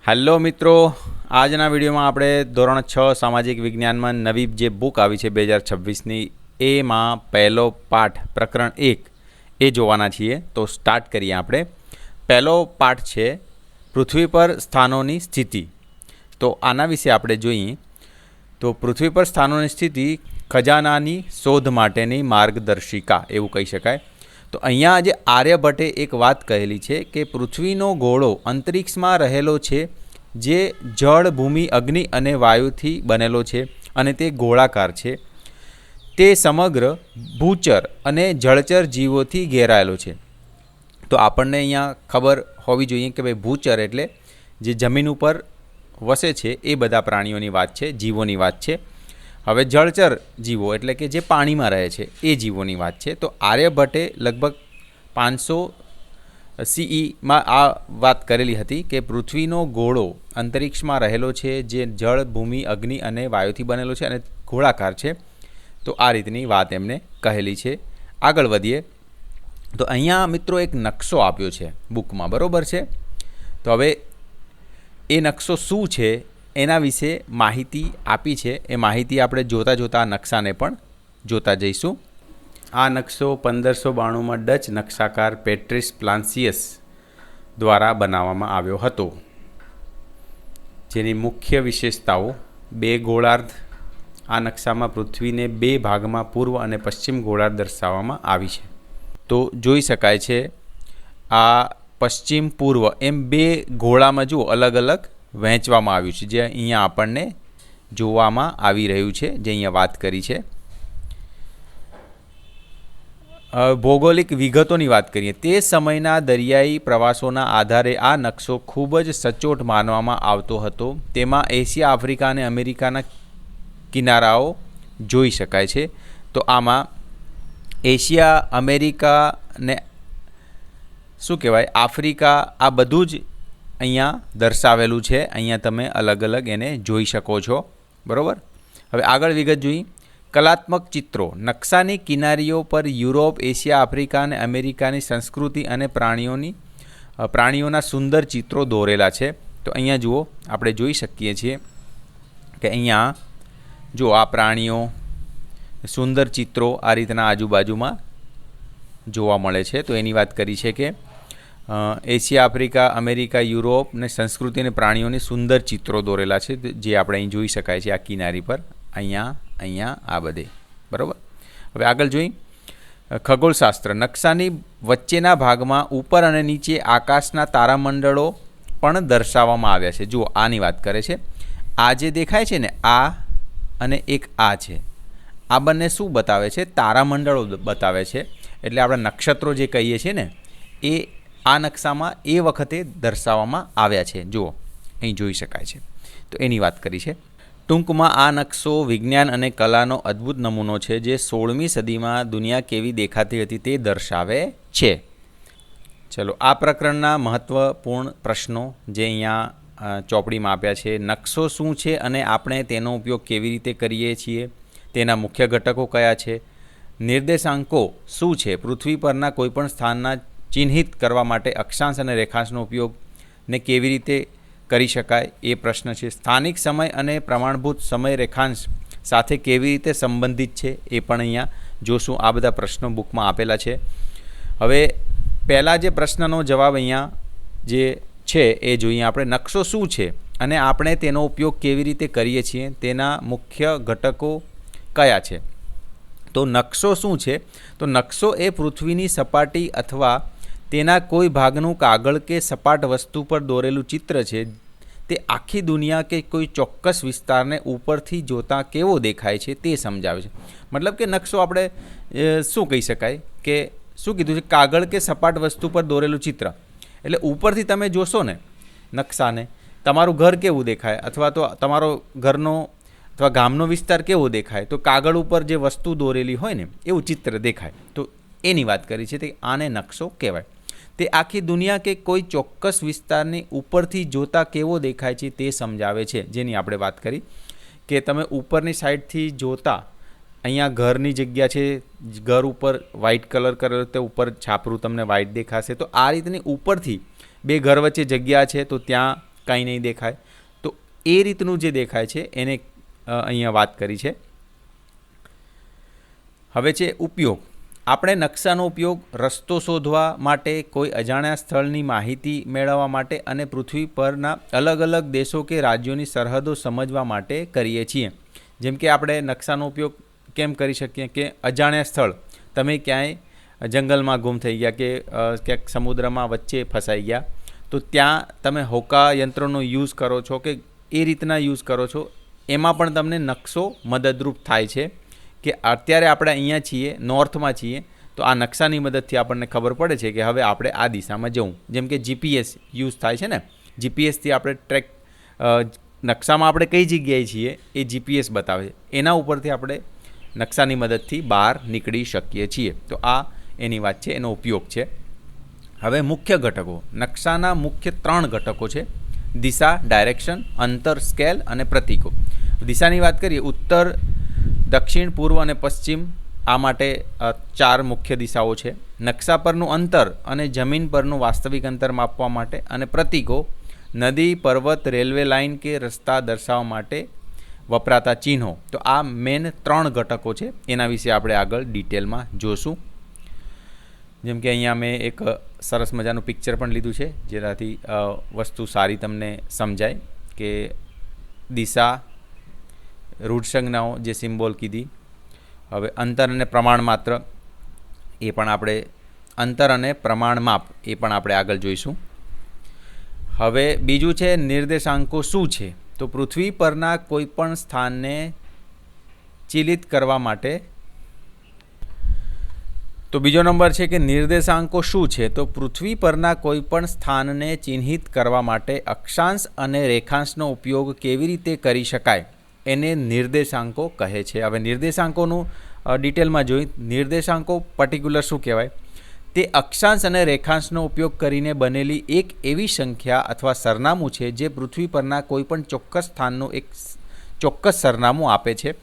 Hello મિત્રો, આજના વિડીયોમાં આપણે ધોરણ 6 સામાજિક વિજ્ઞાનમાં નવી જે બુક આવી છે 2026ની એમાં પહેલો પાઠ પ્રકરણ 1 એ જોવાના છીએ. તો સ્ટાર્ટ કરીએ આપણે. પહેલો પાઠ છે પૃથ્વી પર સ્થાનોની સ્થિતિ. તો આના વિશે આપણે જોઈએ તો પૃથ્વી પર સ્થાનોની સ્થિતિ ખજાનાની શોધ માટેની માર્ગદર્શિકા એવું કહી શકાય. તો અહીંયા આજે આર્યભટ્ટે એક વાત કહેલી છે કે પૃથ્વીનો ગોળો અંતરિક્ષમાં રહેલો છે, જે જળ, ભૂમિ, અગ્નિ અને વાયુથી બનેલો છે અને તે ગોળાકાર છે. તે સમગ્ર ભૂચર અને જળચર જીવોથી ઘેરાયેલો છે. તો આપણને અહીંયા ખબર હોવી જોઈએ કે ભાઈ ભૂચર એટલે જે જમીન ઉપર વસે છે એ બધા પ્રાણીઓની વાત છે, જીવોની વાત છે. હવે જળચર જીવો એટલે કે જે પાણીમાં રહે છે એ જીવોની વાત છે. તો આર્યભટ્ટે લગભગ 500 CEમાં આ વાત કરેલી હતી કે પૃથ્વીનો ગોળો અંતરિક્ષમાં રહેલો છે, જે જળ, ભૂમિ, અગ્નિ અને વાયુથી બનેલો છે અને ગોળાકાર છે. તો આ રીતની વાત એમને કહેલી છે. આગળ વધીએ તો અહીંયા મિત્રો એક નકશો આપ્યો છે બુકમાં, બરાબર છે. તો હવે એ નકશો શું છે એના વિશે માહિતી આપી છે. એ માહિતી આપણે જોતાં જોતાં નકશાને પણ જોતા જઈશું. આ નકશો 1592માં ડચ નકશાકાર પેટ્રિસ પ્લાન્સિયસ દ્વારા બનાવવામાં આવ્યો હતો, જેની મુખ્ય વિશેષતાઓ: 2 ગોળાર્ધ. આ નકશામાં પૃથ્વીને 2 ભાગમાં પૂર્વ અને પશ્ચિમ ગોળાર્ધ દર્શાવવામાં આવી છે. તો જોઈ શકાય છે આ પશ્ચિમ પૂર્વ એમ 2 ગોળામાં જુઓ અલગ અલગ વહેંચવામાં આવ્યું છે, જે અહીંયા આપણને જોવામાં આવી રહ્યું છે, જે અહીંયા વાત કરી છે. ભૌગોલિક વિગતોની વાત કરીએ. તે સમયના દરિયાઈ પ્રવાસોના આધારે આ નકશો ખૂબ જ સચોટ માનવામાં આવતો હતો. તેમાં એશિયા, આફ્રિકા અને અમેરિકાના કિનારાઓ જોઈ શકાય છે. તો આમાં એશિયા, અમેરિકા ને શું કહેવાય, આફ્રિકા, આ બધું જ અહીંયા દર્શાવેલું છે. અહીંયા તમે અલગ અલગ એને જોઈ શકો છો, બરાબર. હવે આગળ વિગત જોઈએ. કલાત્મક ચિત્રો. નકશાની કિનારીઓ પર યુરોપ, એશિયા, આફ્રિકા અને અમેરિકાની સંસ્કૃતિ અને પ્રાણીઓના સુંદર ચિત્રો દોરેલા છે. તો અહીંયા જુઓ, આપણે જોઈ શકીએ છીએ કે અહીંયા જો આ પ્રાણીઓ, સુંદર ચિત્રો આ રીતના આજુબાજુમાં જોવા મળે છે. તો એની વાત કરી છે કે એશિયા, આફ્રિકા, અમેરિકા, યુરોપ ને સંસ્કૃતિ અને પ્રાણીઓની સુંદર ચિત્રો દોરેલા છે, જે આપણે અહીં જોઈ શકાય છે આ કિનારી પર, અહીંયા આ બધે, બરાબર. હવે આગળ જોઈ ખગોળશાસ્ત્ર. નકશાની વચ્ચેના ભાગમાં ઉપર અને નીચે આકાશના તારામંડળો પણ દર્શાવવામાં આવ્યા છે. જુઓ, આની વાત કરે છે. આ જે દેખાય છે ને, આ અને એક આ છે, આ બંને શું બતાવે છે? તારામંડળો બતાવે છે. એટલે આપણે નક્ષત્રો જે કહીએ છીએ ને, એ આ નકશામાં એ વખતે દર્શાવવામાં આવ્યા છે. જુઓ, અહીં જોઈ શકાય છે. તો એની વાત કરી છે. ટૂંકમાં આ નકશો વિજ્ઞાન અને કલાનો અદ્ભુત નમૂનો છે, જે 16મી સદીમાં દુનિયા કેવી દેખાતી હતી તે દર્શાવે છે. ચલો, આ પ્રકરણના મહત્ત્વપૂર્ણ પ્રશ્નો જે અહીંયા ચોપડીમાં આપ્યા છે. નકશો શું છે અને આપણે તેનો ઉપયોગ કેવી રીતે કરીએ છીએ? તેના મુખ્ય ઘટકો કયા છે? નિર્દેશાંકો શું છે? પૃથ્વી પરના કોઈપણ સ્થાનના ચિહ્નિત કરવા માટે અક્ષાંશ અને રેખાંશનો ઉપયોગ ને કેવી રીતે કરી શકાય એ પ્રશ્ન છે. સ્થાનિક સમય અને પ્રમાણભૂત સમય રેખાંશ સાથે કેવી રીતે સંબંધિત છે એ પણ અહીંયા જોશું. આ બધા પ્રશ્નો બુકમાં આપેલા છે. હવે પહેલાં જે પ્રશ્નનો જવાબ અહીંયા જે છે એ જોઈએ આપણે. નકશો શું છે અને આપણે તેનો ઉપયોગ કેવી રીતે કરીએ છીએ? તેના મુખ્ય ઘટકો કયા છે? તો નકશો શું છે? તો નકશો એ પૃથ્વીની સપાટી અથવા તેના કોઈ ભાગનું કાગળ કે સપાટ વસ્તુ પર દોરેલું ચિત્ર છે. તે આખી દુનિયા કે કોઈ ચોક્કસ વિસ્તારને ઉપરથી જોતાં કેવો દેખાય છે તે સમજાવે છે. મતલબ કે નકશો આપણે શું કહી શકાય કે શું કીધું છે? કાગળ કે સપાટ વસ્તુ પર દોરેલું ચિત્ર. એટલે ઉપરથી તમે જોશો ને નકશાને, તમારું ઘર કેવું દેખાય, અથવા તો તમારો ઘરનો અથવા ગામનો વિસ્તાર કેવો દેખાય, તો કાગળ ઉપર જે વસ્તુ દોરેલી હોય ને એવું ચિત્ર દેખાય. તો એની વાત કરી છે. તે આને નકશો કહેવાય. તે આખી દુનિયા કે કોઈ ચોક્કસ વિસ્તારની ઉપરથી જોતાં કેવો દેખાય છે તે સમજાવે છે, જેની આપણે વાત કરી કે તમે ઉપરની સાઈડથી જોતાં અહીંયા ઘરની જગ્યા છે, ઘર ઉપર વ્હાઇટ કલર કરેલો, તે ઉપર છાપરું તમને વ્હાઇટ દેખાશે. તો આ રીતની ઉપરથી બે ઘર વચ્ચે જગ્યા છે તો ત્યાં કંઈ નહીં દેખાય. તો એ રીતનું જે દેખાય છે એને અહીંયા વાત કરી છે. હવે છે ઉપયોગ. આપણે નકશાનો ઉપયોગ રસ્તો શોધવા માટે, કોઈ અજાણ્યા સ્થળની માહિતી મેળવવા માટે અને પૃથ્વી પરના અલગ અલગ દેશો કે રાજ્યોની સરહદો સમજવા માટે કરીએ છીએ. જેમ કે આપણે નકશાનો ઉપયોગ કેમ કરી શકીએ કે અજાણ્યા સ્થળ, તમે ક્યાંય જંગલમાં ગુમ થઈ ગયા કે ક્યાંક સમુદ્રમાં વચ્ચે ફસાઈ ગયા, તો ત્યાં તમે હોકા યંત્રોનો યુઝ કરો છો કે એ રીતના યુઝ કરો છો, એમાં પણ તમને નકશો મદદરૂપ થાય છે. કે અત્યારે આપણે અહીંયા છીએ, નોર્થમાં છીએ, તો આ નકશાની મદદથી આપણને ખબર પડે છે કે હવે આપણે આ દિશામાં જવું. જેમ કે જીપીએસ યુઝ થાય છે ને, જીપીએસથી આપણે ટ્રેક, નકશામાં આપણે કઈ જગ્યાએ છીએ એ જીપીએસ બતાવે છે, એના ઉપરથી આપણે નકશાની મદદથી બહાર નીકળી શકીએ છીએ. તો આ એની વાત છે, એનો ઉપયોગ છે. હવે મુખ્ય ઘટકો. નકશાના મુખ્ય 3 ઘટકો છે: દિશા, ડાયરેક્શન, અંતર, સ્કેલ અને પ્રતીકો. દિશાની વાત કરીએ, ઉત્તર, દક્ષિણ, પૂર્વ અને પશ્ચિમ, આ માટે 4 મુખ્ય દિશાઓ છે. નકશા પરનું અંતર અને જમીન પરનું વાસ્તવિક અંતર માપવા માટે, અને પ્રતીકો નદી, પર્વત, રેલવે લાઇન કે રસ્તા દર્શાવવા માટે વપરાતા ચિહ્નો. તો આ મેન 3 ઘટકો છે, એના વિશે આપણે આગળ ડિટેલમાં જોશું. જેમ કે અહીંયા મેં એક સરસ મજાનું પિક્ચર પણ લીધું છે, જેનાથી વસ્તુ સારી તમને સમજાય. કે દિશા, રૂઢ સંજ્ઞાઓ જે સિમ્બોલ કીધી. હવે અંતર અને પ્રમાણ માત્ર, એ પણ આપણે અંતર અને પ્રમાણ માપ, એ પણ આપણે આગળ જોઈશું. હવે બીજું છે નિર્દેશાંકો શું છે. તો પૃથ્વી પરના કોઈપણ સ્થાનને ચિહ્નિત કરવા માટે, તો બીજો નંબર છે કે નિર્દેશાંકો શું છે. તો પૃથ્વી પરના કોઈપણ સ્થાનને ચિહ્નિત કરવા માટે અક્ષાંશ અને રેખાંશનો ઉપયોગ કેવી રીતે કરી શકાય, એને નિર્દેશાંકો કહે છે. હવે નિર્દેશાંકોનું ડિટેલમાં જોઈ. નિર્દેશાંકો પર્ટિક્યુલર શું કહેવાય? તે અક્ષાંશ અને રેખાંશનો ઉપયોગ કરીને બનેલી એક એવી સંખ્યા અથવા સરનામું છે જે પૃથ્વી પરના કોઈપણ ચોક્કસ સ્થાનનું એક ચોક્કસ સરનામું આપે છે.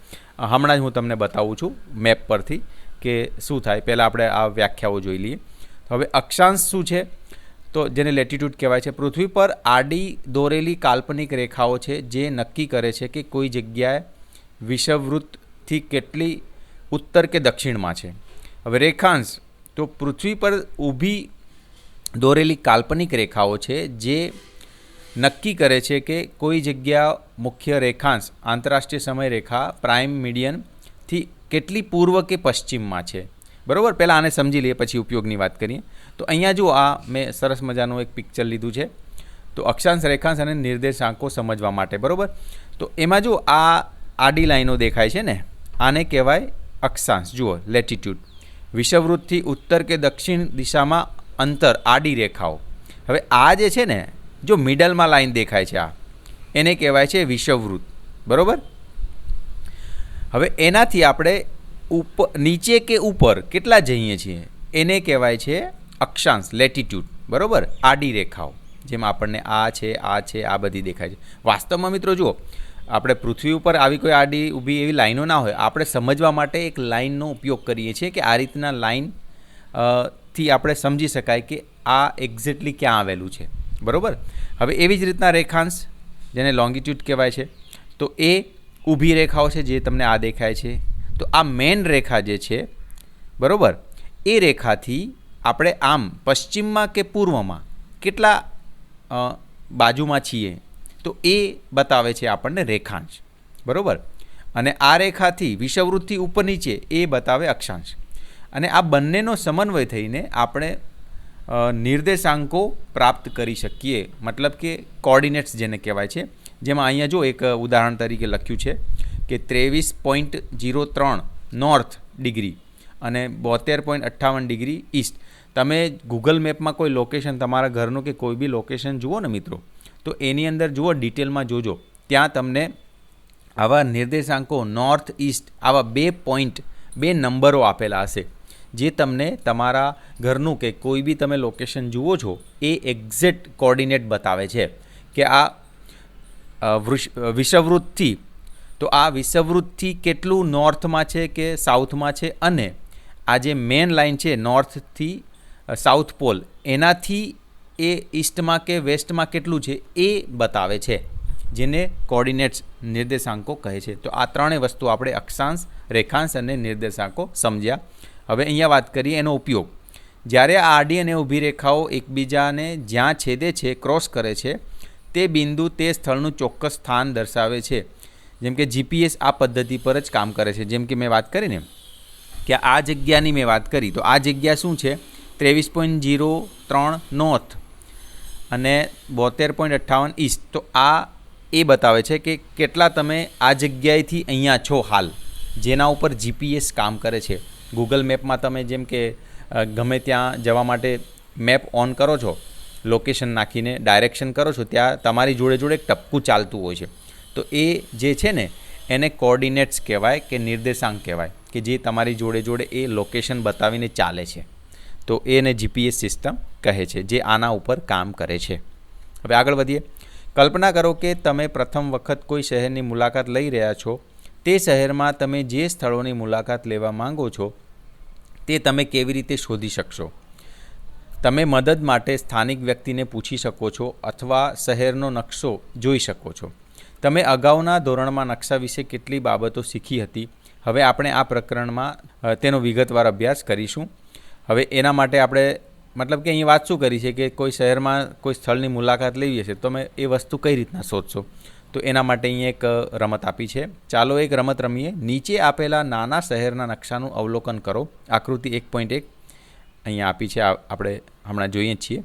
હમણાં જ હું તમને બતાવું છું મેપ પરથી કે શું થાય. પહેલાં આપણે આ વ્યાખ્યાઓ જોઈ લઈએ. હવે અક્ષાંશ શું છે? તો જેને લેટિટ્યૂડ કહેવાય છે. પૃથ્વી પર આડી દોરેલી કાલ્પનિક રેખાઓ છે જે નક્કી કરે છે કે કોઈ જગ્યાએ વિષુવવૃત્તથી કેટલી ઉત્તર કે દક્ષિણમાં છે. હવે રેખાંશ, તો પૃથ્વી પર ઊભી દોરેલી કાલ્પનિક રેખાઓ છે જે નક્કી કરે છે કે કોઈ જગ્યા મુખ્ય રેખાંશ, આંતરરાષ્ટ્રીય સમય રેખા, પ્રાઇમ મીડિયનથી કેટલી પૂર્વ કે પશ્ચિમમાં છે. બરાબર, પહેલાં આને સમજી લઈએ પછી ઉપયોગની વાત કરીએ. તો અહીંયા જુઓ, આ મેં સરસ મજાનું એક પિક્ચર લીધું છે. તો અક્ષાંશ, રેખાંશ અને નિર્દેશાંકો સમજવા માટે. બરાબર, તો એમાં જુઓ આ આડી લાઈનો દેખાય છે ને, આને કહેવાય અક્ષાંશ. જુઓ લેટિટ્યૂડ, વિષુવવૃત્તથી ઉત્તર કે દક્ષિણ દિશામાં અંતર, આડી રેખાઓ. હવે આ જે છે ને, જો મિડલમાં લાઈન દેખાય છે, આ એને કહેવાય છે વિષુવવૃત્ત. બરાબર, હવે એનાથી આપણે ઉપર, નીચે કે ઉપર કેટલા જઈએ છીએ એને કહેવાય છે અક્ષાંશ, લેટિટ્યૂડ. બરાબર, આડી રેખાઓ જેમ આપણને આ છે, આ બધી દેખાય છે. વાસ્તવમાં મિત્રો જુઓ, આપણે પૃથ્વી ઉપર આવી કોઈ આડી ઊભી એવી લાઈનો ના હોય. આપણે સમજવા માટે એક લાઈનનો ઉપયોગ કરીએ છીએ કે આ રીતના લાઈન થી આપણે સમજી શકાય કે આ એક્ઝેક્ટલી ક્યાં આવેલું છે. બરાબર, હવે એવી જ રીતના રેખાંશ, જેને લોંગિટ્યૂડ કહેવાય છે, તો એ ઊભી રેખાઓ છે જે તમને આ દેખાય છે. તો આ મેન રેખા જે છે, બરાબર, એ રેખાથી આપણે આમ પશ્ચિમમાં કે પૂર્વમાં કેટલા બાજુમાં છીએ, તો એ બતાવે છે આપણને રેખાંશ. બરાબર, અને આ રેખાથી વિષુવવૃત્તથી ઉપર નીચે એ બતાવે અક્ષાંશ. અને આ બંનેનો સમન્વય થઈને આપણે નિર્દેશાંકો પ્રાપ્ત કરી શકીએ. મતલબ કે કોઓર્ડિનેટ્સ જેને કહેવાય છે. જેમાં અહીંયા જો એક ઉદાહરણ તરીકે લખ્યું છે કે 23.03 નોર્થ ડિગ્રી અને 72.58 ડિગ્રી ઈસ્ટ. તમે ગૂગલ મેપમાં કોઈ લોકેશન, તમારા ઘરનું કે કોઈ બી લોકેશન જુઓ ને મિત્રો, તો એની અંદર જુઓ, ડિટેલમાં જોજો, ત્યાં તમને આવા નિર્દેશાંકો નોર્થ ઈસ્ટ, આવા 2 પોઈન્ટ, 2 નંબરો આપેલા હશે જે તમને તમારા ઘરનું કે કોઈ બી તમે લોકેશન જુઓ છો એ એક્ઝેક્ટ કોઓર્ડિનેટ બતાવે છે કે આ વિષુવવૃત્તથી, તો આ વિષુવવૃત્તથી કેટલું નોર્થમાં છે કે સાઉથમાં છે, અને આ જે મેન લાઇન છે નોર્થથી સાઉથ પોલ, એનાથી એ ઈસ્ટમાં કે વેસ્ટમાં કેટલું છે એ બતાવે છે, જેને કોઓર્ડિનેટ્સ નિર્દેશાંકો કહે છે. તો આ ત્રણેય વસ્તુ આપણે અક્ષાંશ, રેખાંશ અને નિર્દેશાંકો સમજ્યા. હવે અહીંયા વાત કરીએ એનો ઉપયોગ. જ્યારે આ આડી અને ઊભી રેખાઓ એકબીજાને જ્યાં છેદે છે, ક્રોસ કરે છે, તે બિંદુ તે સ્થળનું ચોક્કસ સ્થાન દર્શાવે છે. જેમ કે જીપીએસ આ પદ્ધતિ પર જ કામ કરે છે. જેમ કે મેં વાત કરી ને કે આ જગ્યાની મેં વાત કરી, તો આ જગ્યા શું છે 23.03 નોર્થ અને 72.58 ઈસ્ટ. તો આ એ બતાવે છે કે કેટલા તમે આ જગ્યાએથી અહીંયા છો હાલ, જેના ઉપર જીપીએસ કામ કરે છે. ગૂગલ મેપમાં તમે જેમ કે ગમે ત્યાં જવા માટે મેપ ઓન કરો છો, લોકેશન નાખીને ડાયરેક્શન કરો છો, ત્યાં તમારી જોડે જોડે એક ટપકું ચાલતું હોય છે. તો એ જે છે ને એને કોઓર્ડિનેટ્સ કહેવાય કે નિર્દેશાંક કહેવાય, કે જે તમારી જોડે જોડે એ લોકેશન બતાવીને ચાલે છે. તો એને જીપીએસ સિસ્ટમ કહે છે, જે આના ઉપર કામ કરે છે. હવે આગળ વધીએ. કલ્પના કરો કે તમે પ્રથમ વખત કોઈ શહેરની મુલાકાત લઈ રહ્યા છો. તે શહેરમાં તમે જે સ્થળોની મુલાકાત લેવા માંગો છો તે તમે કેવી રીતે શોધી શકશો? તમે મદદ માટે સ્થાનિક વ્યક્તિને પૂછી શકો છો અથવા શહેરનો નકશો જોઈ શકો છો. તમે અગાઉના ધોરણમાં નકશા વિશે કેટલી બાબતો શીખી હતી. હવે આપણે આ પ્રકરણમાં તેનો વિગતવાર અભ્યાસ કરીશું. હવે એના માટે આપણે મતલબ કે અહીં વાત શું કરી છે કે કોઈ શહેરમાં કોઈ સ્થળની મુલાકાત લેવી હશે તો તમે એ વસ્તુ કઈ રીતના શોધશો. તો એના માટે અહીંયા એક રમત આપી છે. ચાલો એક રમત રમીએ. નીચે આપેલા નાના શહેરના નકશાનું અવલોકન કરો. આકૃતિ 1.1 અહીંયા આપી છે, આપણે હમણાં જોઈએ છીએ.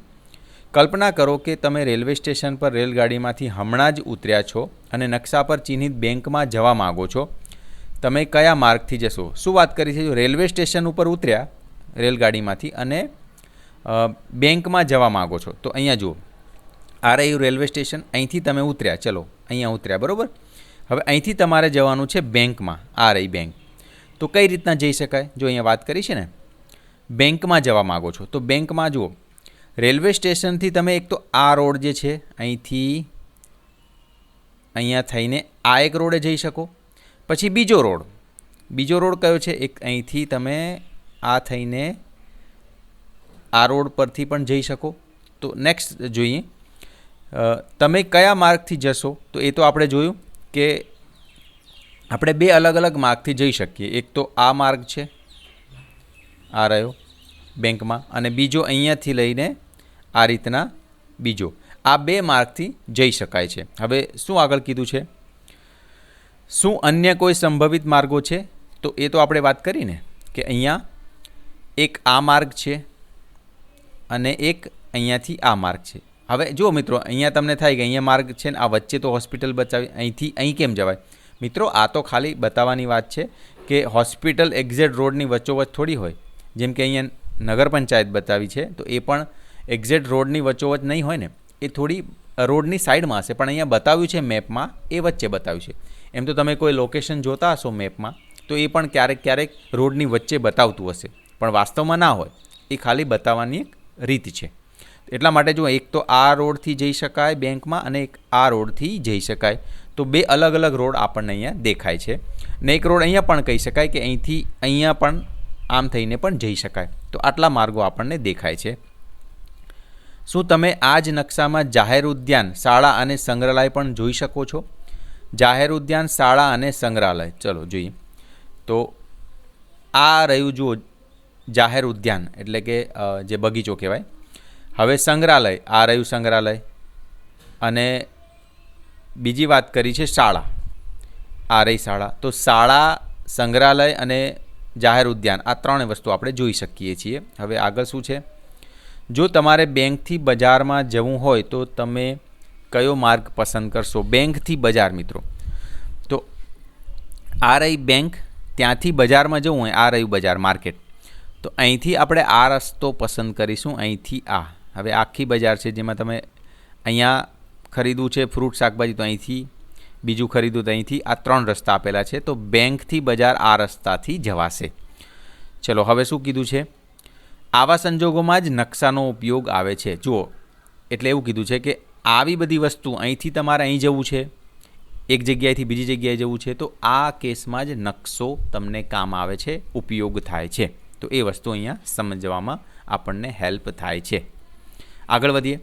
કલ્પના કરો કે તમે રેલવે સ્ટેશન પર રેલગાડીમાંથી હમણાં જ ઉતર્યા છો અને નકશા પર ચિહ્નિત બેંકમાં જવા માગો છો. તમે કયા માર્ગથી જશો? શું વાત કરી છે? જો રેલવે સ્ટેશન ઉપર ઉતર્યા રેલગાડીમાંથી અને બેંકમાં જવા માગો છો, તો અહીંયા જુઓ આ રહ્યું રેલવે સ્ટેશન. અહીંથી તમે ઉતર્યા, ચલો અહીંયા ઉતર્યા, બરાબર. હવે અહીંથી તમારે જવાનું છે બેંકમાં. આ રહી બેંક. તો કઈ રીતના જઈ શકાય? જો અહીંયા વાત કરી છે ને, બેંકમાં જવા માગો છો તો બેંકમાં જુઓ રેલવે સ્ટેશનથી તમે એક તો આ રોડ જે છે અહીંથી અહીંયા થઈને આ એક રોડે જઈ શકો. પછી બીજો રોડ કયો છે? એક અહીંથી તમે આ થઈને આ રોડ પરથી પણ જઈ શકો. તો નેક્સ્ટ જોઈએ, તમે કયા માર્ગથી જશો? તો એ તો આપણે જોયું કે આપણે બે અલગ અલગ માર્ગથી જઈ શકીએ. એક તો આ માર્ગ છે, આ રહ્યો બેંકમાં, અને બીજો અહીંયાથી લઈને આ રીતના બીજો. આ બે માર્ગથી જઈ શકાય છે. હવે શું આગળ કીધું છે? શું અન્ય કોઈ સંભવિત માર્ગો છે? તો એ તો આપણે વાત કરીને કે અહીંયા એક આ માર્ગ છે અને એક અહીંયાથી આ માર્ગ છે. હવે જુઓ મિત્રો, અહીંયા તમને થાય કે અહીંયા માર્ગ છે ને આ વચ્ચે તો હોસ્પિટલ બતાવી, અહીંથી અહીં કેમ જવાય? મિત્રો આ તો ખાલી બતાવવાની વાત છે કે હોસ્પિટલ એક્ઝેક્ટ રોડની વચ્ચોવચ્ચ થોડી હોય. જેમ કે અહીંયા નગર પંચાયત બતાવી છે તો એ પણ એક્ઝેક્ટ રોડની વચ્ચોવચ્ચ નહીં હોય ને, એ થોડી રોડની સાઈડમાં હશે. પણ અહીંયા બતાવ્યું છે મેપમાં એ વચ્ચે બતાવ્યું છે. એમ તો તમે કોઈ લોકેશન જોતા હશો મેપમાં તો એ પણ ક્યારેક રોડની વચ્ચે બતાવતું હશે, પણ વાસ્તવમાં ના હોય. એ ખાલી બતાવવાની એક રીત છે. એટલા માટે જો એક તો આ રોડથી જઈ શકાય બેંકમાં અને એક આ રોડથી જઈ શકાય. તો બે અલગ અલગ રોડ આપણને અહીંયા દેખાય છે. ને એક રોડ અહીંયા પણ કહી શકાય કે અહીંથી અહીંયા પણ આમ થઈને પણ જઈ શકાય. તો આટલા માર્ગો આપણને દેખાય છે. શું તમે આ જ નકશામાં જાહેર ઉદ્યાન, શાળા અને સંગ્રહાલય પણ જોઈ શકો છો? જાહેર ઉદ્યાન, શાળા અને સંગ્રહાલય, ચલો જોઈએ. તો આ રહ્યું જુઓ જાહેર ઉદ્યાન એટલે કે જે બગીચો કહેવાય. હવે સંગ્રહાલય, આ રહ્યું સંગ્રહાલય. અને બીજી વાત કરી છે શાળા, આ રહી શાળા. તો શાળા, સંગ્રહાલય અને જાહેર ઉદ્યાન આ ત્રણેય વસ્તુ આપણે જોઈ શકીએ છીએ. હવે આગળ શું છે? જો તમારે બેંકથી બજારમાં જવું હોય તો તમે કયો માર્ગ પસંદ કરશો? બેંકથી બજાર મિત્રો, તો આ રહી બેંક, ત્યાંથી બજારમાં જવું હોય આ રહ્યું બજાર માર્કેટ. તો અહીંથી આપણે આ રસ્તો પસંદ કરીશું, અહીંથી આ. હવે આખી બજાર છે જેમાં તમે અહીંયા ખરીદવું છે ફ્રૂટ શાકભાજી તો અહીંથી, બીજું ખરીદવું તો અહીંથી. આ ત્રણ રસ્તા આપેલા છે. તો બેંકથી બજાર આ રસ્તાથી જવાશે. ચલો હવે શું કીધું છે? આવા સંજોગોમાં જ નકશાનો ઉપયોગ આવે છે. જુઓ એટલે એવું કીધું છે કે આવી બધી વસ્તુ અહીંથી તમારે અહીં જવું છે, એક જગ્યાએથી બીજી જગ્યાએ જવું છે, તો આ કેસમાં જ નકશો તમને કામ આવે છે, ઉપયોગ થાય છે. તો એ વસ્તુ અહીંયા સમજવામાં આપણને હેલ્પ થાય છે. આગળ વધીએ.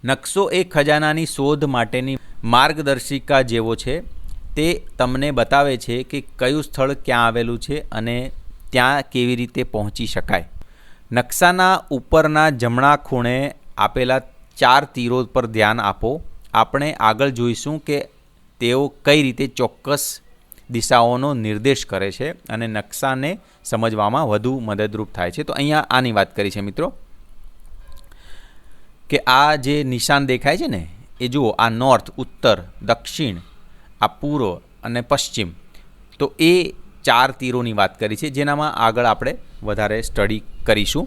નકશો એ ખજાનાની શોધ માટેની માર્ગદર્શિકા જેવો છે. તે તમને બતાવે છે કે કયું સ્થળ ક્યાં આવેલું છે અને ત્યાં કેવી રીતે પહોંચી શકાય. નકશાના ઉપરના જમણા ખૂણે આપેલા 4 તીરો પર ધ્યાન આપો. આપણે આગળ જોઈશું કે તેઓ કઈ રીતે ચોક્કસ દિશાઓનો નિર્દેશ કરે છે અને નકશાને સમજવામાં વધુ મદદરૂપ થાય છે. તો અહીંયા આની વાત કરી છે મિત્રો કે આ જે નિશાન દેખાય છે ને એ જુઓ, આ નોર્થ, ઉત્તર, દક્ષિણ, આ પૂર્વ અને પશ્ચિમ. તો એ 4 તીરોની વાત કરી છે જેનામાં આગળ આપણે વધારે સ્ટડી કરીશું.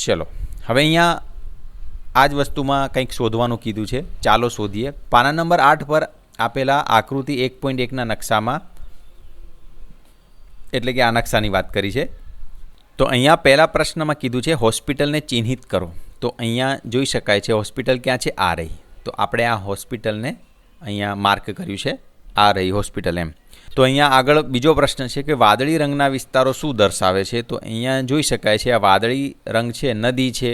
ચલો હવે અહીંયા આ જ વસ્તુમાં કંઈક શોધવાનું કીધું છે. ચાલો શોધીએ. પાના નંબર 8 પર આપેલા આકૃતિ 1.1ના નકશામાં, એટલે કે આ નકશાની વાત કરી છે. તો અહીંયા પહેલા પ્રશ્નમાં કીધું છે હોસ્પિટલને ચિહ્નિત કરો. તો અહીંયા જોઈ શકાય છે હોસ્પિટલ ક્યાં છે, આ રહી. તો આપણે આ હોસ્પિટલને અહીંયા માર્ક કર્યું છે, આ રહી હોસ્પિટલ એમ. તો અહીંયા આગળ બીજો પ્રશ્ન છે કે વાદળી રંગના વિસ્તારો શું દર્શાવે છે. તો અહીંયા જોઈ શકાય છે આ વાદળી રંગ છે નદી છે,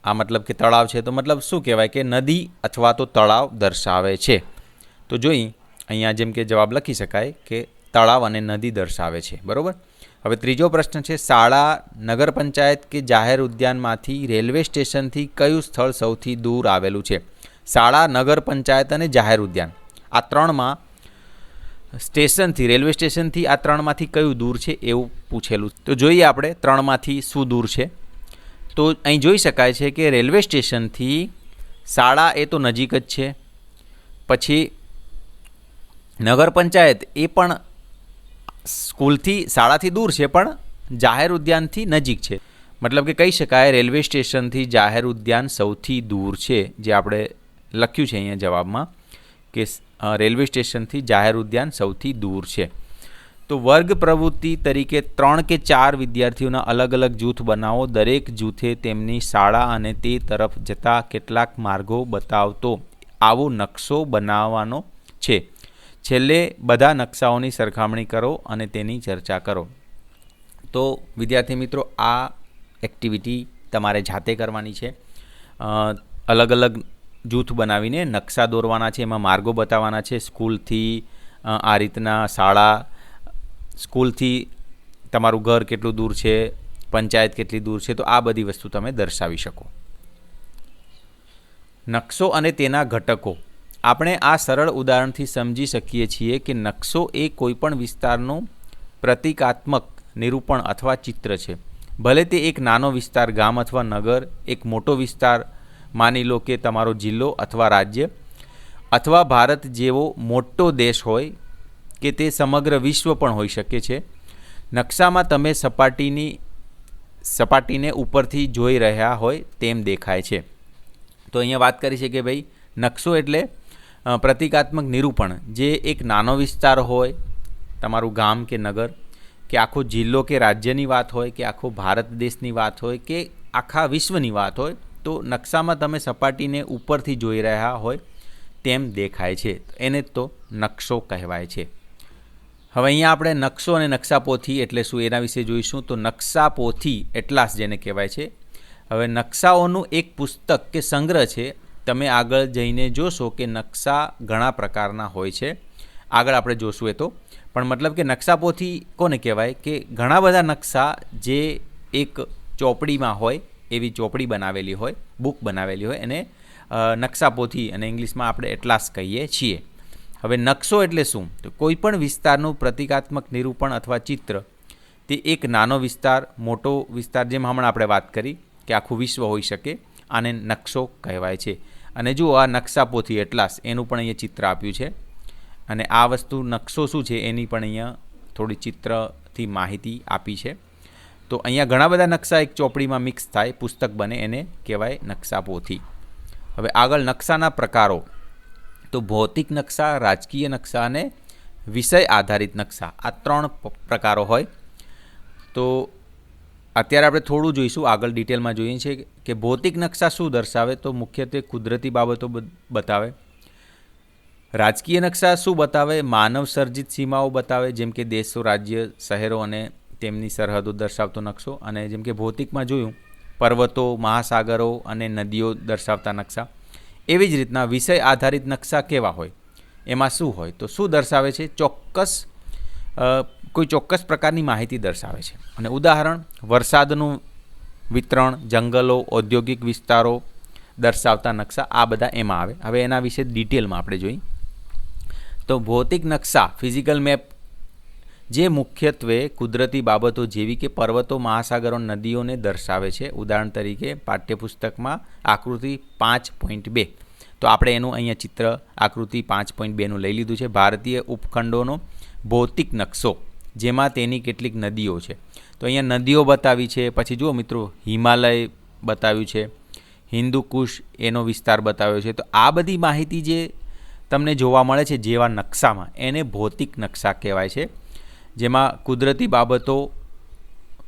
આ મતલબ કે તળાવ છે. તો મતલબ શું કહેવાય કે નદી અથવા તો તળાવ દર્શાવે છે. તો જોઈ અહીંયા જેમ કે જવાબ લખી શકાય કે તળાવ અને નદી દર્શાવે છે. બરાબર. હવે ત્રીજો પ્રશ્ન છે શાળા, નગર પંચાયત કે જાહેર ઉદ્યાનમાંથી રેલવે સ્ટેશનથી કયું સ્થળ સૌથી દૂર આવેલું છે. શાળા, નગર પંચાયત અને જાહેર ઉદ્યાન, આ ત્રણમાં સ્ટેશનથી, રેલવે સ્ટેશનથી આ ત્રણમાંથી કયું દૂર છે એવું પૂછેલું. તો જોઈએ આપણે ત્રણમાંથી શું દૂર છે. તો અહીં જોઈ શકાય છે કે રેલવે સ્ટેશનથી શાળા એ તો નજીક જ છે, પછી નગર પંચાયત એ પણ સ્કૂલથી, શાળાથી દૂર છે પણ જાહેર ઉદ્યાનથી નજીક છે. મતલબ કે કહી શકાય રેલવે સ્ટેશનથી જાહેર ઉદ્યાન સૌથી દૂર છે, જે આપણે લખ્યું છે અહીંયા જવાબમાં કે રેલવે સ્ટેશનથી જાહેર ઉદ્યાન સૌથી દૂર છે. તો વર્ગ પ્રવૃત્તિ તરીકે 3 કે 4 વિદ્યાર્થીઓના અલગ અલગ જૂથ બનાવો. દરેક જૂથે તેમની શાળા અને તે તરફ જતા કેટલાક માર્ગો બતાવતો આવો નકશો બનાવવાનો છે. છેલ્લે બધા નકશાઓની સરખામણી કરો અને તેની ચર્ચા કરો. તો વિદ્યાર્થી મિત્રો, આ એક્ટિવિટી તમારે જાતે કરવાની છે. અલગ અલગ જૂથ બનાવીને નકશા દોરવાના છે, એમાં માર્ગો બતાવવાના છે. સ્કૂલથી આ રીતના શાળા, સ્કૂલથી તમારું ઘર કેટલું દૂર છે, પંચાયત કેટલી દૂર છે, તો આ બધી વસ્તુ તમે દર્શાવી શકો. નકશો અને તેના ઘટકો. આપણે આ સરળ ઉદાહરણથી સમજી શકીએ છીએ કે નકશો એ કોઈપણ વિસ્તારનું પ્રતિકાત્મક નિરૂપણ અથવા ચિત્ર છે. ભલે તે એક નાનો વિસ્તાર, ગામ અથવા નગર, એક મોટો વિસ્તાર, માની લો કે તમારો જિલ્લો અથવા રાજ્ય, અથવા ભારત જેવો મોટો દેશ હોય કે તે સમગ્ર વિશ્વ પણ હોઈ શકે છે. નકશામાં તમે સપાટીને ઉપરથી જોઈ રહ્યા હોય તેમ દેખાય છે. તો અહીંયા વાત કરી છે કે ભાઈ નકશો એટલે પ્રતિકાત્મક નિરૂપણ, જે એક નાનો વિસ્તાર હોય, તમારું ગામ કે નગર, કે આખો જિલ્લો કે રાજ્યની વાત હોય, કે આખો ભારત દેશની વાત હોય, કે આખા વિશ્વની વાત હોય, તો નકશામાં તમે સપાટીને ઉપરથી જોઈ રહ્યા હોય તેમ દેખાય છે. એને તો નકશો કહેવાય છે. હવે અહીંયા આપણે નકશો અને નકશાપોથી એટલે શું એના વિશે જોઈશું. તો નકશાપોથી એટલાસ જેને કહેવાય છે. હવે નકશાઓનું એક પુસ્તક કે સંગ્રહ છે. તમે આગળ જઈને જોશો કે નકશા ઘણા પ્રકારના હોય છે. આગળ આપણે જોશું એ તો. પણ મતલબ કે નકશાપોથી કોને કહેવાય કે ઘણા બધા નકશા જે એક ચોપડીમાં હોય, એવી ચોપડી બનાવેલી હોય, બુક બનાવેલી હોય, એને નકશાપોથી અને ઇંગ્લિશમાં આપણે એટલાસ કહીએ છીએ. હવે નકશો એટલે શું? તો કોઈપણ વિસ્તારનું પ્રતિકાત્મક નિરૂપણ અથવા ચિત્ર. તે એક નાનો વિસ્તાર, મોટો વિસ્તાર, જેમ હમણાં આપણે વાત કરી કે આખું વિશ્વ હોઈ શકે, આને નકશો કહેવાય છે. અને જુઓ આ નકશાપોથી એટલાસ, એનું પણ અહીંયા ચિત્ર આપ્યું છે. અને આ વસ્તુ નકશો શું છે એની પણ અહીંયા થોડી ચિત્રથી માહિતી આપી છે. તો અહીંયા ઘણા બધા નકશા એક ચોપડીમાં મિક્સ થાય, પુસ્તક બને, એને કહેવાય નકશાપોથી. હવે આગળ નકશાના પ્રકારો. તો ભૌતિક નકશા, રાજકીય નકશા અને વિષય આધારિત નકશા, આ 3 પ્રકારો હોય. તો અત્યારે આપણે થોડું જોઈશું, આગળ ડિટેલમાં જોઈએ છે કે ભૌતિક નકશા શું દર્શાવે. તો મુખ્યત્વે કુદરતી બાબતો બતાવે. રાજકીય નકશા શું બતાવે? માનવ સર્જિત સીમાઓ બતાવે, જેમ કે દેશો, રાજ્ય, શહેરો અને તેમની સરહદો દર્શાવતો નકશો. અને જેમ કે ભૌતિકમાં જોયું પર્વતો, મહાસાગરો અને નદીઓ દર્શાવતા નકશા. એવી જ રીતના વિષય આધારિત નકશા કેવા હોય, એમાં શું હોય તો શું દર્શાવે છે, કોઈ ચોક્કસ પ્રકારની માહિતી દર્શાવે છે. અને ઉદાહરણ વરસાદનું વિતરણ, જંગલો, ઔદ્યોગિક વિસ્તારો દર્શાવતા નકશા, આ બધા એમાં આવે. હવે એના વિશે ડિટેલમાં આપણે જોઈએ તો ભૌતિક નકશા ફિઝિકલ મેપ જે મુખ્યત્વે કુદરતી બાબતો જેવી કે પર્વતો, મહાસાગરો, નદીઓને દર્શાવે છે. ઉદાહરણ તરીકે પાઠ્યપુસ્તકમાં આકૃતિ 5.2, તો આપણે એનું અહીંયા ચિત્ર આકૃતિ 5.2નું લઈ લીધું છે. ભારતીય ઉપખંડોનો ભૌતિક નકશો, જેમાં તેની કેટલીક નદીઓ છે. તો અહીંયા નદીઓ બતાવી છે. પછી જુઓ મિત્રો, હિમાલય બતાવ્યું છે, હિન્દુ કુશ એનો વિસ્તાર બતાવ્યો છે. તો આ બધી માહિતી જે તમને જોવા મળે છે જેવા નકશામાં, એને ભૌતિક નકશા કહેવાય છે, જેમાં કુદરતી બાબતો,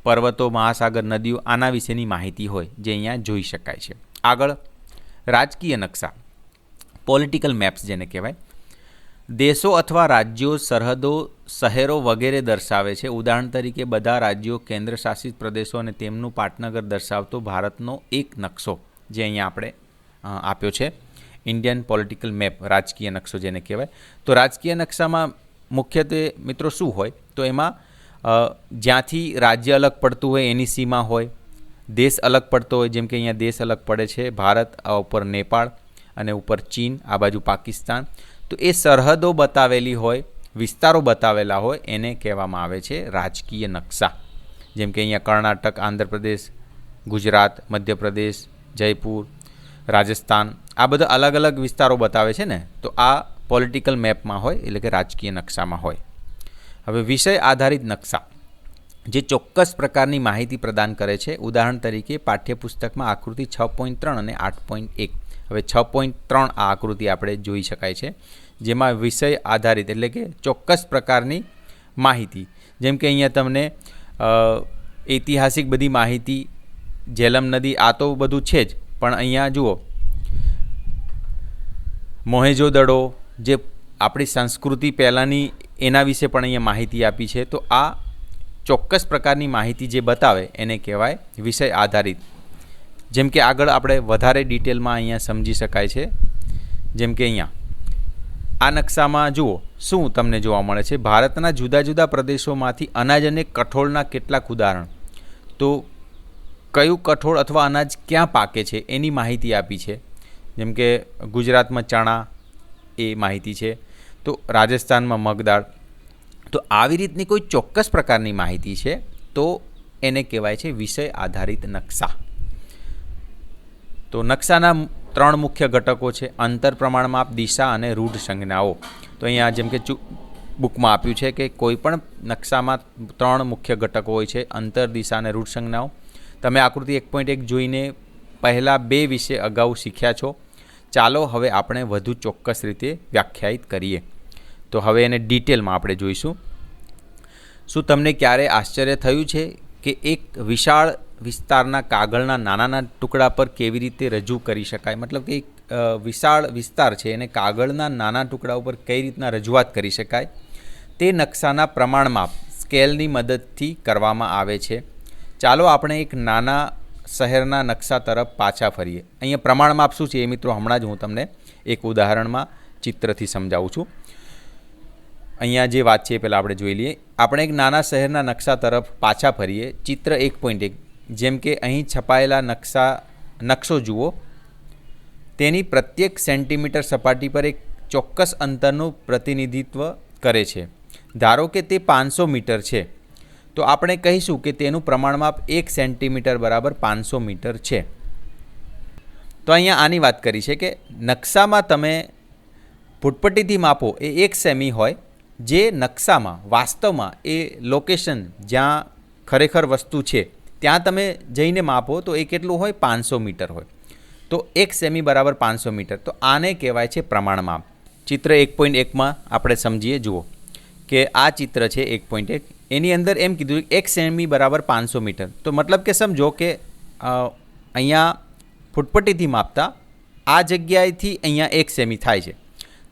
પર્વતો, મહાસાગર, નદીઓ આના વિશેની માહિતી હોય જે અહીંયા જોઈ શકાય છે. આગળ રાજકીય નકશા, પોલિટિકલ મેપ્સ જેને કહેવાય, દેશો અથવા રાજ્યો, સરહદો, શહેરો વગેરે દર્શાવે છે. ઉદાહરણ તરીકે બધા રાજ્યો, કેન્દ્ર શાસિત પ્રદેશો અને તેમનું પાટનગર દર્શાવતો ભારતનો એક નકશો જે અહીંયા આપણે આપ્યો છે, ઇન્ડિયન પોલિટિકલ મેપ, રાજકીય નકશો જેને કહેવાય. તો રાજકીય નકશામાં મુખ્યત્વે મિત્રો શું હોય તો એમાં જ્યાંથી રાજ્ય અલગ પડતું હોય એની સીમા હોય, દેશ અલગ પડતો હોય, જેમ કે અહીંયા દેશ અલગ પડે છે ભારત, આ ઉપર નેપાળ અને ઉપર ચીન, આ બાજુ પાકિસ્તાન. તો એ સરહદો બતાવેલી હોય, વિસ્તારો બતાવેલા હોય, એને કહેવામાં આવે છે રાજકીય નકશા. જેમ કે અહીંયા કર્ણાટક, આંધ્રપ્રદેશ, ગુજરાત, મધ્યપ્રદેશ, જયપુર, રાજસ્થાન, આ બધા અલગ અલગ વિસ્તારો બતાવે છે ને, તો આ પોલિટિકલ મેપમાં હોય, એટલે કે રાજકીય નકશામાં હોય. હવે વિષય આધારિત નકશા જે ચોક્કસ પ્રકારની માહિતી પ્રદાન કરે છે. ઉદાહરણ તરીકે પાઠ્યપુસ્તકમાં આકૃતિ 6.3 અને 8.1. હવે 6.3 આ આકૃતિ આપણે જોઈ શકાય છે, જેમાં વિષય આધારિત એટલે કે ચોક્કસ પ્રકારની માહિતી, જેમ કે અહીંયા તમને ઐતિહાસિક બધી માહિતી, ઝેલમ નદી, આ તો બધું છે જ, પણ અહીંયા જુઓ મોહેંજો-દડો જે આપણી સંસ્કૃતિ પહેલાંની, એના વિશે પણ અહીંયા માહિતી આપી છે. તો આ ચોક્કસ પ્રકારની માહિતી જે બતાવે એને કહેવાય વિષય આધારિત. જેમ કે આગળ આપણે વધારે ડિટેલમાં અહીંયા સમજી શકાય છે. જેમ કે અહીંયા આ નકશામાં જુઓ શું તમને જોવા મળે છે, ભારતના જુદા જુદા પ્રદેશોમાંથી અનાજ અને કઠોળના કેટલાક ઉદાહરણ. તો કયું કઠોળ અથવા અનાજ ક્યાં પાકે છે એની માહિતી આપી છે. જેમ કે ગુજરાતમાં ચણા, એ માહિતી છે, તો રાજસ્થાનમાં મગદાળ. તો આવી રીતની કોઈ ચોક્કસ પ્રકારની માહિતી છે તો એને કહેવાય છે વિષય આધારિત નકશા. તો નકશાના 3 મુખ્ય ઘટકો છે, અંતર, પ્રમાણમાપ, દિશા અને રૂઢ સંજ્ઞાઓ. તો અહીંયા જેમ કે બુકમાં આપ્યું છે કે કોઈ પણ નકશામાં 3 મુખ્ય ઘટકો હોય છે, અંતર, દિશા અને રૂઢ સંજ્ઞાઓ. તમે આકૃતિ 1.1 જોઈને પહેલાં 2 વિશે અગાઉ શીખ્યા છો. ચાલો હવે આપણે વધુ ચોક્કસ રીતે વ્યાખ્યાયિત કરીએ. તો હવે એને ડિટેલમાં આપણે જોઈશું. શું તમને ક્યારે આશ્ચર્ય થયું છે કે એક વિશાળ વિસ્તારના કાગળના નાના ટુકડા પર કેવી રીતે રજૂ કરી શકાય? મતલબ કે એક વિશાળ વિસ્તાર છે એને કાગળના નાના ટુકડા ઉપર કઈ રીતના રજૂઆત કરી શકાય, તે નકશાના પ્રમાણમાપ સ્કેલની મદદથી કરવામાં આવે છે. ચાલો આપણે એક નાના શહેરના નકશા તરફ પાછા ફરીએ. અહીંયા પ્રમાણમાપ શું છે એ મિત્રો હમણાં જ હું તમને એક ઉદાહરણમાં ચિત્રથી સમજાવું છું. અહીંયા જે વાત છે એ પહેલાં આપણે જોઈ લઈએ. આપણે એક નાના શહેરના નકશા તરફ પાછા ફરીએ. ચિત્ર 1.1. જેમ કે અહીં છપાયેલા નકશો જુઓ, તેની પ્રત્યેક સેન્ટીમીટર સપાટી પર એક ચોક્કસ અંતરનું પ્રતિનિધિત્વ કરે છે. ધારો કે તે 500 મીટર છે, તો આપણે કહીશું કે તેનું પ્રમાણમાપ 1 સેન્ટીમીટર બરાબર 500 મીટર છે. તો અહીંયા આની વાત કરી છે કે નકશામાં તમે ભૂટપટ્ટીથી માપો એ 1 સેમી હોય, જે નકશામાં વાસ્તવમાં એ લોકેશન જ્યાં ખરેખર વસ્તુ છે ત્યાં તમે જઈને માપો તો એ કેટલું હોય, 500 મીટર હોય. તો 1 સેમી બરાબર 500 મીટર. તો આને કહેવાય છે પ્રમાણમાપ. ચિત્ર 1.1માં આપણે સમજીએ. જુઓ કે આ ચિત્ર છે 1.1, એની અંદર એમ કીધું 1 સેમી બરાબર 500 મીટર. તો મતલબ કે સમજો કે અહીંયા ફૂટપટ્ટીથી માપતા આ જગ્યાએથી અહીંયા 1 સેમી થાય છે.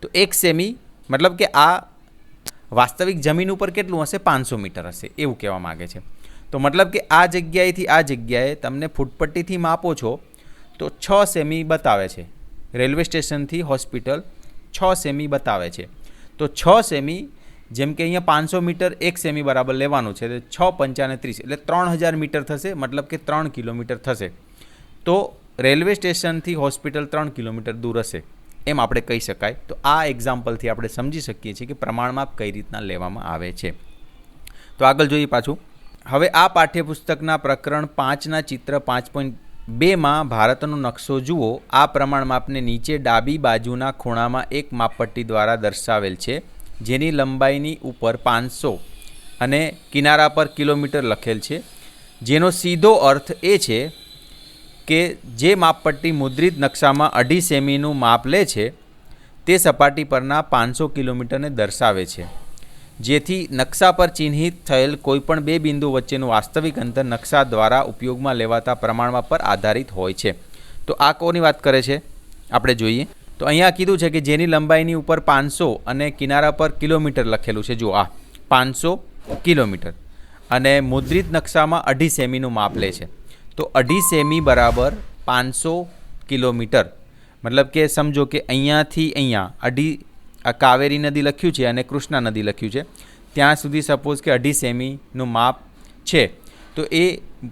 તો 1 સેમી મતલબ કે આ વાસ્તવિક જમીન ઉપર કેટલું હશે, 500 મીટર હશે, એવું કહેવા માગે છે. તો મતલબ કે આ જગ્યાએથી આ જગ્યાએ તમને ફૂટપટ્ટીથી માપો છો તો 6 સેમી બતાવે છે. રેલવે સ્ટેશનથી હોસ્પિટલ 6 સેમી બતાવે છે. તો 6 સેમી, જેમ કે અહીંયા 500 મીટર 1 સેમી બરાબર લેવાનું છે, તો 6 પંચાને 30 એટલે 3000 મીટર થશે, મતલબ કે 3 કિલોમીટર થશે. તો રેલવે સ્ટેશનથી હોસ્પિટલ 3 કિલોમીટર દૂર હશે એમ આપણે કહી શકાય. તો આ એક્ઝામ્પલથી આપણે સમજી શકીએ છીએ કે પ્રમાણમાપ કઈ રીતના લેવામાં આવે છે. તો આગળ જોઈએ પાછું. હવે આ પાઠ્યપુસ્તકના પ્રકરણ 5ના ચિત્ર 5.2માં ભારતનો નકશો જુઓ. આ પ્રમાણમાપને નીચે ડાબી બાજુના ખૂણામાં એક માપપટ્ટી દ્વારા દર્શાવેલ છે, જેની લંબાઈની ઉપર 500 અને કિનારા પર કિલોમીટર લખેલ છે, જેનો સીધો અર્થ એ છે કે જે માપપટ્ટી મુદ્રિત નકશામાં 2.5 સેમીનું માપ લે છે તે સપાટી પરના 500 કિલોમીટરને દર્શાવે છે, જેથી નકશા પર ચિહ્નિત થયેલ કોઈપણ બે બિંદુ વચ્ચેનું વાસ્તવિક અંતર નકશા દ્વારા ઉપયોગમાં લેવાતા પ્રમાણમાપ પર આધારિત હોય છે. તો આ કોની વાત કરે છે આપણે જોઈએ. તો અહીંયા કીધું છે કે જેની લંબાઈની ઉપર 500 અને કિનારા પર કિલોમીટર લખેલું છે. જો આ 500 કિલોમીટર અને મુદ્રિત નકશામાં 2.5 સેમીનું માપ લે છે. તો 2.5 સેમી બરાબર 500 કિલોમીટર, મતલબ કે સમજો કે અહીંયાથી અહીંયા આ કાવેરી નદી લખ્યું છે અને કૃષ્ણા નદી લખ્યું છે, ત્યાં સુધી સપોઝ કે 2.5 સેમીનું માપ છે. તો એ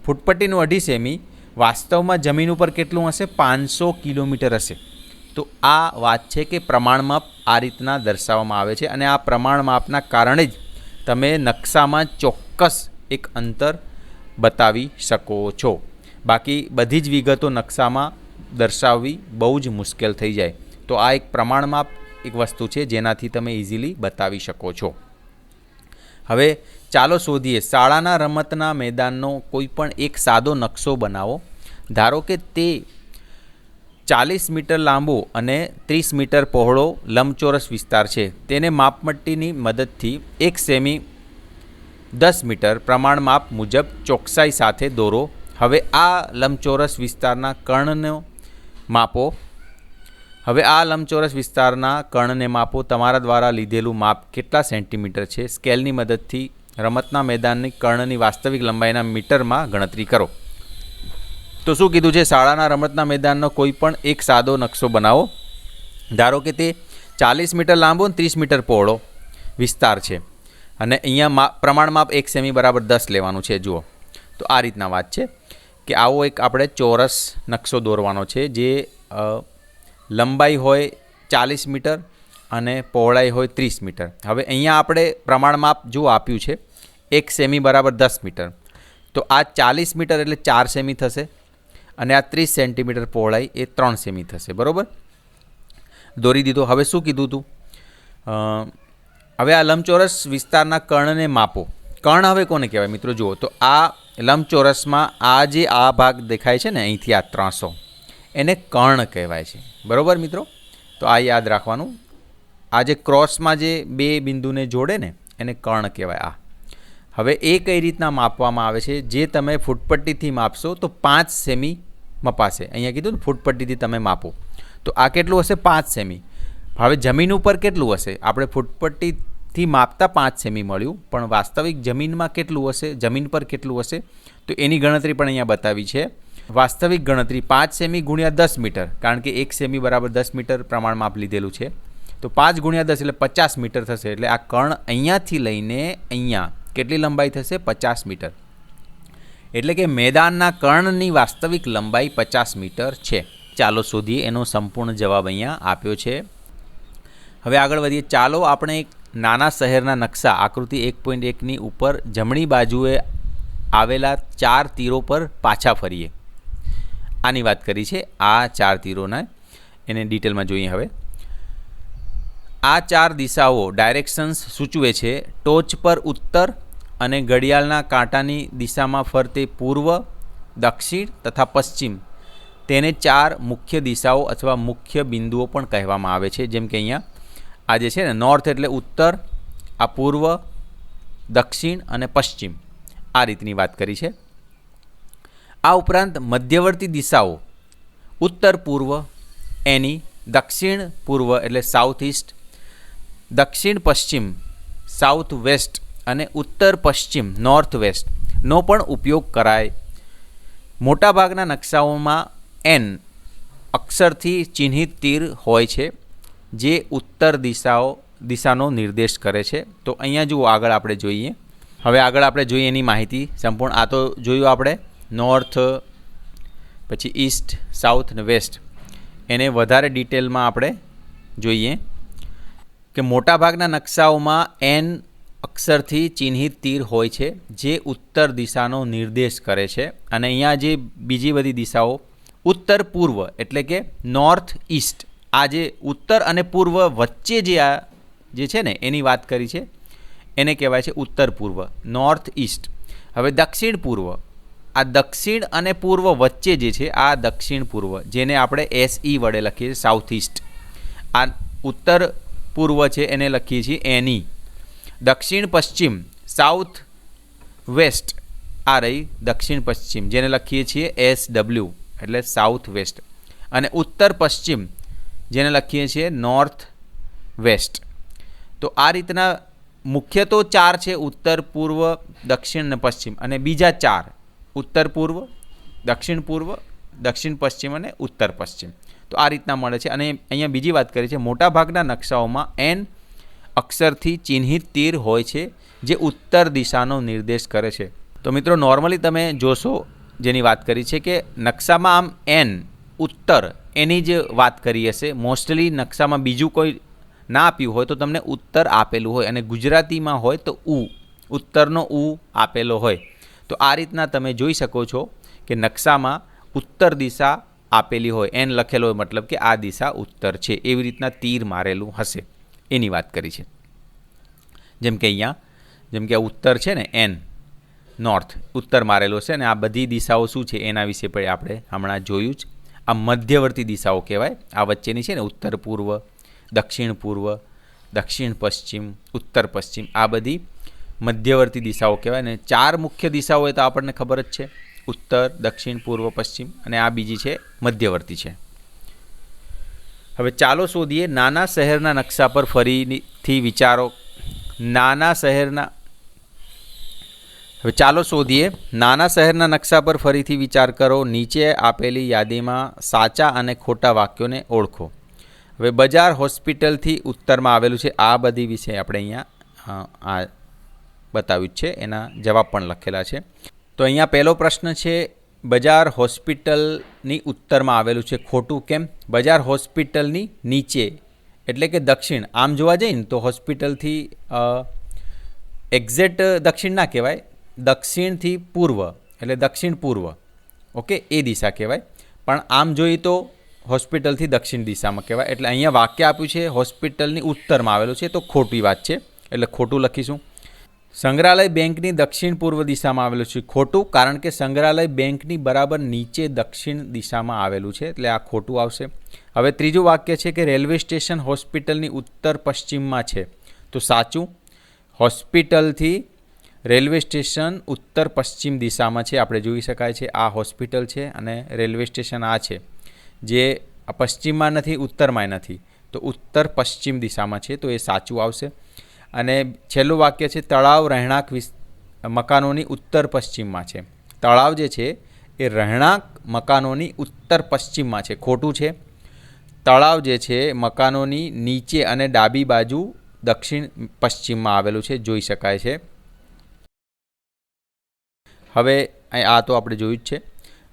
ફૂટપટ્ટીનું 2.5 સેમી વાસ્તવમાં જમીન ઉપર કેટલું હશે? 500 કિલોમીટર હશે. તો આ વાત છે કે પ્રમાણમાપ આ રીતના દર્શાવવામાં આવે છે, અને આ પ્રમાણમાપના કારણે જ તમે નકશામાં ચોક્કસ એક અંતર બતાવી શકો છો. બાકી બધી જ વિગતો નકશામાં દર્શાવવી બહુ જ મુશ્કેલ થઈ જાય. તો આ એક પ્રમાણમાપ એક વસ્તુ છે જેનાથી તમે ઇઝીલી બતાવી શકો છો. હવે ચાલો શોધીએ. શાળાના રમતના મેદાનનો કોઈ પણ એક સાદો નકશો બનાવો. ધારો કે તે 40 મીટર લાંબો અને 30 મીટર પહોળો લંબચોરસ વિસ્તાર છે. તેને માપપટ્ટીની મદદથી 1 સેમી 10 મીટર પ્રમાણમાપ મુજબ ચોકસાઈ સાથે દોરો. હવે આ લંબચોરસ વિસ્તારના કર્ણને માપો. તમારા દ્વારા લીધેલું માપ કેટલા સેન્ટીમીટર છે? સ્કેલની મદદથી રમતના મેદાનની કર્ણની વાસ્તવિક લંબાઈના મીટરમાં ગણતરી કરો. તો શું કીધું છે? શાળાના રમતના મેદાનનો કોઈ પણ એક સાદો નકશો બનાવો. ધારો કે તે 40 મીટર લાંબો અને 30 મીટર પહોળો વિસ્તાર છે, અને અહીંયા પ્રમાણમાપ 1 સેમી બરાબર 10 લેવાનું છે. જુઓ, તો આ રીતના વાત છે કે આવો એક આપણે ચોરસ નકશો દોરવાનો છે, જે લંબાઈ હોય 40 મીટર અને પહોળાઈ હોય 30 મીટર. હવે અહીંયા આપણે પ્રમાણમાપ જો આપ્યું છે 1 સેમી બરાબર 10 મીટર, તો આ 40 મીટર એટલે 4 સેમી થશે, અને આ 30 સેન્ટીમીટર પહોળાઈ એ 3 સેમી થશે. બરાબર, દોરી દીધો. હવે શું કીધું હતું? હવે આ લંબચોરસ વિસ્તારના કર્ણને માપો. કર્ણ હવે કોને કહેવાય મિત્રો? જુઓ, તો આ લંબચોરસમાં આ ભાગ દેખાય છે ને અહીંથી આ 300, એને કર્ણ કહેવાય છે. બરાબર મિત્રો, તો આ યાદ રાખવાનું. આ જે ક્રોસમાં જે બે બિંદુને જોડે ને એને કર્ણ કહેવાય. હવે એ કઈ રીતના માપવામાં આવે છે? જે તમે ફૂટપટ્ટીથી માપશો તો 5 સેમી મપાશે. અહીંયા કીધું ને ફૂટપટ્ટીથી તમે માપો, તો આ કેટલું હશે? 5 સેમી. હવે જમીન ઉપર કેટલું હશે? આપણે ફૂટપટ્ટીથી માપતા 5 સેમી મળ્યું, પણ વાસ્તવિક જમીનમાં કેટલું હશે? જમીન પર કેટલું હશે? તો એની ગણતરી પણ અહીંયા બતાવી છે. વાસ્તવિક ગણતરી 5 સેમી ગુણ્યા 10 મીટર, કારણ કે 1 સેમી બરાબર 10 મીટર પ્રમાણમાપ લીધેલું છે. તો 5 ગુણ્યા 10 એટલે 50 મીટર થશે. એટલે આ કર્ણ અહીંયાથી લઈને અહીંયા કેટલી લંબાઈ થશે? 50 મીટર. એટલે કે મેદાનના કર્ણની વાસ્તવિક લંબાઈ 50 મીટર છે. ચાલો શોધીએ. એનો સંપૂર્ણ જવાબ અહીંયા આપ્યો છે. હવે આગળ વધીએ. ચાલો આપણે એક નાના શહેરના નકશા આકૃતિ 1.1ની ઉપર જમણી બાજુએ આવેલા 4 તીરો પર પાછા ફરીએ. આની વાત કરી છે. આ 4 તીરોના એને ડિટેલમાં જોઈએ. હવે આ 4 દિશાઓ ડાયરેક્શન્સ સૂચવે છે. ટોચ પર ઉત્તર અને ઘડિયાળના કાંટાની દિશામાં ફરતે પૂર્વ, દક્ષિણ તથા પશ્ચિમ, તેને 4 મુખ્ય દિશાઓ અથવા મુખ્ય બિંદુઓ પણ કહેવામાં આવે છે. જેમ કે અહીંયા આ જે છે ને, નોર્થ એટલે ઉત્તર, આ પૂર્વ, દક્ષિણ અને પશ્ચિમ, આ રીતની વાત કરી છે. આ ઉપરાંત મધ્યવર્તી દિશાઓ ઉત્તર પૂર્વ એની, દક્ષિણ પૂર્વ એટલે સાઉથ ઇસ્ટ, દક્ષિણ પશ્ચિમ સાઉથ વેસ્ટ અને ઉત્તર પશ્ચિમ નોર્થ વેસ્ટ, નો પણ ઉપયોગ કરાય. મોટાભાગના નકશાઓમાં એન અક્ષરથી ચિહ્નિત તીર હોય છે જે ઉત્તર દિશાનો નિર્દેશ કરે છે. તો અહીંયા જુઓ, આગળ આપણે જોઈએ. હવે આગળ આપણે જોઈએ એની માહિતી સંપૂર્ણ. આ તો જોયું આપણે નોર્થ, પછી ઈસ્ટ, સાઉથ અને વેસ્ટ. એને વધારે ડિટેલમાં આપણે જોઈએ કે મોટાભાગના નકશાઓમાં એન અક્ષરથી ચિહ્નિત તીર હોય છે જે ઉત્તર દિશાનો નિર્દેશ કરે છે. અને અહીંયા જે બીજી બધી દિશાઓ ઉત્તર પૂર્વ એટલે કે નોર્થ ઈસ્ટ, આ જે ઉત્તર અને પૂર્વ વચ્ચે જે છે ને એની વાત કરી છે, એને કહેવાય છે ઉત્તર પૂર્વ, નોર્થ ઈસ્ટ. હવે દક્ષિણ પૂર્વ, આ દક્ષિણ અને પૂર્વ વચ્ચે જે છે આ દક્ષિણ પૂર્વ, જેને આપણે SE વડે લખીએ છીએ સાઉથ ઈસ્ટ. આ ઉત્તર પૂર્વ છે એને લખીએ છીએ NE. દક્ષિણ પશ્ચિમ સાઉથ વેસ્ટ, આ રહી દક્ષિણ પશ્ચિમ, જેને લખીએ છીએ SW એટલે સાઉથ વેસ્ટ. અને ઉત્તર પશ્ચિમ જેને લખીએ છીએ નોર્થ વેસ્ટ. તો આ રીતના મુખ્ય તો 4 છે, ઉત્તર પૂર્વ દક્ષિણ અને પશ્ચિમ, અને બીજા 4 ઉત્તર પૂર્વ, દક્ષિણ પશ્ચિમ અને ઉત્તર પશ્ચિમ. તો આ રીતના મળે છે. અને અહીંયા બીજી વાત કરી છે, મોટાભાગના નકશાઓમાં એન અક્ષરથી ચિહ્નિત તીર હોય છે જે ઉત્તર દિશાનો નિર્દેશ કરે છે. તો મિત્રો નોર્મલી તમે જોશો જેની વાત કરી છે કે નકશામાં આમ એન ઉત્તર એની જ વાત કરી હશે. મોસ્ટલી નકશામાં બીજું કોઈ ના આપ્યું હોય તો તમને ઉત્તર આપેલું હોય, અને ગુજરાતીમાં હોય તો ઉત્તરનો આપેલો હોય. તો આ રીતના તમે જોઈ શકો છો કે નકશામાં ઉત્તર દિશા આપેલી હોય, એન લખેલો હોય, મતલબ કે આ દિશા ઉત્તર છે, એવી રીતના તીર મારેલું હશે એની વાત કરી છે. જેમ કે અહીંયા જેમ કે ઉત્તર છે ને એન, નોર્થ ઉત્તર મારેલો છે, અને આ બધી દિશાઓ શું છે એના વિશે પણ આપણે હમણાં જોયું જ. આ મધ્યવર્તી દિશાઓ કહેવાય. આ વચ્ચેની છે ને ઉત્તર પૂર્વ, દક્ષિણ પશ્ચિમ, ઉત્તર પશ્ચિમ, આ બધી મધ્યવર્તી દિશાઓ કહેવાય. ને 4 મુખ્ય દિશાઓ હોય તો આપણને ખબર જ છે, ઉત્તર, દક્ષિણ, પૂર્વ, પશ્ચિમ, અને આ બીજી છે મધ્યવર્તી છે. હવે ચાલો શોધીએ નાના શહેરના નકશા પર ફરીથી વિચારો. નાના શહેરના નકશા પર ફરીથી વિચાર કરો. નીચે આપેલી યાદીમાં સાચા અને ખોટા વાક્યોને ઓળખો. હવે બજાર હોસ્પિટલથી ઉત્તરમાં આવેલું છે, આ બધી વિશે આપણે અહીંયા બતાવ્યું છે, એના જવાબ પણ લખેલા છે. તો અહીંયા પહેલો પ્રશ્ન છે, બજાર હોસ્પિટલની ઉત્તરમાં આવેલું છે, ખોટું કેમ? બજાર હોસ્પિટલની નીચે એટલે કે દક્ષિણ. આમ જોવા જઈએ ને તો હોસ્પિટલથી એક્ઝેક્ટ દક્ષિણ ના કહેવાય, દક્ષિણથી પૂર્વ એટલે દક્ષિણ પૂર્વ, ઓકે, એ દિશા કહેવાય. પણ આમ જોઈએ તો હોસ્પિટલથી દક્ષિણ દિશામાં કહેવાય. એટલે અહીંયા વાક્ય આપ્યું છે હોસ્પિટલની ઉત્તરમાં આવેલું છે, તો ખોટી વાત છે, એટલે ખોટું લખીશું. સંગ્રહાલય બેંકની દક્ષિણ પૂર્વ દિશામાં આવેલું છે, ખોટું, કારણ કે સંગ્રહાલય બેંકની બરાબર નીચે દક્ષિણ દિશામાં આવેલું છે, એટલે આ ખોટું આવશે. હવે ત્રીજું વાક્ય છે કે રેલવે સ્ટેશન હોસ્પિટલની ઉત્તર પશ્ચિમમાં છે, તો સાચું. હોસ્પિટલથી રેલવે સ્ટેશન ઉત્તર પશ્ચિમ દિશામાં છે, આપણે જોઈ શકાય છે. આ હોસ્પિટલ છે અને રેલવે સ્ટેશન આ છે, જે પશ્ચિમમાં નથી, ઉત્તરમાં નથી, તો ઉત્તર પશ્ચિમ દિશામાં છે, તો એ સાચું આવશે. અને છેલ્લું વાક્ય છે તળાવ રહેણાંક મકાનોની ઉત્તર પશ્ચિમમાં છે. તળાવ જે છે એ રહેણાંક મકાનોની ઉત્તર પશ્ચિમમાં છે, ખોટું છે. તળાવ જે છે મકાનોની નીચે અને ડાબી બાજુ દક્ષિણ પશ્ચિમમાં આવેલું છે, જોઈ શકાય છે. હવે આ તો આપણે જોયું જ છે.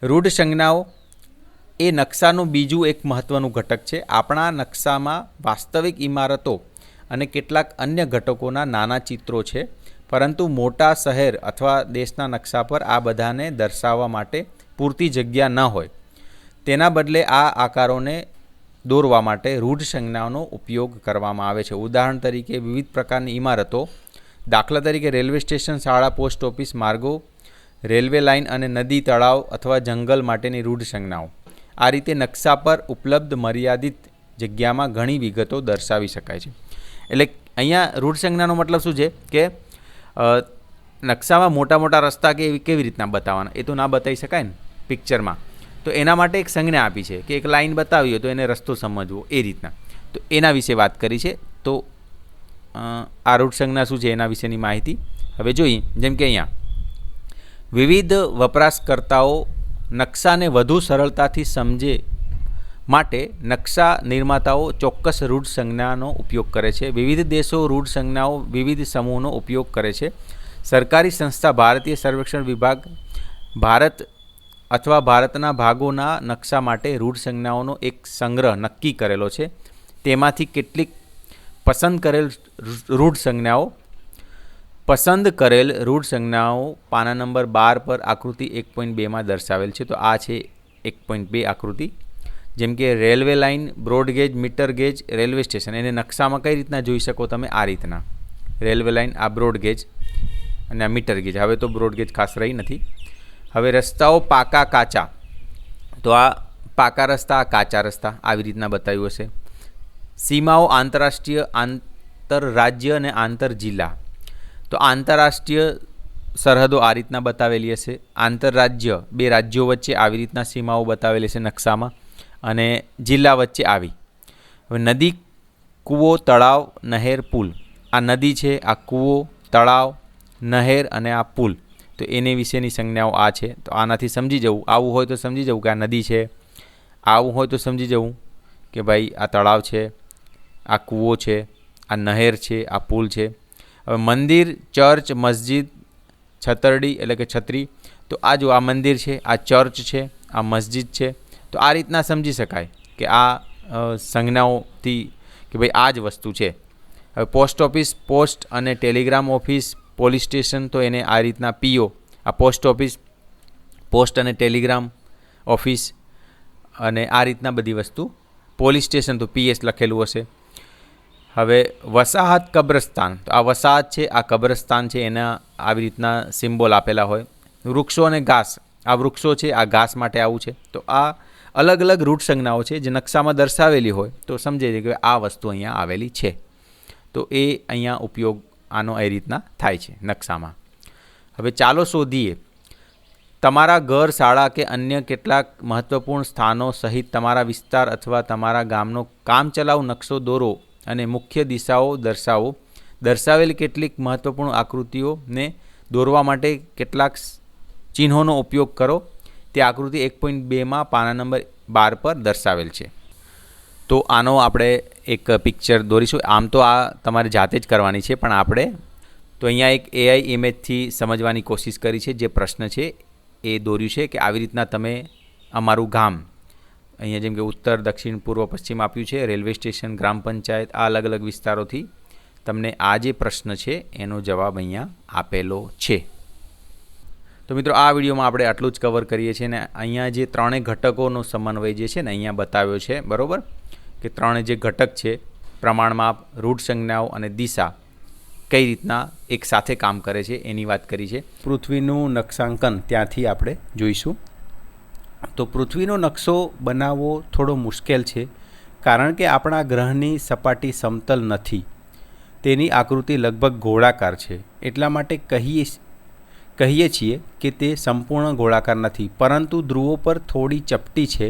રૂઢ સંજ્ઞાઓ એ નકશાનું બીજું એક મહત્ત્વનું ઘટક છે. આપણા નકશામાં વાસ્તવિક ઇમારતો અને કેટલાક અન્ય ઘટકોના નાના ચિત્રો છે, પરંતુ મોટા શહેર અથવા દેશના નકશા પર આ બધાને દર્શાવવા માટે પૂરતી જગ્યા ન હોય. તેના બદલે આ આકારોને દોરવા માટે રૂઢ સંજ્ઞાઓનો ઉપયોગ કરવામાં આવે છે. ઉદાહરણ તરીકે વિવિધ પ્રકારની ઇમારતો, દાખલા તરીકે રેલવે સ્ટેશન, શાળા, પોસ્ટ ઓફિસ, માર્ગો, રેલવે લાઇન અને નદી, તળાવ અથવા જંગલ માટેની રૂઢ સંજ્ઞાઓ. આ રીતે નકશા પર ઉપલબ્ધ મર્યાદિત જગ્યામાં ઘણી વિગતો દર્શાવી શકાય છે. એટલે અહીંયા રૂઢ સંજ્ઞાનો મતલબ શું છે કે નકશામાં મોટા મોટા રસ્તા કેવી રીતના બતાવવાના, એ તો ના બતાવી શકાય ને પિક્ચરમાં. તો એના માટે એક સંજ્ઞા આપી છે કે એક લાઇન બતાવી હોય તો એને રસ્તો સમજવો, એ રીતના. તો એના વિશે વાત કરી છે. તો આ રૂઢ સંજ્ઞા શું છે એના વિશેની માહિતી હવે જોઈએ. જેમ કે અહીંયા વિવિધ વપરાશકર્તાઓ નકશાને વધુ સરળતાથી સમજે માટે નકશા નિર્માતાઓ ચોક્કસ રૂઢ સંજ્ઞાનો ઉપયોગ કરે છે. વિવિધ દેશો રૂઢ સંજ્ઞાઓ વિવિધ સમૂહનો ઉપયોગ કરે છે. સરકારી સંસ્થા ભારતીય સર્વેક્ષણ વિભાગ ભારત અથવા ભારતના ભાગોના નકશા માટે રૂઢ સંજ્ઞાઓનો એક સંગ્રહ નક્કી કરેલો છે. તેમાંથી કેટલીક પસંદ કરેલ રૂઢ સંજ્ઞાઓ પાના નંબર 12 પર આકૃતિ 1.2માં દર્શાવેલ છે. તો આ છે 1.2 આકૃતિ. જેમ કે railway line, broad gauge, meter gauge, railway station. એને નકશામાં કઈ રીતના જોઈ શકો તમે? આ રીતના રેલવે લાઇન, આ બ્રોડગેજ અને આ મીટર ગેજ. હવે તો બ્રોડગેજ ખાસ રહી નથી. હવે રસ્તાઓ પાકા કાચા, તો આ પાકા રસ્તા, આ કાચા રસ્તા, આવી રીતના બતાવ્યું હશે. સીમાઓ આંતરરાષ્ટ્રીય, આંતરરાજ્ય અને આંતર જિલ્લા. તો આંતરરાષ્ટ્રીય સરહદો આ રીતના બતાવેલી હશે. આંતરરાજ્ય, બે રાજ્યો વચ્ચે આવી રીતના સીમાઓ બતાવેલી છે નકશામાં, અને જિલ્લા વચ્ચે આવી. હવે નદી, કૂવો, તળાવ, નહેર, પુલ. આ નદી છે, આ કૂવો, તળાવ, નહેર અને આ પુલ. તો એને વિશેની સંજ્ઞાઓ આ છે. તો આનાથી સમજી જવું, આવું હોય તો સમજી જવું કે આ નદી છે, આવું હોય તો સમજી જવું કે ભાઈ આ તળાવ છે, આ કૂવો છે, આ નહેર છે, આ પુલ છે. હવે મંદિર, ચર્ચ, મસ્જિદ, છતરડી એટલે કે છત્રી. તો આ જો આ મંદિર છે, આ ચર્ચ છે, આ મસ્જિદ છે. તો આ રીતના સમજી શકાય કે આ સંજ્ઞાઓથી કે ભાઈ આ જ વસ્તુ છે. હવે પોસ્ટ ઓફિસ, પોસ્ટ અને ટેલિગ્રામ ઓફિસ, પોલીસ સ્ટેશન, તો એને આ રીતના પીઓ, આ પોસ્ટ ઓફિસ, પોસ્ટ અને ટેલિગ્રામ ઓફિસ, અને આ રીતના બધી વસ્તુ. પોલીસ સ્ટેશન તો પીએસ લખેલું હશે. હવે વસાહત, કબ્રસ્તાન. તો આ વસાહત છે, આ કબ્રસ્તાન છે, એના આવી રીતના સિમ્બોલ આપેલા હોય. વૃક્ષો અને ઘાસ, આ વૃક્ષો છે, આ ઘાસ માટે આવું છે. તો આ અલગ અલગ રૂઢ સંજ્ઞાઓ છે જે નકશામાં દર્શાવેલી હોય તો સમજે છે કે આ વસ્તુ અહીંયા આવેલી છે. તો એ અહીંયા ઉપયોગ આનો એ રીતના થાય છે નકશામાં. હવે ચાલો શોધીએ. તમારા ઘર, શાળા કે અન્ય કેટલાક મહત્વપૂર્ણ સ્થાનો સહિત તમારા વિસ્તાર અથવા તમારા ગામનો કામચલાઉ નકશો દોરો અને મુખ્ય દિશાઓ દર્શાવો. દર્શાવેલી કેટલીક મહત્વપૂર્ણ આકૃતિઓને દોરવા માટે કેટલાક ચિહ્નોનો ઉપયોગ કરો. તે આકૃતિ 1.2માં પાના નંબર 12 પર દર્શાવેલ છે. તો આનો આપણે એક પિક્ચર દોરીશું. આમ તો આ તમારે જાતે જ કરવાની છે, પણ આપણે તો અહીંયા એક એઆઈ ઇમેજથી સમજવાની કોશિશ કરી છે. જે પ્રશ્ન છે એ દોર્યું છે કે આવી રીતના તમે અમારું ગામ, અહીંયા જેમ કે ઉત્તર, દક્ષિણ, પૂર્વ, પશ્ચિમ આપ્યું છે, રેલવે સ્ટેશન, ગ્રામ પંચાયત, આ અલગ અલગ વિસ્તારોથી તમને આ જે પ્રશ્ન છે એનો જવાબ અહીંયા આપેલો છે. તો મિત્રો આ વિડીયોમાં આપણે આટલું જ કવર કરીએ છીએ. ને અહીંયા જે ત્રણેય ઘટકોનો સમન્વય જે છે ને અહીંયા બતાવ્યો છે, બરાબર, કે ત્રણે જે ઘટક છે, પ્રમાણમાપ, રૂઢ સંજ્ઞાઓ અને દિશા, કઈ રીતના એક સાથે કામ કરે છે એની વાત કરી છે. પૃથ્વીનું નકશાંકન ત્યાંથી આપણે જોઈશું. તો પૃથ્વીનો નકશો બનાવવો થોડો મુશ્કેલ છે, કારણ કે આપણા ગ્રહની સપાટી સમતલ નથી. તેની આકૃતિ લગભગ ગોળાકાર છે. એટલા માટે કહીએ છીએ કે તે સંપૂર્ણ ગોળાકાર નથી, પરંતુ ધ્રુવો પર થોડી ચપટી છે.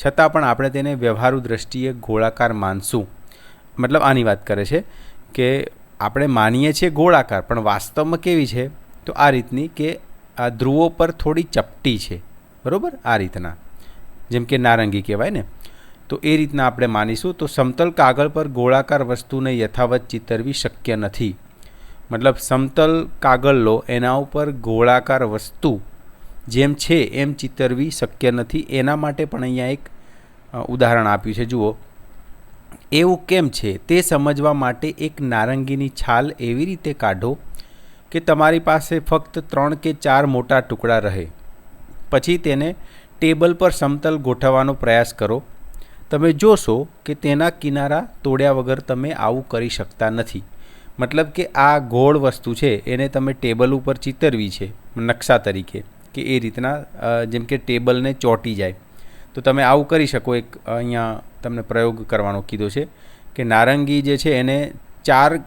છતાં પણ આપણે તેને વ્યવહારુ દ્રષ્ટિએ ગોળાકાર માનશું. મતલબ આની વાત કરે છે કે આપણે માનીએ છીએ ગોળાકાર, પણ વાસ્તવમાં કેવી છે? તો આ રીતની કે આ ધ્રુવો પર થોડી ચપટી છે, બરાબર, આ રીતના, જેમ કે નારંગી કહેવાય ને, તો એ રીતના આપણે માનીશું. તો સમતલ કાગળ પર ગોળાકાર વસ્તુને યથાવત ચિતરવી શક્ય નથી. મતલબ સમતલ કાગળ લો, એના ઉપર ગોળાકાર વસ્તુ જેમ છે એમ ચિતરવી શક્ય નથી. એના માટે પણ અહીંયા એક ઉદાહરણ આપ્યું છે, જુઓ. એવું કેમ છે તે સમજવા માટે એક નારંગીની છાલ એવી રીતે કાઢો કે તમારી પાસે ફક્ત 3 કે 4 મોટા ટુકડા રહે. પછી તેને ટેબલ પર સમતલ ગોઠવવાનો પ્રયાસ કરો. તમે જોશો કે તેના કિનારા તોડ્યા વગર તમે આવું કરી શકતા નથી. મતલબ કે આ ગોળ વસ્તુ છે એને તમે ટેબલ ઉપર ચિતરવી છે નકશા તરીકે, કે એ રીતના જેમ કે ટેબલને ચોંટી જાય. તો તમે આવું કરી શકો. એક અહીંયા તમને પ્રયોગ કરવાનો કીધો છે કે નારંગી જે છે એને 4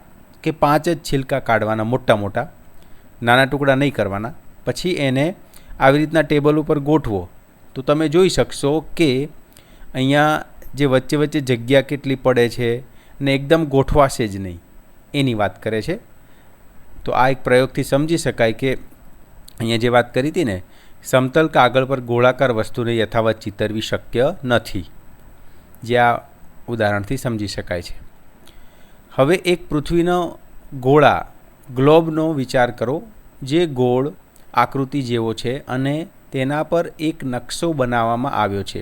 કે 5 જ છિલકા કાઢવાના, મોટા મોટા, નાના ટુકડા નહીં કરવાના. પછી એને આવી રીતના ટેબલ ઉપર ગોઠવો તો તમે જોઈ શકશો કે અહીંયા જે વચ્ચે વચ્ચે જગ્યા કેટલી પડે છે અને એકદમ ગોઠવાશે જ નહીં, એની વાત કરે છે. તો આ એક પ્રયોગથી સમજી શકાય કે અહીંયા જે વાત કરી હતી ને, સમતલ કાગળ પર ગોળાકાર વસ્તુને યથાવત ચિતરવી શક્ય નથી, જે આ ઉદાહરણથી સમજી શકાય છે. હવે એક પૃથ્વીનો ગોળા ગ્લોબનો વિચાર કરો, જે ગોળ આકૃતિ જેવો છે અને તેના પર એક નકશો બનાવવામાં આવ્યો છે.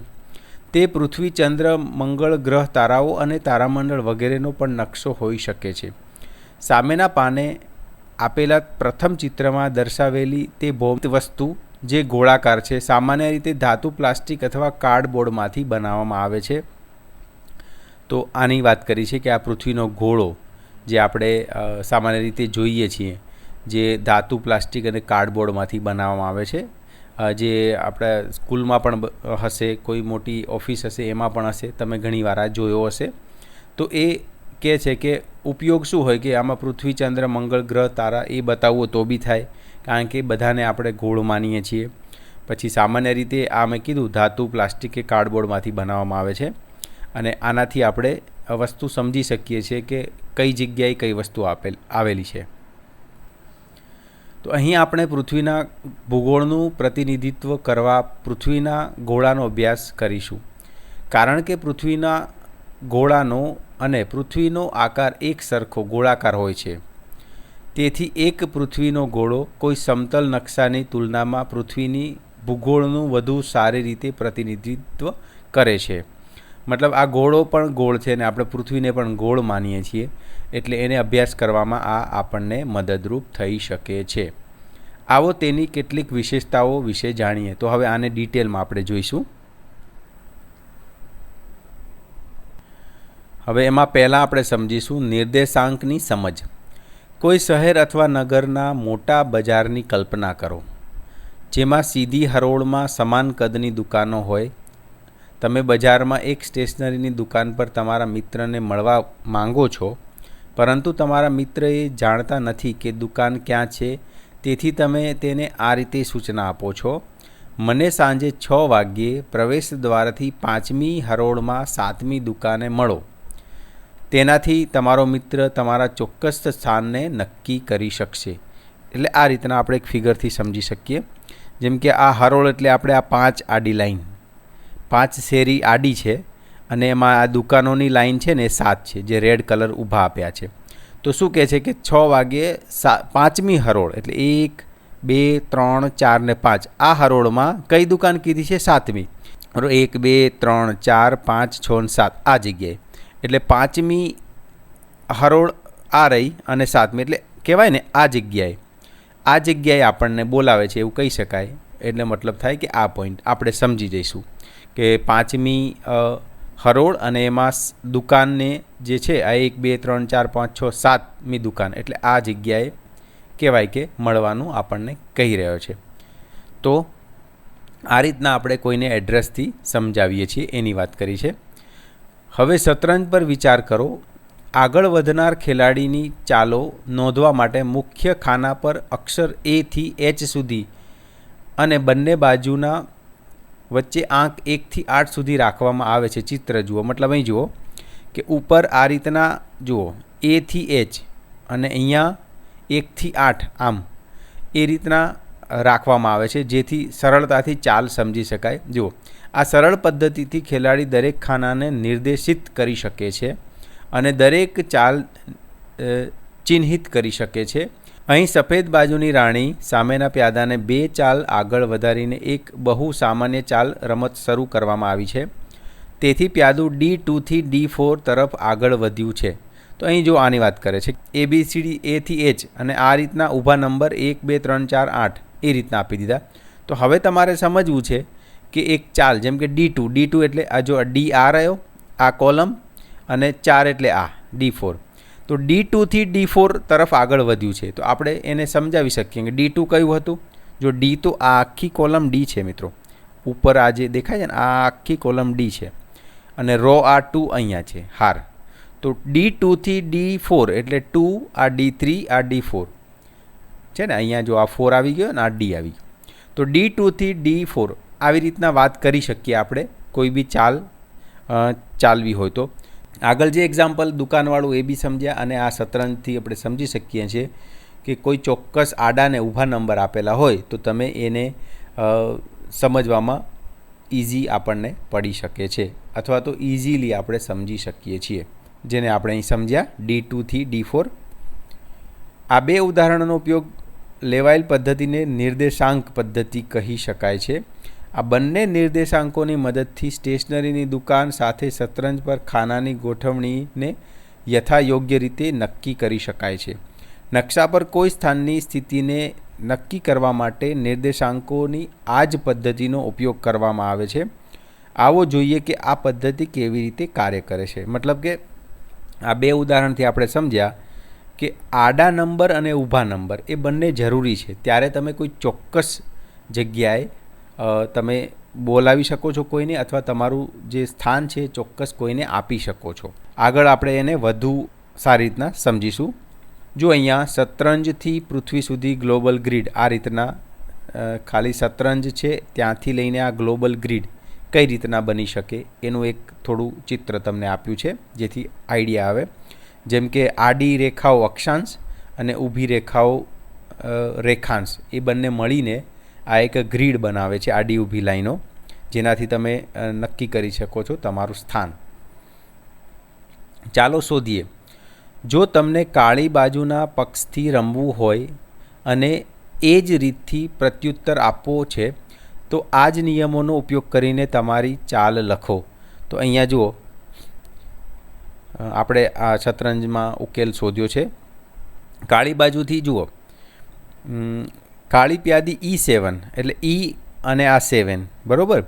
તે પૃથ્વી, ચંદ્ર, મંગળ ગ્રહ, તારાઓ અને તારામંડળ વગેરેનો પણ નકશો હોઈ શકે છે. સામેના પાને આપેલા પ્રથમ ચિત્રમાં દર્શાવેલી તે ભૌમિક વસ્તુ જે ગોળાકાર છે, સામાન્ય રીતે ધાતુ, પ્લાસ્ટિક અથવા કાર્ડબોર્ડમાંથી બનાવવામાં આવે છે. તો આની વાત કરી છે કે આ પૃથ્વીનો ગોળો જે આપણે સામાન્ય રીતે જોઈએ છીએ, જે ધાતુ, પ્લાસ્ટિક અને કાર્ડબોર્ડમાંથી બનાવવામાં આવે છે, જે આપણા સ્કૂલમાં પણ હશે, કોઈ મોટી ઓફિસ હશે એમાં પણ હશે, તમે ઘણીવાર આ જોયો હશે. તો એ કહે છે કે ઉપયોગ શું હોય કે આમાં પૃથ્વી, ચંદ્ર, મંગળ ગ્રહ, તારા એ બતાવવો તો બી થાય, કારણ કે બધાને આપણે ગોળ માનીએ છીએ. પછી સામાન્ય રીતે આ મેં કીધું ધાતુ, પ્લાસ્ટિક કે કાર્ડબોર્ડમાંથી બનાવવામાં આવે છે, અને આનાથી આપણે વસ્તુ સમજી શકીએ છીએ કે કઈ જગ્યાએ કઈ વસ્તુ આવેલી છે. તો અહીં આપણે પૃથ્વીના ભૂગોળનું પ્રતિનિધિત્વ કરવા પૃથ્વીના ગોળાનો અભ્યાસ કરીશું, કારણ કે પૃથ્વીના ગોળાનો અને પૃથ્વીનો આકાર એક સરખો ગોળાકાર હોય છે. તેથી એક પૃથ્વીનો ગોળો કોઈ સમતલ નકશાની તુલનામાં પૃથ્વીની ભૂગોળનું વધુ સારી રીતે પ્રતિનિધિત્વ કરે છે. મતલબ આ ગોળો પણ ગોળ છે અને આપણે પૃથ્વીને પણ ગોળ માનીએ છીએ, એટલે એને અભ્યાસ કરવામાં આ આપણને મદદરૂપ થઈ શકે છે. આવો તેની કેટલીક વિશેષતાઓ વિશે જાણીએ. તો હવે આને ડિટેલમાં આપણે જોઈશું. હવે એમાં પહેલાં આપણે સમજીશું નિર્દેશાંકની સમજ. કોઈ શહેર અથવા નગરના મોટા બજારની કલ્પના કરો, જેમાં સીધી હરોળમાં સમાન કદની દુકાનો હોય. તમે બજારમાં એક સ્ટેશનરીની દુકાન પર તમારા મિત્રને મળવા માંગો છો, પરંતુ તમારા મિત્ર એ જાણતા નથી કે દુકાન ક્યાં છે. તેથી તમે તેને આ રીતે સૂચના આપો છો: મને સાંજે 6 વાગ્યે પ્રવેશ દ્વારથી 5મી હરોળમાં 7મી દુકાને મળો. તેનાથી તમારો મિત્ર તમારા ચોક્કસ સ્થાનને નક્કી કરી શકશે. એટલે આ રીતના આપણે એક ફિગરથી સમજી શકીએ. જેમ કે આ હરોળ એટલે આપણે આ 5 આડી લાઈન, 5 શેરી આડી છે, અને એમાં આ દુકાનોની લાઈન છે ને એ 7 છે, જે રેડ કલર ઊભા આપ્યા છે. તો શું કહે છે કે 6 વાગ્યે 5મી હરોળ એટલે 1, 2, 3, 4 ને 5 આ હરોળમાં કઈ દુકાન કીધી છે? 7મી. 1, 2, 3, 4, 5, 6 ને 7 આ જગ્યાએ. એટલે 5મી હરોળ આ રહી અને 7મી, એટલે કહેવાય ને આ જગ્યાએ આપણને બોલાવે છે એવું કહી શકાય. એટલે મતલબ થાય કે આ પોઈન્ટ આપણે સમજી જઈશું કે 5મી હરોળ અને એમાં દુકાનને જે છે આ 1, 2, 3, 4, 5, 6, 7મી દુકાન, એટલે આ જગ્યાએ કહેવાય કે મળવાનું આપણને કહી રહ્યો છે. તો આ રીતના આપણે કોઈને એડ્રેસથી સમજાવીએ છીએ એની વાત કરી છે. હવે શતરંજ પર વિચાર કરો. આગળ વધનાર ખેલાડીની ચાલો નોંધવા માટે મુખ્ય ખાના પર અક્ષર A થી H સુધી અને બંને બાજુના વચ્ચે આંક 1 થી 8 સુધી રાખવામાં આવે છે. ચિત્ર જુઓ, મતલબ અહીં જુઓ કે ઉપર આ રીતના જુઓ A થી H અને અહીંયા 1 થી 8 આમ એ રીતના રાખવામાં આવે છે, જેથી સરળતાથી ચાલ સમજી શકાય. જુઓ, આ સરળ પદ્ધતિથી ખેલાડી દરેક ખાનાને નિર્દેશિત કરી શકે છે અને દરેક ચાલ ચિહ્નિત કરી શકે છે. અહીં સફેદ બાજુની રાણી સામેના પ્યાદાને 2 ચાલ આગળ વધારીને એક બહુ સામાન્ય ચાલ રમત શરૂ કરવામાં આવી છે. તેથી પ્યાદું D2 થી D4 તરફ આગળ વધ્યું છે. તો અહીં જો આની વાત કરે છે ABCD A થી H અને આ રીતના ઊભા નંબર 1, 2, 3, 4, 8 એ રીતના આપી દીધા. તો હવે તમારે સમજવું છે કે એક ચાલ જેમ કે D2 એટલે આ જો D આ રહ્યો આ કોલમ અને 4 એટલે આ D4. તો D2 થી D4 તરફ આગળ વધ્યું છે. તો આપણે એને સમજાવી શકીએ કે D2 કયું હતું? જો D તો આ આખી કોલમ D છે મિત્રો, ઉપર આ જે દેખાય છે ને આ આખી કોલમ D છે, અને રો આ 2 અહીંયા છે હાર. તો D2 થી D4 એટલે 2 આ D3 આ D4 છે ને, અહીંયા જો આ 4 આવી ગયો ને આ D આવી ગયો. તો D2 થી D4 આવી રીતના વાત કરી શકીએ આપણે કોઈ બી ચાલ ચાલવી હોય તો. આગળ જે એક્ઝામ્પલ દુકાનવાળું એ બી સમજ્યા, અને આ શતરંજથી આપણે સમજી શકીએ છીએ કે કોઈ ચોક્કસ આડા ને ઊભા નંબર આપેલા હોય તો તમે એને સમજવામાં ઇઝી આપણને પડી શકે છે, અથવા તો ઇઝીલી આપણે સમજી શકીએ છીએ, જેને આપણે અહીં સમજ્યા D2 થી D4. આ બે ઉદાહરણોનો ઉપયોગ લેવાયેલ પદ્ધતિને નિર્દેશાંક પદ્ધતિ કહી શકાય છે. આ બંને નિર્દેશાંકોની મદદથી સ્ટેશનરીની દુકાન સાથે શતરંજ પર ખાનાની ગોઠવણીને યથાયોગ્ય રીતે નક્કી કરી શકાય છે. નકશા પર કોઈ સ્થાનની સ્થિતિને નક્કી કરવા માટે નિર્દેશાંકોની આ જ પદ્ધતિનો ઉપયોગ કરવામાં આવે છે. આવો જોઈએ કે આ પદ્ધતિ કેવી રીતે કાર્ય કરે છે. મતલબ કે આ બે ઉદાહરણથી આપણે સમજ્યા કે આડા નંબર અને ઊભા નંબર એ બંને જરૂરી છે. ત્યારે તમે કોઈ ચોક્કસ જગ્યાએ તમે બોલાવી શકો છો કોઈને, અથવા તમારું જે સ્થાન છે ચોક્કસ કોઈને આપી શકો છો. આગળ આપણે એને વધુ સારી રીતના સમજીશું. જો અહીંયા શતરંજથી પૃથ્વી સુધી ગ્લોબલ ગ્રીડ આ રીતના ખાલી શતરંજ છે ત્યાંથી લઈને આ ગ્લોબલ ગ્રીડ કઈ રીતના બની શકે એનું એક થોડું ચિત્ર તમને આપ્યું છે, જેથી આઈડિયા આવે. જેમ કે આડી રેખાઓ અક્ષાંશ અને ઊભી રેખાઓ રેખાંશ એ બંને મળીને આ એક ગ્રીડ બનાવે છે, આડી ઊભી લાઈનો, જેનાથી તમે નક્કી કરી શકો છો તમારું સ્થાન. ચાલો શોધીએ. જો તમને કાળી બાજુના પક્ષથી રમવું હોય અને એ જ રીતથી પ્રત્યુત્તર આપવો છે તો આ જ નિયમોનો ઉપયોગ કરીને તમારી ચાલ લખો. તો અહીંયા જુઓ, આપણે આ શતરંજમાં ઉકેલ શોધ્યો છે. કાળી બાજુથી જુઓ, કાળી પ્યાદી E7 એટલે E અને આ 7 બરાબર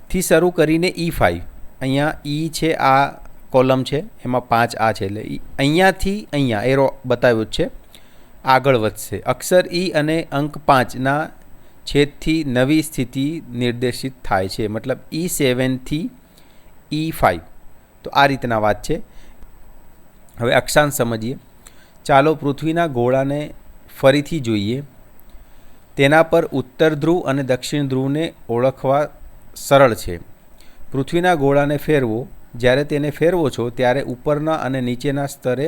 થી શરૂ કરીને E5. અહીંયા E છે, આ કોલમ છે, એમાં 5 આ છે, એટલે અહીંયાથી અહીંયા એરો બતાવ્યો જ છે, આગળ વધશે. અક્ષર E અને અંક 5ના છેદથી નવી સ્થિતિ નિર્દેશિત થાય છે, મતલબ E7 થી E5. તો આ રીતના વાત છે. હવે અક્ષાંશ સમજીએ. ચાલો પૃથ્વીના ગોળાને ફરીથી જોઈએ. તેના પર ઉત્તર ધ્રુવ અને દક્ષિણ ધ્રુવને ઓળખવા સરળ છે. પૃથ્વીના ગોળાને ફેરવો. જ્યારે તેને ફેરવો છો ત્યારે ઉપરના અને નીચેના સ્તરે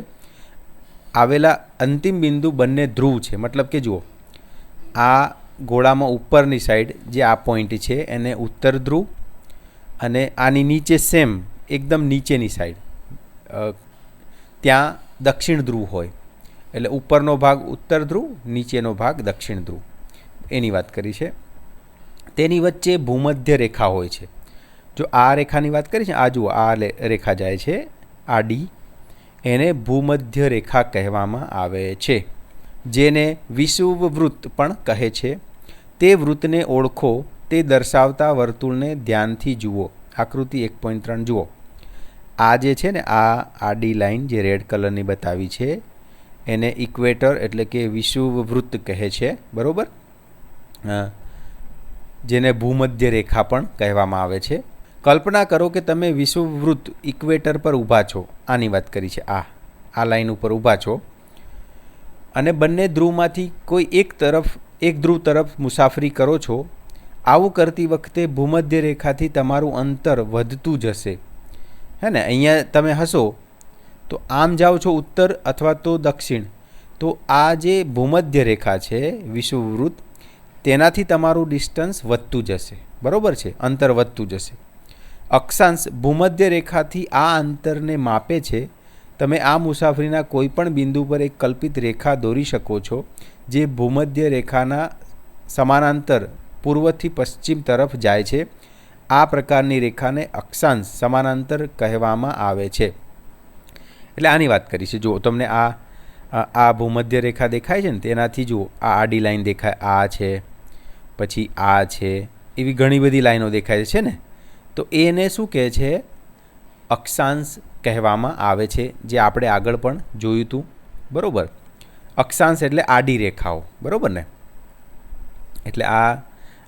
આવેલા અંતિમ બિંદુ બંને ધ્રુવ છે. મતલબ કે જુઓ, આ ગોળામાં ઉપરની સાઈડ જે આ પોઈન્ટ છે એને ઉત્તર ધ્રુવ, અને આની નીચે સેમ એકદમ નીચેની સાઈડ ત્યાં દક્ષિણ ધ્રુવ હોય. એટલે ઉપરનો ભાગ ઉત્તર ધ્રુવ, નીચેનો ભાગ દક્ષિણ ધ્રુવ, એની વાત કરી છે. તેની વચ્ચે ભૂમધ્ય રેખા હોય છે. જો આ રેખાની વાત કરી છે, આ જુઓ આ રેખા જાય છે આડી, એને ભૂમધ્ય રેખા કહેવામાં આવે છે, જેને વિષુવવૃત્ત પણ કહે છે. તે વૃત્તને ઓળખો. તે દર્શાવતા વર્તુળને ધ્યાનથી જુઓ. આકૃતિ 1.3 જુઓ. આ જે છે ને આ આડી લાઈન જે રેડ કલરની બતાવી છે એને ઇક્વેટર એટલે કે વિષુવવૃત્ત કહે છે, બરાબર, જેને ભૂમધ્ય રેખા પણ કહેવામાં આવે છે. કલ્પના કરો કે તમે વિષુવવૃત્ત ઇક્વેટર પર ઊભા છો. આની વાત કરી છે, આ લાઈન ઉપર ઊભા છો અને બંને ધ્રુવમાંથી કોઈ એક ધ્રુવ તરફ મુસાફરી કરો છો. આવું કરતી વખતે ભૂમધ્ય રેખાથી તમારું અંતર વધતું જશે, હે ને. અહીંયા તમે હશો તો આમ જાઓ છો ઉત્તર અથવા તો દક્ષિણ, તો આ જે ભૂમધ્ય રેખા છે વિષુવવૃત્ત, તેનાથી તમારું ડિસ્ટન્સ વધતું જશે, બરાબર છે, અંતર વધતું જશે. અક્ષાંશ ભૂમધ્ય રેખાથી આ અંતરને માપે છે. તમે આ મુસાફરીના કોઈપણ બિંદુ પર એક કલ્પિત રેખા દોરી શકો છો જે ભૂમધ્ય રેખાના સમાનાંતર પૂર્વથી પશ્ચિમ તરફ જાય છે. આ પ્રકારની રેખાને અક્ષાંશ સમાંતર કહેવામાં આવે છે. એટલે આની વાત કરી છે. જુઓ, તમને આ ભૂમધ્ય રેખા દેખાય છે ને, તેનાથી જુઓ આ આડી લાઈન દેખાય, આ છે, પછી આ છે, એવી ઘણી બધી લાઈનો દેખાય છે ને. તો એને શું કહે છે? અક્ષાંશ કહેવામાં આવે છે, જે આપણે આગળ પણ જોયું હતું, બરાબર. અક્ષાંશ એટલે આડી રેખાઓ, બરાબર ને. એટલે આ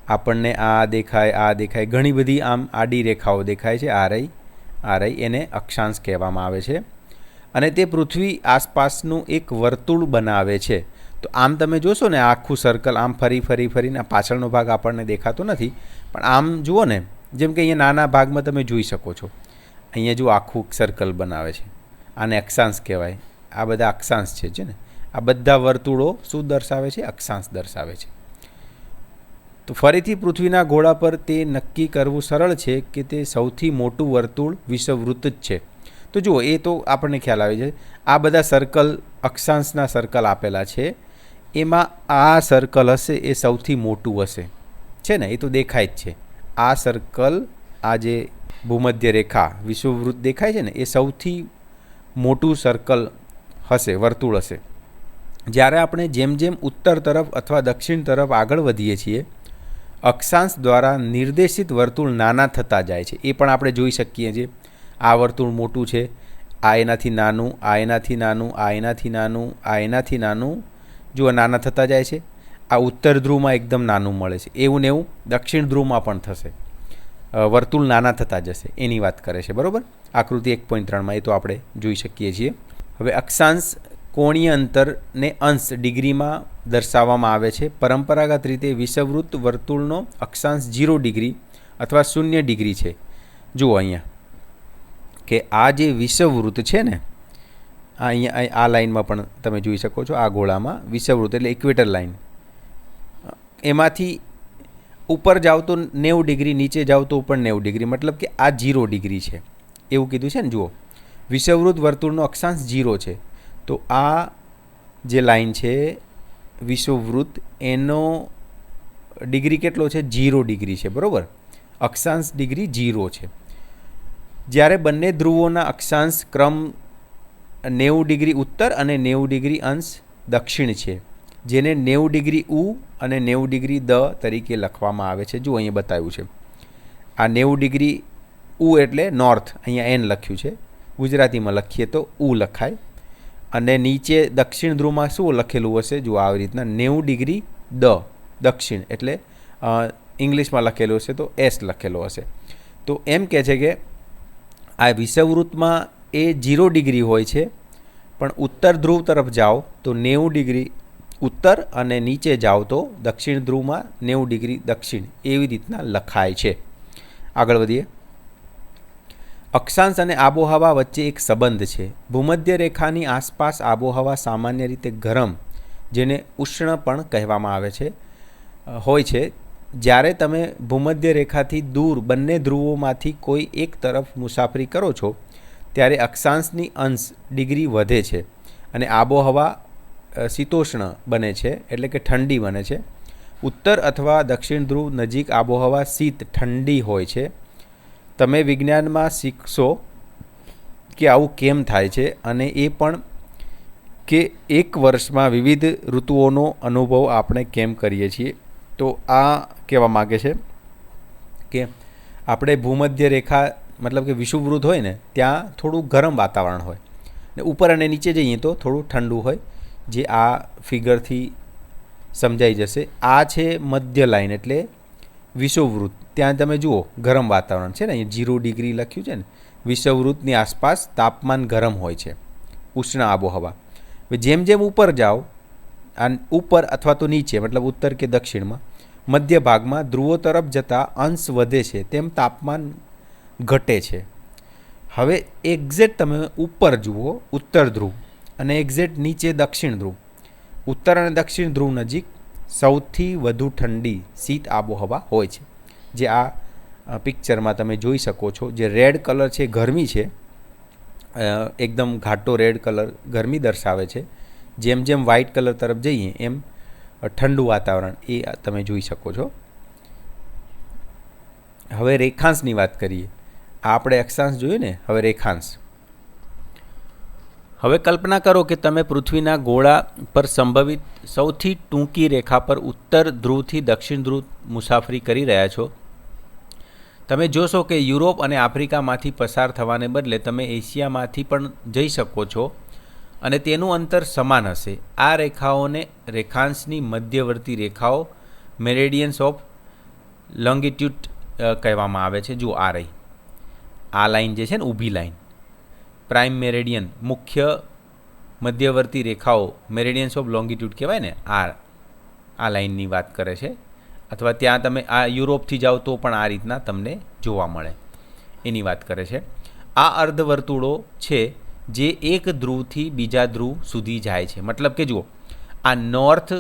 આપણને આ દેખાય, ઘણી બધી આમ આડી રેખાઓ દેખાય છે. આ રહી એને અક્ષાંશ કહેવામાં આવે છે. અને તે પૃથ્વી આસપાસનું એક વર્તુળ બનાવે છે. તો આમ તમે જોશો ને, આખું સર્કલ આમ ફરીને પાછળનો ભાગ આપણને દેખાતો નથી, પણ આમ જુઓ ને, જેમ કે અહીંયા નાના ભાગમાં તમે જોઈ શકો છો, અહીંયા જો આખું સર્કલ બનાવે છે, આને અક્ષાંશ કહેવાય. આ બધા અક્ષાંશ છે ને. આ બધા વર્તુળો શું દર્શાવે છે? અક્ષાંશ દર્શાવે છે. તો ફરીથી પૃથ્વીના ગોળા પર તે નક્કી કરવું સરળ છે કે તે સૌથી મોટું વર્તુળ વિષુવવૃત્ત જ છે. તો જુઓ, એ તો આપણને ખ્યાલ આવે છે. આ બધા સર્કલ, અક્ષાંશના સર્કલ આપેલા છે, એમાં આ સર્કલ હશે એ સૌથી મોટું હશે, છે ને? એ તો દેખાય જ છે. આ સર્કલ, આ જે ભૂમધ્ય રેખા વિષુવવૃત્ત દેખાય છે ને, એ સૌથી મોટું સર્કલ હશે, વર્તુળ હશે. જ્યારે આપણે જેમ જેમ ઉત્તર તરફ અથવા દક્ષિણ તરફ આગળ વધીએ છીએ, અક્ષાંશ દ્વારા નિર્દેશિત વર્તુળ નાના થતા જાય છે. એ પણ આપણે જોઈ શકીએ છીએ. આ વર્તુળ મોટું છે, આ એનાથી નાનું, આ એનાથી નાનું, આ એનાથી નાનું, આ એનાથી નાનું, જુઓ નાના થતા જાય છે. આ ઉત્તર ધ્રુવમાં એકદમ નાનું મળે છે. એવું ને એવું દક્ષિણ ધ્રુવમાં પણ થશે. વર્તુળ નાના થતા જશે, એની વાત કરે છે, બરાબર? આકૃતિ 1.3માં એ તો આપણે જોઈ શકીએ છીએ. હવે અક્ષાંશ કોણીય અંતરને અંશ ડિગ્રીમાં દર્શાવવામાં આવે છે. પરંપરાગત રીતે વિષુવવૃત્ત વર્તુળનો અક્ષાંશ 0 ડિગ્રી અથવા 0 ડિગ્રી છે. જુઓ અહીંયા કે આ જે વિષુવવૃત્ત છે ને, અહીંયા આ લાઇનમાં પણ તમે જોઈ શકો છો. આ ગોળામાં વિષુવવૃત્ત એટલે ઇક્વેટર લાઇન, એમાંથી ઉપર જાઓ તો 90 ડિગ્રી, નીચે જાઓ તો ઉપર 90 ડિગ્રી, મતલબ કે આ 0 ડિગ્રી છે એવું કીધું છે ને. જુઓ, વિષુવવૃત્ત વર્તુળનો અક્ષાંશ 0 છે. તો આ જે લાઈન છે વિષુવવૃત્ત, એનો ડિગ્રી કેટલો છે? 0 ડિગ્રી છે, બરાબર? અક્ષાંશ ડિગ્રી 0 છે. જ્યારે બંને ધ્રુવોના અક્ષાંશ ક્રમ 90 ડિગ્રી ઉત્તર અને 90 ડિગ્રી અંશ દક્ષિણ છે, જેને 90 ડિગ્રી ઉ અને 90 ડિગ્રી દ તરીકે લખવામાં આવે છે. જો અહીંયા બતાવ્યું છે. આ 90 ડિગ્રી ઉ એટલે નોર્થ, અહીંયા એન લખ્યું છે. ગુજરાતીમાં લખીએ તો ઉ લખાય. અને નીચે દક્ષિણ ધ્રુવમાં શું લખેલું હશે? જો આવી રીતના 90 ડિગ્રી દ, દક્ષિણ એટલે ઇંગ્લિશમાં લખેલું હશે તો એસ લખેલો હશે. તો એમ કહે છે કે આ વિષુવવૃત્તમાં એ 0 ડિગ્રી હોય છે, પણ ઉત્તર ધ્રુવ તરફ જાઓ તો 90 ડિગ્રી ઉત્તર અને નીચે જાઓ તો દક્ષિણ ધ્રુવમાં 90 ડિગ્રી દક્ષિણ, એવી રીતના લખાય છે. આગળ વધીએ. અક્ષાંશ અને આબોહવા વચ્ચે એક સંબંધ છે. ભૂમધ્ય રેખાની આસપાસ આબોહવા સામાન્ય રીતે ગરમ, જેને ઉષ્ણ પણ કહેવામાં આવે છે, હોય છે. જ્યારે તમે ભૂમધ્ય રેખાથી દૂર બંને ધ્રુવોમાંથી કોઈ એક તરફ મુસાફરી કરો છો, ત્યારે અક્ષાંશની અંશ ડિગ્રી વધે છે અને આબોહવા શીતોષ્ણ બને છે, એટલે કે ઠંડી બને છે. ઉત્તર અથવા દક્ષિણ ધ્રુવ નજીક આબોહવા શીત ઠંડી હોય છે. તમે વિજ્ઞાનમાં શીખશો કે આવું કેમ થાય છે, અને એ પણ કે એક વર્ષમાં વિવિધ ઋતુઓનો અનુભવ આપણે કેમ કરીએ છીએ. તો આ કહેવા માગે છે કે આપણે ભૂમધ્ય રેખા મતલબ કે વિષુવવૃત્ત હોય ને, ત્યાં થોડું ગરમ વાતાવરણ હોય ને ઉપર અને નીચે જઈએ તો થોડું ઠંડુ હોય, જે આ ફિગરથી સમજાઈ જશે. આ છે મધ્ય લાઈન એટલે વિષુવવૃત્ત. ત્યાં તમે જુઓ ગરમ વાતાવરણ છે ને, અહીંયા 0 ડિગ્રી લખ્યું છે ને. વિષુવવૃત્તની આસપાસ તાપમાન ગરમ હોય છે, ઉષ્ણ આબોહવા. જેમ જેમ ઉપર જાઓ, ઉપર અથવા તો નીચે મતલબ ઉત્તર કે દક્ષિણમાં, મધ્ય ભાગમાં ધ્રુવો તરફ જતાં અંશ વધે છે, તેમ તાપમાન ઘટે છે. હવે એક્ઝેક્ટ તમે ઉપર જુઓ ઉત્તર ધ્રુવ અને એક્ઝેક્ટ નીચે દક્ષિણ ધ્રુવ. ઉત્તર અને દક્ષિણ ધ્રુવ નજીક સૌથી વધુ ઠંડી શીત આબોહવા હોય છે, જે આ પિક્ચરમાં તમે જોઈ શકો છો. જે રેડ કલર છે ગરમી છે, એકદમ ઘાટો રેડ કલર ગરમી દર્શાવે છે. જેમ જેમ વ્હાઇટ કલર તરફ જઈએ એમ ઠંડુ વાતાવરણ એ તમે જોઈ શકો છો. હવે રેખાંશની વાત કરીએ. આપણે અક્ષાંશ જોયું ને, હવે રેખાંશ. હવે કલ્પના કરો કે તમે પૃથ્વીના ગોળા પર સંભવિત સૌથી ટૂંકી રેખા પર ઉત્તર ધ્રુવથી દક્ષિણ ધ્રુવ મુસાફરી કરી રહ્યા છો. તમે જોશો કે યુરોપ અને આફ્રિકામાંથી પસાર થવાને બદલે તમે એશિયામાંથી પણ જઈ શકો છો અને તેનું અંતર સમાન હશે. આ રેખાઓને રેખાંશની મધ્યવર્તી રેખાઓ, મેરેડિયન્સ ઓફ લોંગિટ્યુડ કહેવામાં આવે છે. જો આ રહી આ લાઈન જે છે ને, ઊભી લાઈન, પ્રાઇમ મેરેડિયન, મુખ્ય મધ્યવર્તી રેખાઓ મેરેડિયન્સ ઓફ લોંગિટ્યુડ કહેવાય ને, આ લાઈનની વાત કરે છે. અથવા ત્યાં તમે આ યુરોપથી જાઓ તો પણ આ રીતના તમને જોવા મળે, એની વાત કરે છે. આ અર્ધવર્તુળો છે જે એક ધ્રુવથી બીજા ધ્રુવ સુધી જાય છે. મતલબ કે જુઓ, આ નોર્થ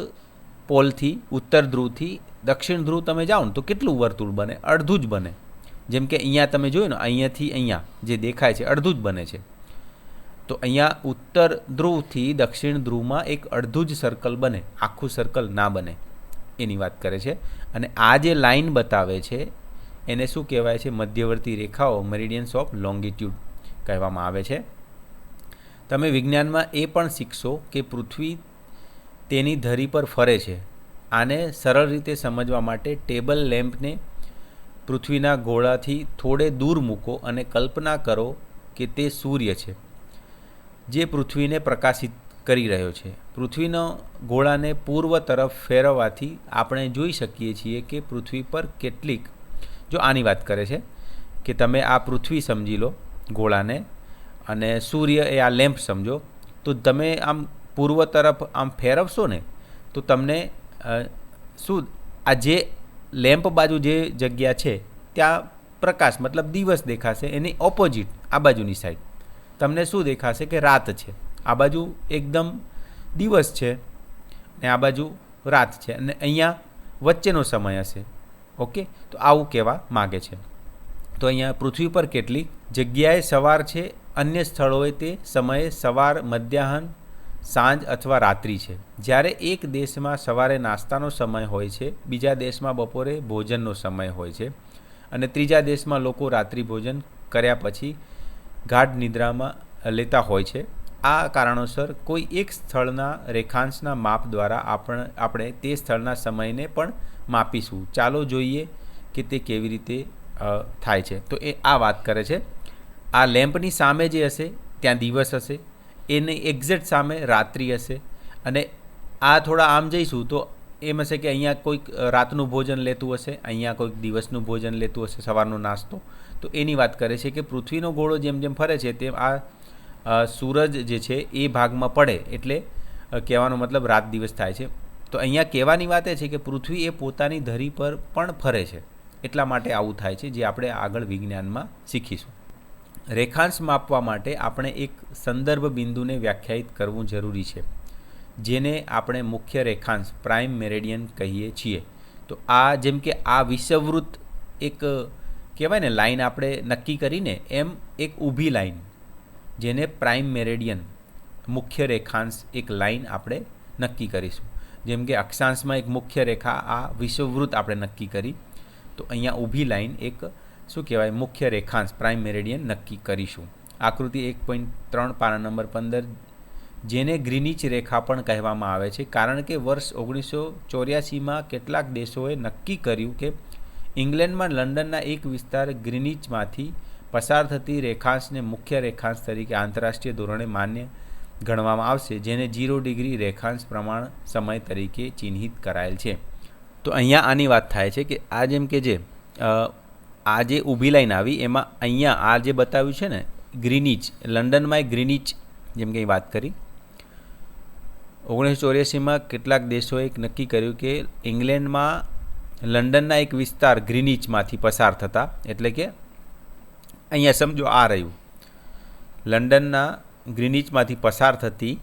પોલથી ઉત્તર ધ્રુવથી દક્ષિણ ધ્રુવ તમે જાઓ ને તો કેટલું વર્તુળ બને? અડધું જ બને. જેમ કે અહીંયા તમે જોયું ને, અહીંયાથી અહીંયા જે દેખાય છે અડધું જ બને છે. તો અહીંયા ઉત્તર ધ્રુવથી દક્ષિણ ધ્રુવમાં એક અડધું જ સર્કલ બને, આખું સર્કલ ના બને, એની વાત કરે છે. અને આ જે લાઈન બતાવે છે એને શું કહેવાય છે? મધ્યવર્તી રેખાઓ, મેરિડિયન્સ ઓફ લોંગિટ્યુડ કહેવામાં આવે છે. તમે વિજ્ઞાનમાં એ પણ શીખશો કે પૃથ્વી તેની ધરી પર ફરે છે. આને સરળ રીતે સમજવા માટે ટેબલ લેમ્પને પૃથ્વીના ગોળાથી થોડે દૂર મૂકો અને કલ્પના કરો કે તે સૂર્ય છે જે પૃથ્વીને પ્રકાશિત કરી રહ્યો છે. પૃથ્વીનો ગોળાને પૂર્વ તરફ ફેરવવાથી આપણે જોઈ શકીએ છીએ કે પૃથ્વી પર કેટલીક, જો આની વાત કરે છે કે તમે આ પૃથ્વી સમજી લો ગોળાને, અને સૂર્ય એ આ લેમ્પ સમજો, તો તમે આમ પૂર્વ તરફ આમ ફેરવશો ને તો તમને શું આ જે લેમ્પ બાજુ જે જગ્યા છે ત્યાં પ્રકાશ મતલબ દિવસ દેખાશે. એની ઓપોઝિટ આ બાજુની સાઈડ તમને શું દેખાશે કે રાત છે. આ બાજુ એકદમ દિવસ છે ને આ બાજુ રાત છે, અને અહીંયા વચ્ચેનો સમય હશે. ઓકે, તો આવું કહેવા માગે છે. તો અહીંયા પૃથ્વી પર કેટલીક જગ્યાએ સવાર છે, અન્ય સ્થળોએ તે સમયે સવાર, મધ્યાહન, સાંજ અથવા રાત્રિ છે. જ્યારે એક દેશમાં સવારે નાસ્તાનો સમય હોય છે, બીજા દેશમાં બપોરે ભોજનનો સમય હોય છે, અને ત્રીજા દેશમાં લોકો રાત્રિ ભોજન કર્યા પછી ગાઢ નિદ્રામાં લેતા હોય છે. આ કારણોસર કોઈ એક સ્થળના રેખાંશના માપ દ્વારા આપણે તે સ્થળના સમયને પણ માપીશું. ચાલો જોઈએ કે તે કેવી રીતે થાય છે. તો એ આ વાત કરે છે. આ લેમ્પની સામે જે હશે ત્યાં દિવસ હશે, એની એક્ઝેક્ટ સામે રાત્રિ હશે, અને આ થોડા આમ જઈશું તો એમ હશે કે અહીંયા કોઈક રાતનું ભોજન લેતું હશે, અહીંયા કોઈક દિવસનું ભોજન લેતું હશે, સવારનો નાસ્તો. તો એની વાત કરે છે કે પૃથ્વીનો ગોળો જેમ જેમ ફરે છે તેમ આ સૂરજ જે છે એ ભાગમાં પડે એટલે કહેવાનો મતલબ રાત દિવસ થાય છે. તો અહીંયા કહેવાની વાત એ છે કે પૃથ્વી એ પોતાની ધરી પર પણ ફરે છે, એટલા માટે આવું થાય છે, જે આપણે આગળ વિજ્ઞાનમાં શીખીશું. રેખાંશ માપવા માટે આપણે એક સંદર્ભ બિંદુને વ્યાખ્યાયિત કરવું જરૂરી છે, જેને આપણે મુખ્ય રેખાંશ પ્રાઇમ મેરેડિયન કહીએ છીએ. તો આ જેમ કે આ વિષુવવૃત્ત એક કહેવાય ને લાઈન આપણે નક્કી કરીને, એમ એક ઊભી લાઈન જેને પ્રાઇમ મેરેડિયન મુખ્ય રેખાંશ એક લાઈન આપણે નક્કી કરીશું. જેમ કે અક્ષાંશમાં એક મુખ્ય રેખા આ વિષુવવૃત્ત આપણે નક્કી કરી, તો અહીંયા ઊભી લાઈન એક શું કહેવાય મુખ્ય રેખાંશ પ્રાઇમ મેરેડિયન નક્કી કરીશું. આકૃતિ 1.3 પાના નંબર 15, જેને ગ્રીનિચ રેખા પણ કહેવામાં આવે છે, કારણ કે વર્ષ 1984માં કેટલાક દેશોએ નક્કી કર્યું કે ઇંગ્લેન્ડમાં લંડનના એક વિસ્તાર ગ્રીનિચમાંથી પસાર થતી રેખાંશને મુખ્ય રેખાંશ તરીકે આંતરરાષ્ટ્રીય ધોરણે માન્ય ગણવામાં આવશે, જેને 0 ડિગ્રી રેખાંશ પ્રમાણ સમય તરીકે ચિહ્નિત કરાયેલ છે. તો અહીંયા આની વાત થાય છે કે આ જેમ કે જે આ જે ઊભી લાઈન આવી એમાં અહીંયા આ જે બતાવ્યું છે ને ગ્રીનિચ, લંડનમાં ગ્રીનિચ જેમ કે વાત કરી, 1984માં કેટલાક દેશોએ નક્કી કર્યું કે ઇંગ્લેન્ડમાં લંડનના એક વિસ્તાર ગ્રીનિચમાંથી પસાર થતા, એટલે કે અહીંયા સમજો આ રહ્યું લંડનના ગ્રીનિચમાંથી પસાર થતી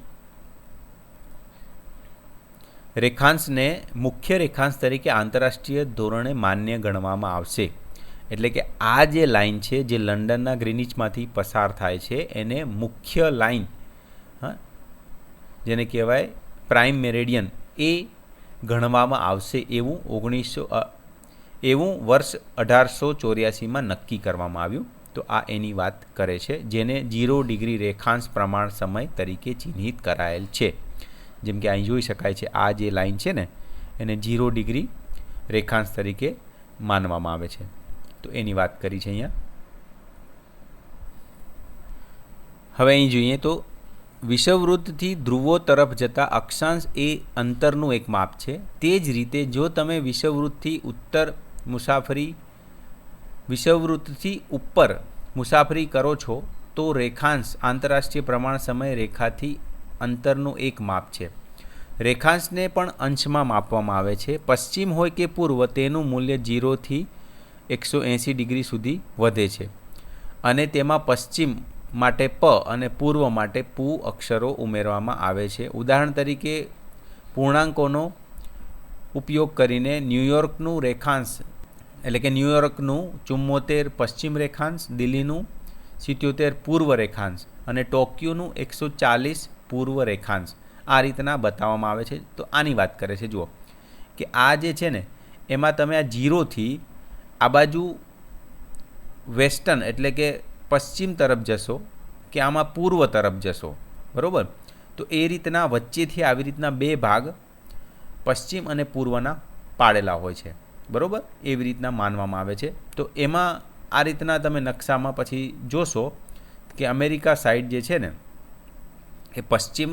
રેખાંશને મુખ્ય રેખાંશ તરીકે આંતરરાષ્ટ્રીય ધોરણે માન્ય ગણવામાં આવશે. એટલે કે આ જે લાઈન છે જે લંડનના ગ્રીનિચમાંથી પસાર થાય છે એને મુખ્ય લાઈન, જેને કહેવાય પ્રાઇમ મેરેડિયન, એ ગણવામાં આવશે એવું વર્ષ 1884માં નક્કી કરવામાં આવ્યું. તો આ એની વાત કરે છે, જેને 0 ડિગ્રી રેખાંશ પ્રમાણ સમય તરીકે ચિહ્નિત કરાયેલ છે. જેમ કે અહીં જોઈ શકાય છે આ જે લાઈન છે ને એને 0 ડિગ્રી રેખાંશ તરીકે માનવામાં આવે છે. તો એની વાત કરી છે અહીંયા. હવે અહીં જોઈએ તો વિષુવવૃત્તથી ધ્રુવો તરફ જતા અક્ષાંશ એ અંતરનું એક માપ છે. તે જ રીતે જો તમે વિષુવવૃત્તથી ઉપર મુસાફરી કરો છો તો રેખાંશ આંતરરાષ્ટ્રીય પ્રમાણ સમય રેખાથી અંતરનું એક માપ છે. રેખાંશને પણ અંશમાં માપવામાં આવે છે. પશ્ચિમ હોય કે પૂર્વ, તેનું મૂલ્ય 0 થી 180 ડિગ્રી સુધી વધે છે, અને તેમાં પશ્ચિમ માટે પ અને પૂર્વ માટે પુ અક્ષરો ઉમેરવામાં આવે છે. ઉદાહરણ તરીકે પૂર્ણાંકોનો ઉપયોગ કરીને ન્યૂયોર્કનું રેખાંશ એટલે કે ન્યૂયોર્કનું 74 પશ્ચિમ રેખાંશ, દિલ્હીનું 77 પૂર્વ રેખાંશ અને ટોક્યોનું 140 પૂર્વ રેખાંશ આ રીતના બતાવવામાં આવે છે. તો આની વાત કરે છે. જુઓ કે આ જે છે ને એમાં તમે આ 0થી આ બાજુ વેસ્ટર્ન એટલે કે પશ્ચિમ તરફ જશો કે આમાં પૂર્વ તરફ જશો, બરાબર? તો એ રીતના વચ્ચેથી આવી રીતના બે ભાગ પશ્ચિમ અને પૂર્વના પાડેલા હોય છે, બરાબર? એવી રીતના માનવામાં આવે છે. તો એમાં આ રીતના તમે નકશામાં પછી જોશો કે અમેરિકા સાઈડ જે છે ને એ પશ્ચિમ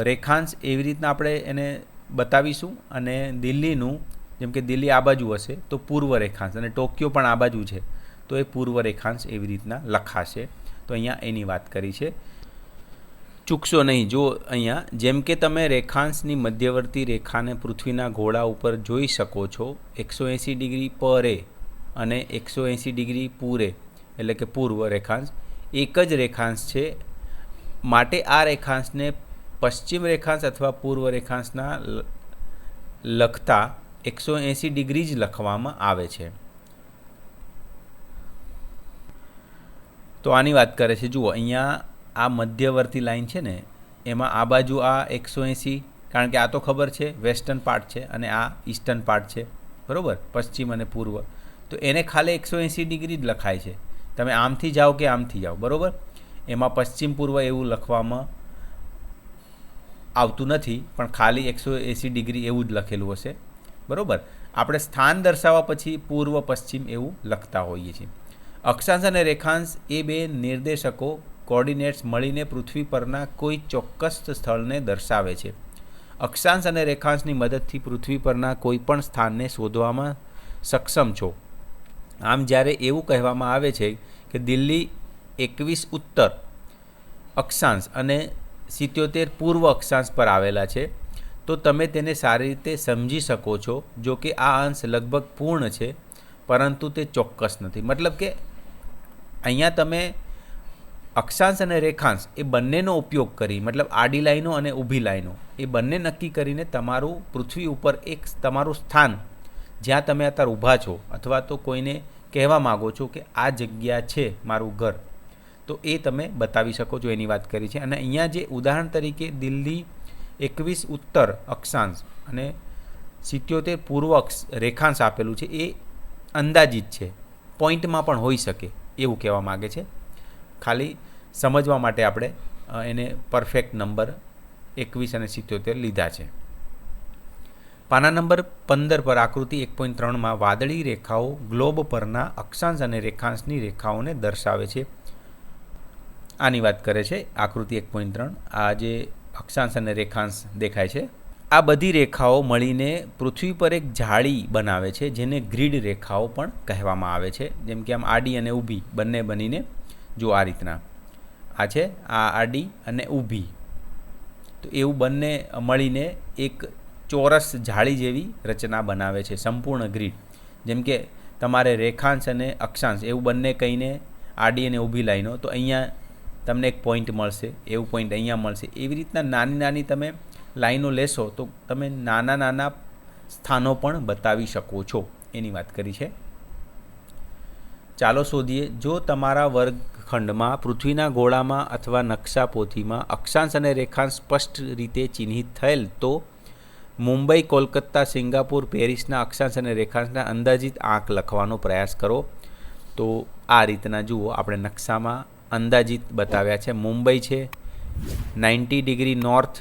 રેખાંશ એવી રીતના આપણે એને બતાવીશું અને દિલ્હીનું જેમ કે દિલ્હી આ બાજુ હશે તો પૂર્વ રેખાંશ અને ટોક્યો પણ આ બાજુ છે તો એ પૂર્વ રેખાંશ એવી રીતના લખાશે. તો અહીંયા એની વાત કરી છે. ચૂકશો નહીં. જો અહીંયા જેમ કે તમે રેખાંશની મધ્યવર્તી રેખાને પૃથ્વીના ગોળા ઉપર જોઈ શકો છો 180 ડિગ્રી પરે અને 180 ડિગ્રી પૂરે એટલે કે પૂર્વ રેખાંશ એક જ રેખાંશ છે. માટે આ રેખાંશને પશ્ચિમ રેખાંશ અથવા પૂર્વ રેખાંશના લખતા 180 ડિગ્રી જ લખવામાં આવે છે. તો આની વાત કરે છે. જુઓ અહીંયા આ મધ્યવર્તી લાઈન છે ને એમાં આ બાજુ આ 180 કારણ કે આ તો ખબર છે વેસ્ટર્ન પાર્ટ છે અને આ ઈસ્ટર્ન પાર્ટ છે, બરાબર? પશ્ચિમ અને પૂર્વ. તો એને ખાલી 180 ડિગ્રી જ લખાય છે. તમે આમથી જાઓ કે આમથી જાઓ, બરાબર? એમાં પશ્ચિમ પૂર્વ એવું લખવામાં આવતું નથી પણ ખાલી 180 ડિગ્રી એવું જ લખેલું હશે, બરાબર? આપણે સ્થાન દર્શાવવા પછી પૂર્વ પશ્ચિમ એવું લખતા હોઈએ છીએ. અક્ષાંશ અને રેખાંશ એ બે નિર્દેશકો કોઓર્ડિનેટ્સ મળીને પૃથ્વી પરના કોઈ ચોક્કસ સ્થળને દર્શાવે છે. અક્ષાંશ અને રેખાંશની મદદથી પૃથ્વી પરના કોઈ પણ સ્થાનને શોધવામાં સક્ષમ છો. આમ જ્યારે એવું કહેવામાં આવે છે કે દિલ્હી 21 ઉત્તર અક્ષાંશ અને 77 પૂર્વ અક્ષાંશ પર આવેલા છે તો તમે તેને સારી રીતે સમજી શકો છો. જો કે આ અંશ લગભગ પૂર્ણ છે પરંતુ તે ચોક્કસ નથી. મતલબ કે અહીંયા તમે અક્ષાંશ અને રેખાંશ એ બંનેનો ઉપયોગ કરી મતલબ આડી લાઈનો અને ઊભી લાઈનો એ બંને નક્કી કરીને તમારું પૃથ્વી ઉપર એક તમારું સ્થાન જ્યાં તમે અત્યારે ઊભા છો અથવા તો કોઈને કહેવા માગો છો કે આ જગ્યા છે મારું ઘર, તો એ તમે બતાવી શકો છો એની વાત કરી છે. અને અહીંયા જે ઉદાહરણ તરીકે દિલ્હી 21 ઉત્તર અક્ષાંશ અને 77 પૂર્વ રેખાંશ આપેલું છે એ અંદાજિત છે, પોઈન્ટમાં પણ હોઈ શકે એવું કહેવા માગે છે. ખાલી સમજવા માટે આપણે એને પરફેક્ટ નંબર 21 અને 77 લીધા છે. પાના નંબર 15 પર આકૃતિ 1.3માં વાદળી રેખાઓ ગ્લોબ પરના અક્ષાંશ અને રેખાંશની રેખાઓને દર્શાવે છે. આની વાત કરે છે આકૃતિ 1.3. આ જે અક્ષાંશ અને રેખાંશ દેખાય છે આ બધી રેખાઓ મળીને પૃથ્વી પર એક જાળી બનાવે છે જેને ગ્રીડ રેખાઓ પણ કહેવામાં આવે છે. જેમ કે આમ આડી અને ઊભી બંને બનીને જો આ રીતના આ છે આ આડી અને ઊભી, તો એવું બંને મળીને એક ચોરસ જાળી જેવી રચના બનાવે છે, સંપૂર્ણ ગ્રીડ. જેમ કે તમારે રેખાંશ અને અક્ષાંશ એવું બંને કહીને આડી અને ઊભી લાઈનો તો અહીંયા તમને એક પોઈન્ટ મળશે, એવું પોઈન્ટ અહીંયા મળશે. એવી રીતના નાની નાની તમે લાઈનો લેશો તો તમે નાના નાના સ્થાનો પણ બતાવી શકો છો એની વાત કરી છે. ચાલો શોધીએ. જો તમારા વર્ગખંડમાં પૃથ્વીના ગોળામાં અથવા નકશા પોથીમાં અક્ષાંશ અને રેખાંશ સ્પષ્ટ રીતે ચિહ્નિત થયેલ તો મુંબઈ, કોલકાતા, સિંગાપુર, પેરિસના અક્ષાંશ અને રેખાંશના અંદાજિત આંક લખવાનો પ્રયાસ કરો. તો આ રીતના જુઓ આપણે નકશામાં અંદાજિત બતાવ્યા છે. મુંબઈ છે 90 ડિગ્રી નોર્થ,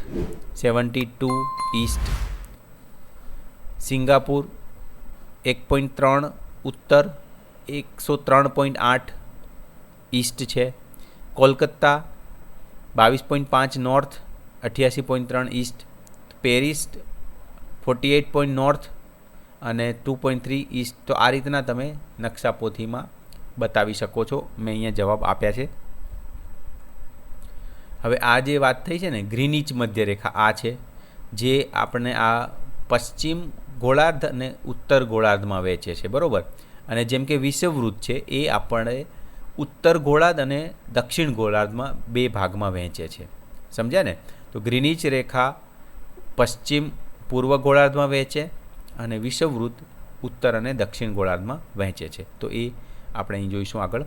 72 ઈસ્ટ. સિંગાપુર 1.3 ઉત્તર, 103.8 ઈસ્ટ છે. Kolkata 22.5 north, 88.3 East. Paris 48 north અને 2.3 ઈસ્ટ. તો આ રીતના તમે નકશા પોથીમાં બતાવી શકો છો. મેં અહીંયા જવાબ આપ્યા છે. હવે આ જે વાત થઈ છે ને ગ્રીનિચ મધ્યરેખા આ છે જે આપણે આ પશ્ચિમ ગોળાર્ધ અને ઉત્તર ગોળાર્ધમાં વહેંચે છે, બરાબર? અને જેમ કે વિષુવવૃત્ત છે એ આપણે ઉત્તર ગોળાર્ધ અને દક્ષિણ ગોળાર્ધમાં બે ભાગમાં વહેંચે છે. સમજ્યા ને? તો ગ્રીનિચ રેખા પશ્ચિમ પૂર્વ ગોળાર્ધમાં વહેંચે અને વિષુવવૃત્ત ઉત્તર અને દક્ષિણ ગોળાર્ધમાં વહેંચે છે. તો એ આપણે અહીં જોઈશું આગળ.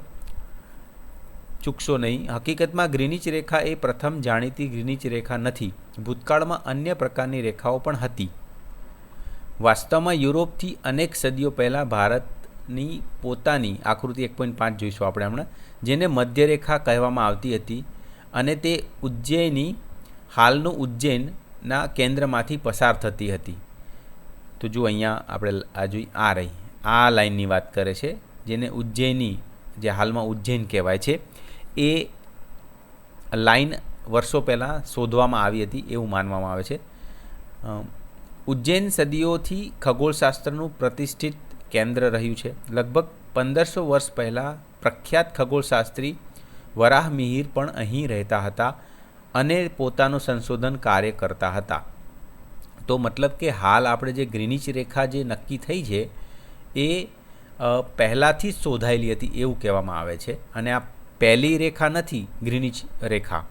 ચૂકશો નહીં. હકીકતમાં ગ્રીનિચ રેખા એ પ્રથમ જાણીતી ગ્રીનિચ રેખા નથી. ભૂતકાળમાં અન્ય પ્રકારની રેખાઓ પણ હતી. વાસ્તવમાં યુરોપથી અનેક સદીઓ પહેલાં ભારતની પોતાની આકૃતિ 1.5 જોઈશું આપણે હમણાં, જેને મધ્યરેખા કહેવામાં આવતી હતી અને તે ઉજ્જૈની હાલનું ઉજ્જૈનના કેન્દ્રમાંથી પસાર થતી હતી. તો જો અહીંયા આપણે આ રહી આ લાઇનની વાત કરે છે, જેને ઉજ્જૈની, જે હાલમાં ઉજ્જૈન કહેવાય છે, એ લાઈન વર્ષો પહેલાં શોધવામાં આવી હતી એવું માનવામાં આવે છે. ઉજ્જૈન સદીઓથી ખગોળશાસ્ત્રનું પ્રતિષ્ઠિત કેન્દ્ર રહ્યું છે. લગભગ 1500 વર્ષ પહેલાં પ્રખ્યાત ખગોળશાસ્ત્રી વરાહ મિહિર પણ અહીં રહેતા હતા અને પોતાનું સંશોધન કાર્ય કરતા હતા. તો મતલબ કે હાલ આપણે જે ગ્રીનિચ રેખા જે નક્કી થઈ છે એ પહેલાંથી જ શોધાયેલી હતી એવું કહેવામાં આવે છે. અને આ પહેલી રેખા નથી ગ્રીનિચ રેખા.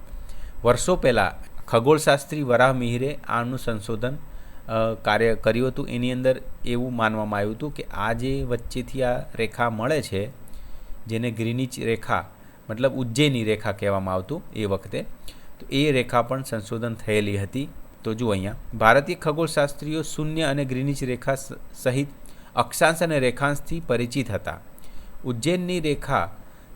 વર્ષો પહેલાં ખગોળશાસ્ત્રી વરાહ મિહિરે આનું સંશોધન કાર્ય કર્યું હતું. એની અંદર એવું માનવામાં આવ્યું હતું કે આ જે વચ્ચેથી આ રેખા મળે છે, જેને ગ્રીનિચ રેખા મતલબ ઉજ્જૈની રેખા કહેવામાં આવતું એ વખતે, તો એ રેખા પણ સંશોધન થયેલી હતી. તો જુઓ અહીંયા ભારતીય ખગોળશાસ્ત્રીઓ શૂન્ય અને ગ્રીનિચ રેખા સહિત અક્ષાંશ અને રેખાંશથી પરિચિત હતા. ઉજ્જૈનની રેખા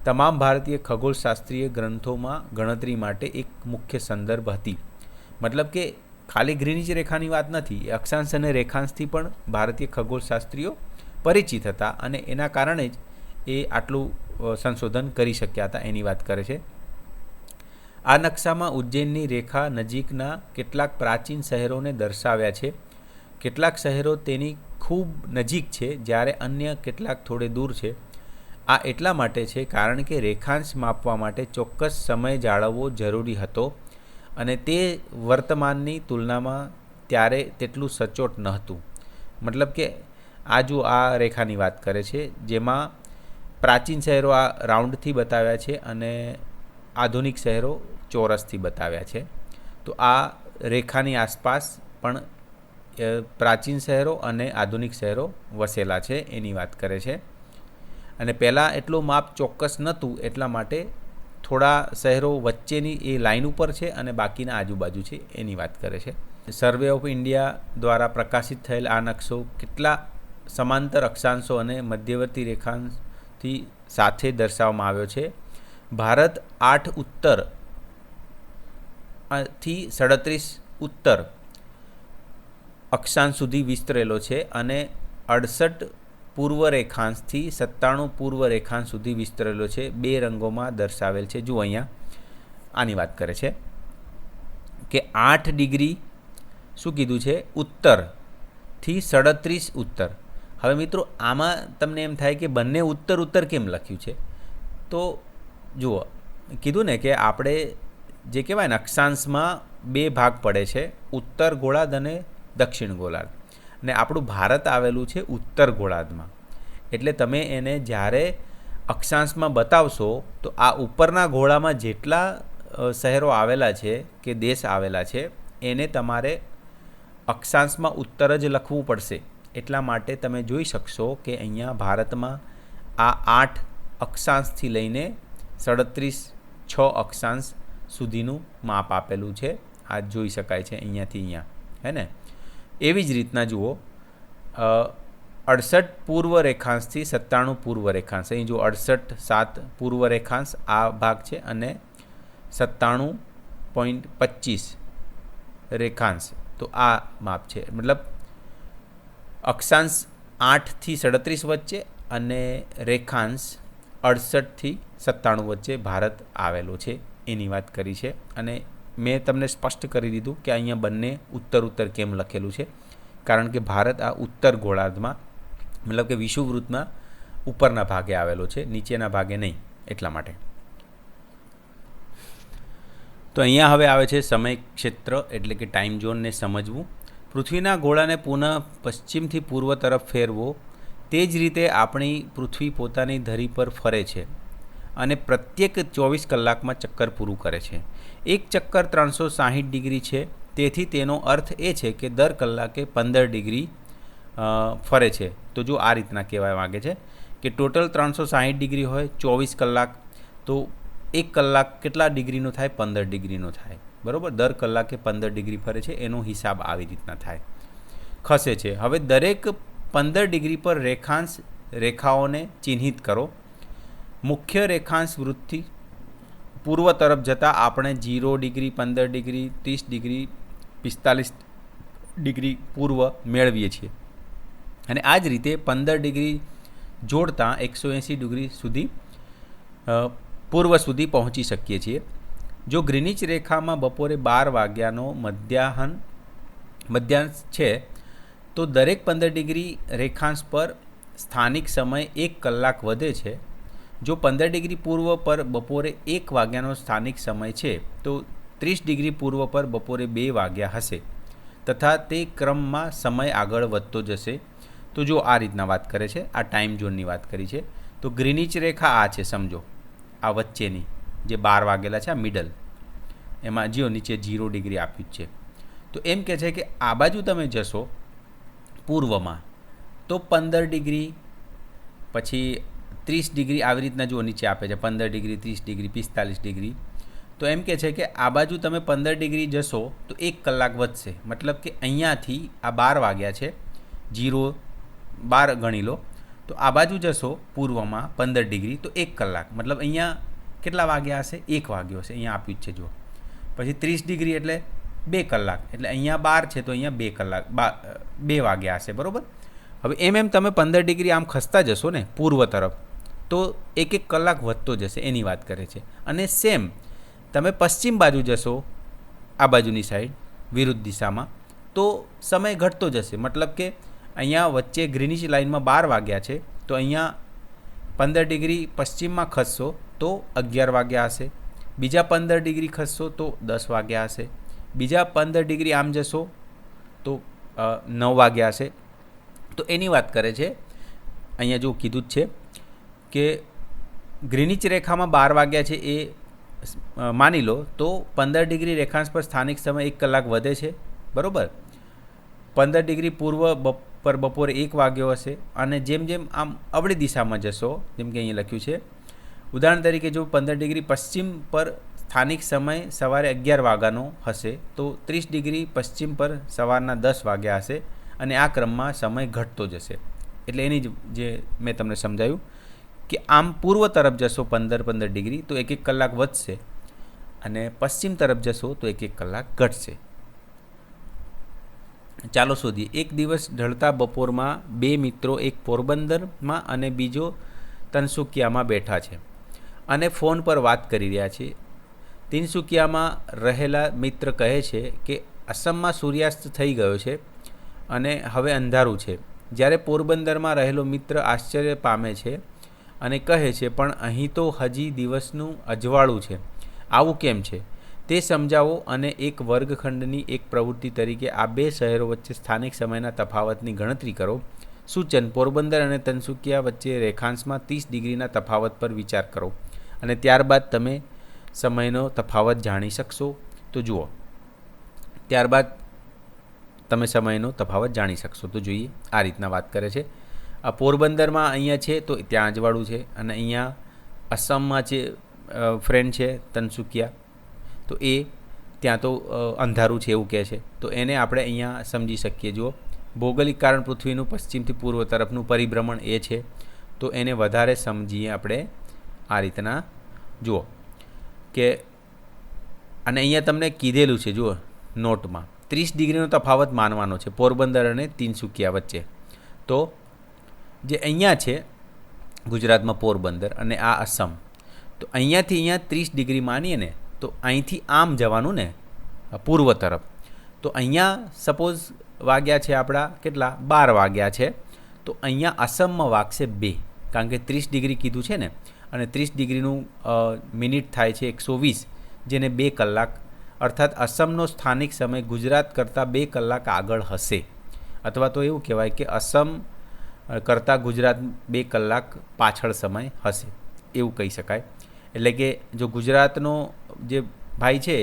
તમામ ભારતીય ખગોળશાસ્ત્રીય ગ્રંથોમાં ગણતરી માટે એક મુખ્ય સંદર્ભ હતી. મતલબ કે ખાલી ગ્રીનિચ રેખાની વાત નથી, અક્ષાંશ અને રેખાંશથી પણ ભારતીય ખગોળશાસ્ત્રીઓ પરિચિત હતા અને એના કારણે જ એ આટલું સંશોધન કરી શક્યા હતા એની વાત કરે છે. આ નકશામાં ઉજ્જૈનની રેખા નજીકના કેટલાક પ્રાચીન શહેરોને દર્શાવ્યા છે. કેટલાક શહેરો તેની ખૂબ નજીક છે જ્યારે અન્ય કેટલાક થોડે દૂર છે. આ એટલા માટે છે કારણ કે રેખાંશ માપવા માટે ચોક્કસ સમય જાળવવો જરૂરી હતો અને તે વર્તમાનની તુલનામાં ત્યારે તેટલું સચોટ ન હતું. મતલબ કે આ રેખાની વાત કરે છે, જેમાં પ્રાચીન શહેરો આ રાઉન્ડથી બતાવ્યા છે અને આધુનિક શહેરો ચોરસથી બતાવ્યા છે. તો આ રેખાની આસપાસ પણ પ્રાચીન શહેરો અને આધુનિક શહેરો વસેલા છે એની વાત કરે છે. અને પહેલાં એટલું માપ ચોક્કસ નહોતું, એટલા માટે થોડા શહેરો વચ્ચેની એ લાઇન ઉપર છે અને બાકીના આજુબાજુ છે એની વાત કરે છે. સર્વે ઓફ ઇન્ડિયા દ્વારા પ્રકાશિત થયેલ આ નકશો કેટલા સમાંતર અક્ષાંશો અને મધ્યવર્તી રેખાંશથી સાથે દર્શાવવામાં આવ્યો છે. ભારત 8 ઉત્તર થી 37 ઉત્તર અક્ષાંશ સુધી વિસ્તરેલો છે અને 68 પૂર્વ રેખાંશથી 97 પૂર્વ રેખાંશ સુધી વિસ્તરેલો છે. 2 રંગોમાં દર્શાવેલ છે. જુઓ અહીંયા આની વાત કરે છે કે 8 ડિગ્રી શું કીધું છે, ઉત્તરથી 37 ઉત્તર. હવે મિત્રો આમાં તમને એમ થાય કે બંને ઉત્તર ઉત્તર કેમ લખ્યું છે? તો જુઓ, કીધું ને કે આપણે જે કહેવાય ને અક્ષાંશમાં 2 ભાગ પડે છે, ઉત્તર ગોળાર્ધ અને દક્ષિણ ગોળાર્ધ. અને આપણું ભારત આવેલું છે ઉત્તર ગોળાર્ધમાં. એટલે તમે એને જ્યારે અક્ષાંશમાં બતાવશો તો આ ઉપરના ગોળામાં જેટલા શહેરો આવેલા છે કે દેશ આવેલા છે એને તમારે અક્ષાંશમાં ઉત્તર જ લખવું પડશે. એટલા માટે તમે જોઈ શકશો કે અહીંયા ભારતમાં આ 8 અક્ષાંશથી લઈને 6 અક્ષાંશ સુધીનું માપ આપેલું છે. આ જોઈ શકાય છે અહીંયાથી અહીંયા, હે ને? એવી જ રીતના જુઓ 68 પૂર્વ રેખાંશથી 97 પૂર્વ રેખાંશ. અહીં જો 68.7 પૂર્વ રેખાંશ આ ભાગ છે અને 97.25 રેખાંશ, તો આ માપ છે. મતલબ અક્ષાંશ 8 થી 37 વચ્ચે અને રેખાંશ 68 થી 97 વચ્ચે ભારત આવેલો છે એની વાત કરી છે. અને મેં તમને સ્પષ્ટ કરી દીધું કે અહીંયા બંને ઉત્તર ઉત્તર કેમ લખેલું છે, કારણ કે ભારત આ ઉત્તર ગોળાર્ધમાં મતલબ કે વિષુવવૃત્તમાં ઉપરના ભાગે આવેલો છે, નીચેના ભાગે નહીં, એટલા માટે. તો અહીંયા હવે આવે છે સમય ક્ષેત્ર એટલે કે ટાઈમ ઝોનને સમજવું. પૃથ્વીના ગોળાને પુનઃ પશ્ચિમથી પૂર્વ તરફ ફેરવો તે જ રીતે આપણી પૃથ્વી પોતાની ધરી પર ફરે છે અને પ્રત્યેક 24 કલાકમાં ચક્કર પૂરું કરે છે. એક ચક્કર 360 ડિગ્રી છે, તેથી તેનો અર્થ એ છે કે દર કલાકે 15 ડિગ્રી ફરે છે. તો જો આ રીતના કહેવા માગે છે કે ટોટલ 360 ડિગ્રી હોય 24 કલાક, તો એક કલાક કેટલા ડિગ્રીનો થાય? 15 ડિગ્રીનો થાય. બરાબર, દર કલાકે 15 ડિગ્રી ફરે છે, એનો હિસાબ આવી રીતના થાય. ખસે છે. હવે દરેક 15 ડિગ્રી પર રેખાઓને ચિહ્નિત કરો. મુખ્ય રેખાંશ વૃત્તથી પૂર્વ તરફ જતાં આપણે 0 ડિગ્રી, 15 ડિગ્રી, 30 ડિગ્રી, 45 ડિગ્રી પૂર્વ મેળવીએ છીએ. અને આ જ રીતે 15 ડિગ્રી જોડતાં 180 ડિગ્રી સુધી પૂર્વ સુધી પહોંચી શકીએ છીએ. જો ગ્રીનિચ રેખામાં બપોરે 12 વાગ્યાનો મધ્યાંશ છે, તો દરેક 15 ડિગ્રી રેખાંશ પર સ્થાનિક સમય 1 કલાક વધે છે. જો 15 ડિગ્રી પૂર્વ પર બપોરે 1 વાગ્યાનો સ્થાનિક સમય છે, તો 30 ડિગ્રી પૂર્વ પર બપોરે 2 વાગ્યા હશે, તથા તે ક્રમમાં સમય આગળ વધતો જશે. તો જો આ રીતના વાત કરે છે, આ ટાઈમ ઝોનની વાત કરી છે. તો ગ્રીનિચ રેખા આ છે, સમજો આ વચ્ચેની જે 12 વાગેલા છે, આ મિડલ, એમાં જો નીચે 0 ડિગ્રી આપ્યું છે. તો એમ કહે છે કે આ બાજુ તમે જશો પૂર્વમાં તો 15 ડિગ્રી, પછી 30 ડિગ્રી, આવી રીતના જો નીચે આપે છે 15 ડિગ્રી, 30 ડિગ્રી, 45 ડિગ્રી. તો એમ કહે છે કે આ બાજુ તમે 15 ડિગ્રી જશો તો 1 કલાક વધશે. મતલબ કે અહીંયાથી આ 12 વાગ્યા છે, 0 12 ગણી લો, તો આ બાજુ જશો પૂર્વમાં 15 ડિગ્રી તો 1 કલાક, મતલબ અહીંયા કેટલા વાગ્યા હશે? 1 વાગ્યો હશે, અહીંયા આપ્યું જ છે જુઓ. પછી 30 ડિગ્રી એટલે 2 કલાક, એટલે અહીંયા 12 છે તો અહીંયા 2 કલાક 2 વાગ્યા હશે. બરાબર. હવે એમ તમે 15 ડિગ્રી આમ ખસતા જશો ને પૂર્વ તરફ, તો 1 કલાક વધતો જશે, એની વાત કરે છે. અને સેમ તમે પશ્ચિમ બાજુ જશો, આ બાજુની સાઈડ વિરુદ્ધ દિશામાં, તો સમય ઘટતો જશે. મતલબ કે અહીંયા વચ્ચે ગ્રીનિચ લાઇનમાં 12 વાગ્યા છે, તો અહીંયા 15 ડિગ્રી પશ્ચિમમાં ખસશો તો 11 વાગ્યા હશે. બીજા 15 ડિગ્રી ખસશો તો 10 વાગ્યા હશે. બીજા 15 ડિગ્રી આમ જશો તો 9 વાગ્યા હશે. તો એની વાત કરે છે. અહીંયા જો કીધું જ છે કે ગ્રીનિચ રેખામાં 12 વાગ્યા છે, એ માની લો તો 15 ડિગ્રી રેખાંશ પર સ્થાનિક સમય 1 કલાક વધે છે. બરાબર. 15 ડિગ્રી પૂર્વ પર બપોરે 1 વાગ્યો હશે. અને જેમ જેમ આમ અવળી દિશામાં જશો, જેમ કે અહીંયા લખ્યું છે, ઉદાહરણ તરીકે જો 15 ડિગ્રી પશ્ચિમ પર સ્થાનિક સમય સવારે 11 વાગ્યાનો હશે, તો 30 ડિગ્રી પશ્ચિમ પર સવારના 10 વાગ્યા હશે. અને આ ક્રમમાં સમય ઘટતો જશે. એટલે એની જે મેં તમને સમજાવ્યું કે આમ પૂર્વ તરફ જશો 15 ડિગ્રી તો 1 કલાક વધશે, અને પશ્ચિમ તરફ જશો તો 1 કલાક ઘટશે. ચાલો શોધીએ. એક દિવસ ઢળતા બપોરમાં 2 મિત્રો, એક પોરબંદરમાં અને બીજો તનસુકિયામાં બેઠા છે અને ફોન પર વાત કરી રહ્યા છે. તિનસુકિયામાં રહેલા મિત્ર કહે છે કે અસમમાં સૂર્યાસ્ત થઈ ગયો છે અને હવે અંધારું છે, જ્યારે પોરબંદરમાં રહેલો મિત્ર આશ્ચર્ય પામે છે અને કહે છે, પણ અહીં તો હજી દિવસનું અજવાળું છે, આવું કેમ છે? તે સમજાવો. અને એક વર્ગખંડની એક પ્રવૃત્તિ તરીકે આ 2 શહેરો વચ્ચે સ્થાનિક સમયના તફાવતની ગણતરી કરો. સૂચન: પોરબંદર અને તનસુકિયા વચ્ચે રેખાંશમાં 30 ડિગ્રીના તફાવત પર વિચાર કરો અને ત્યારબાદ તમે સમયનો તફાવત જાણી શકશો. તો જુઓ, ત્યારબાદ તમે સમયનો તફાવત જાણી શકશો. તો જોઈએ, આ રીતના વાત કરે છે. આ પોરબંદરમાં અહીંયા છે તો ત્યાં અજવાળું છે, અને અહીંયા અસમમાં છે ફ્રેન્ડ છે તનસુકિયા, તો એ ત્યાં તો અંધારું છે એવું કહે છે. તો એને આપણે અહીંયા સમજી શકીએ. જુઓ, ભૌગોલિક કારણ પૃથ્વીનું પશ્ચિમથી પૂર્વ તરફનું પરિભ્રમણ એ છે, તો એને વધારે સમજીએ આપણે આ રીતના. જુઓ કે અને અહીંયા તમને કીધેલું છે, જુઓ નોટમાં 30 ડિગ્રીનો તફાવત માનવાનો છે પોરબંદર અને તિનસુકિયા વચ્ચે. તો જે અહીંયા છે ગુજરાતમાં પોરબંદર અને આ અસમ, તો અહીંયાથી અહીંયા 30 ડિગ્રી માનીએ ને, તો અહીંથી આમ જવાનું ને પૂર્વ તરફ. તો અહીંયા સપોઝ વાગ્યા છે આપણા કેટલા? 12 વાગ્યા છે. તો અહીંયા અસમમાં વાગશે 2, કારણ કે 30 ડિગ્રી કીધું છે ને, અને 30 ડિગ્રીનું મિનિટ થાય છે 120, જેને 2 કલાક, અર્થાત અસમનો સ્થાનિક સમય ગુજરાત કરતાં 2 કલાક આગળ હશે. અથવા તો એવું કહેવાય કે અસમ કરતાં ગુજરાત 2 કલાક પાછળ સમય હશે. એવું કહી શકાય. એટલે કે જો ગુજરાતનો જે ભાઈ છે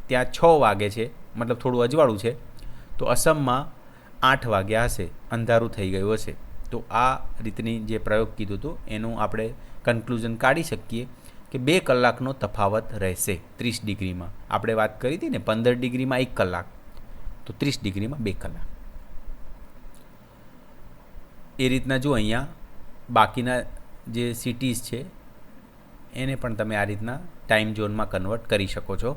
ત્યાં 6 વાગે છે, મતલબ થોડું અજવાળું છે, તો અસમમાં 8 વાગ્યા હશે, અંધારું થઈ ગયું હશે. તો આ રીતની જે પ્રયોગ કીધું હતું એનું આપણે કન્ક્લુઝન કાઢી શકીએ કે 2 કલાકનો તફાવત રહેશે 30 ડિગ્રીમાં. આપણે વાત કરી હતી ને 15 ડિગ્રીમાં 1 કલાક, તો 30 ડિગ્રીમાં 2 કલાક. એ રીતના જો અહીંયા બાકીના જે સિટીઝ છે એને પણ તમે આ રીતના ટાઈમ ઝોનમાં કન્વર્ટ કરી શકો છો.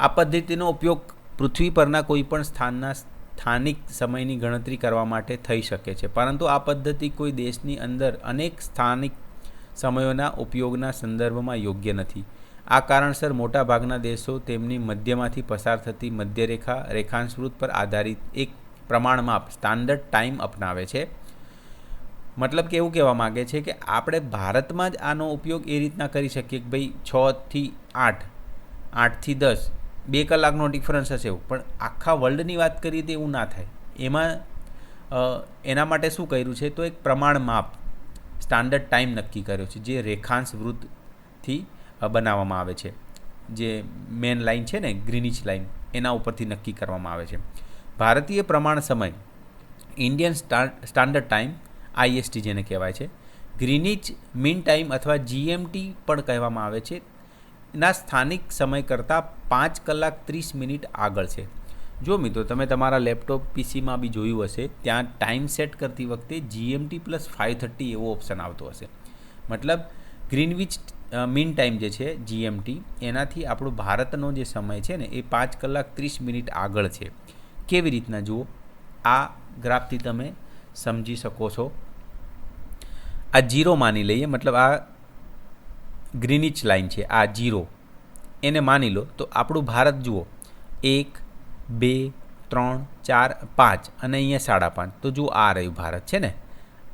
આ પદ્ધતિનો ઉપયોગ પૃથ્વી પરના કોઈપણ સ્થાનના સ્થાનિક સમયની ગણતરી કરવા માટે થઈ શકે છે, પરંતુ આ પદ્ધતિ કોઈ દેશની અંદર અનેક સ્થાનિક સમયોના ઉપયોગના સંદર્ભમાં યોગ્ય નથી. આ કારણસર મોટાભાગના દેશો તેમની મધ્યમાંથી પસાર થતી મધ્યરેખા રેખાંશવૃત્ત પર આધારિત એક પ્રમાણમાપ સ્ટાન્ડર્ડ ટાઈમ અપનાવે છે. મતલબ કે એવું કહેવા માગે છે કે આપણે ભારતમાં જ આનો ઉપયોગ એ રીતના કરી શકીએ કે ભાઈ 6 થી 8, 8 થી 10, 2 કલાકનો ડિફરન્સ હશે એવું, પણ આખા વર્લ્ડની વાત કરીએ તો એવું ના થાય. એમાં એના માટે શું કર્યું છે, તો એક પ્રમાણમાપ સ્ટાન્ડર્ડ ટાઈમ નક્કી કર્યો છે જે રેખાંશ વૃત્તથી બનાવવામાં આવે છે. જે મેન લાઇન છે ને ગ્રીનિચ લાઇન, એના ઉપરથી નક્કી કરવામાં આવે છે. ભારતીય પ્રમાણ સમય ઇન્ડિયન સ્ટાન્ડર્ડ ટાઈમ IST જેને કહેવાય છે, ગ્રીનિચ મીન ટાઈમ અથવા GMT પણ કહેવામાં આવે છે, ના સ્થાનિક સમય કરતાં 5 કલાક 30 મિનિટ આગળ છે. જો મિત્રો તમે તમારા લેપટોપ PCમાં બી જોયું હશે, ત્યાં ટાઈમ સેટ કરતી વખતે GMT + 5:30 એવો ઓપ્શન આવતો હશે. મતલબ ગ્રીનવિચ મીન ટાઈમ જે છે GMT, એનાથી આપણો ભારતનો જે સમય છે ને એ 5 કલાક 30 મિનિટ આગળ છે. કેવી રીતના જુઓ, આ ગ્રાફથી તમે સમજી શકો છો. આ 0 માની લઈએ, મતલબ આ ગ્રીનિચ લાઇન છે, આ 0 એને માની લો, તો આપણું ભારત જુઓ 1, 2, 3, 4, 5 અને અહીંયા 5.5. તો જુઓ આ રહ્યું ભારત છે ને,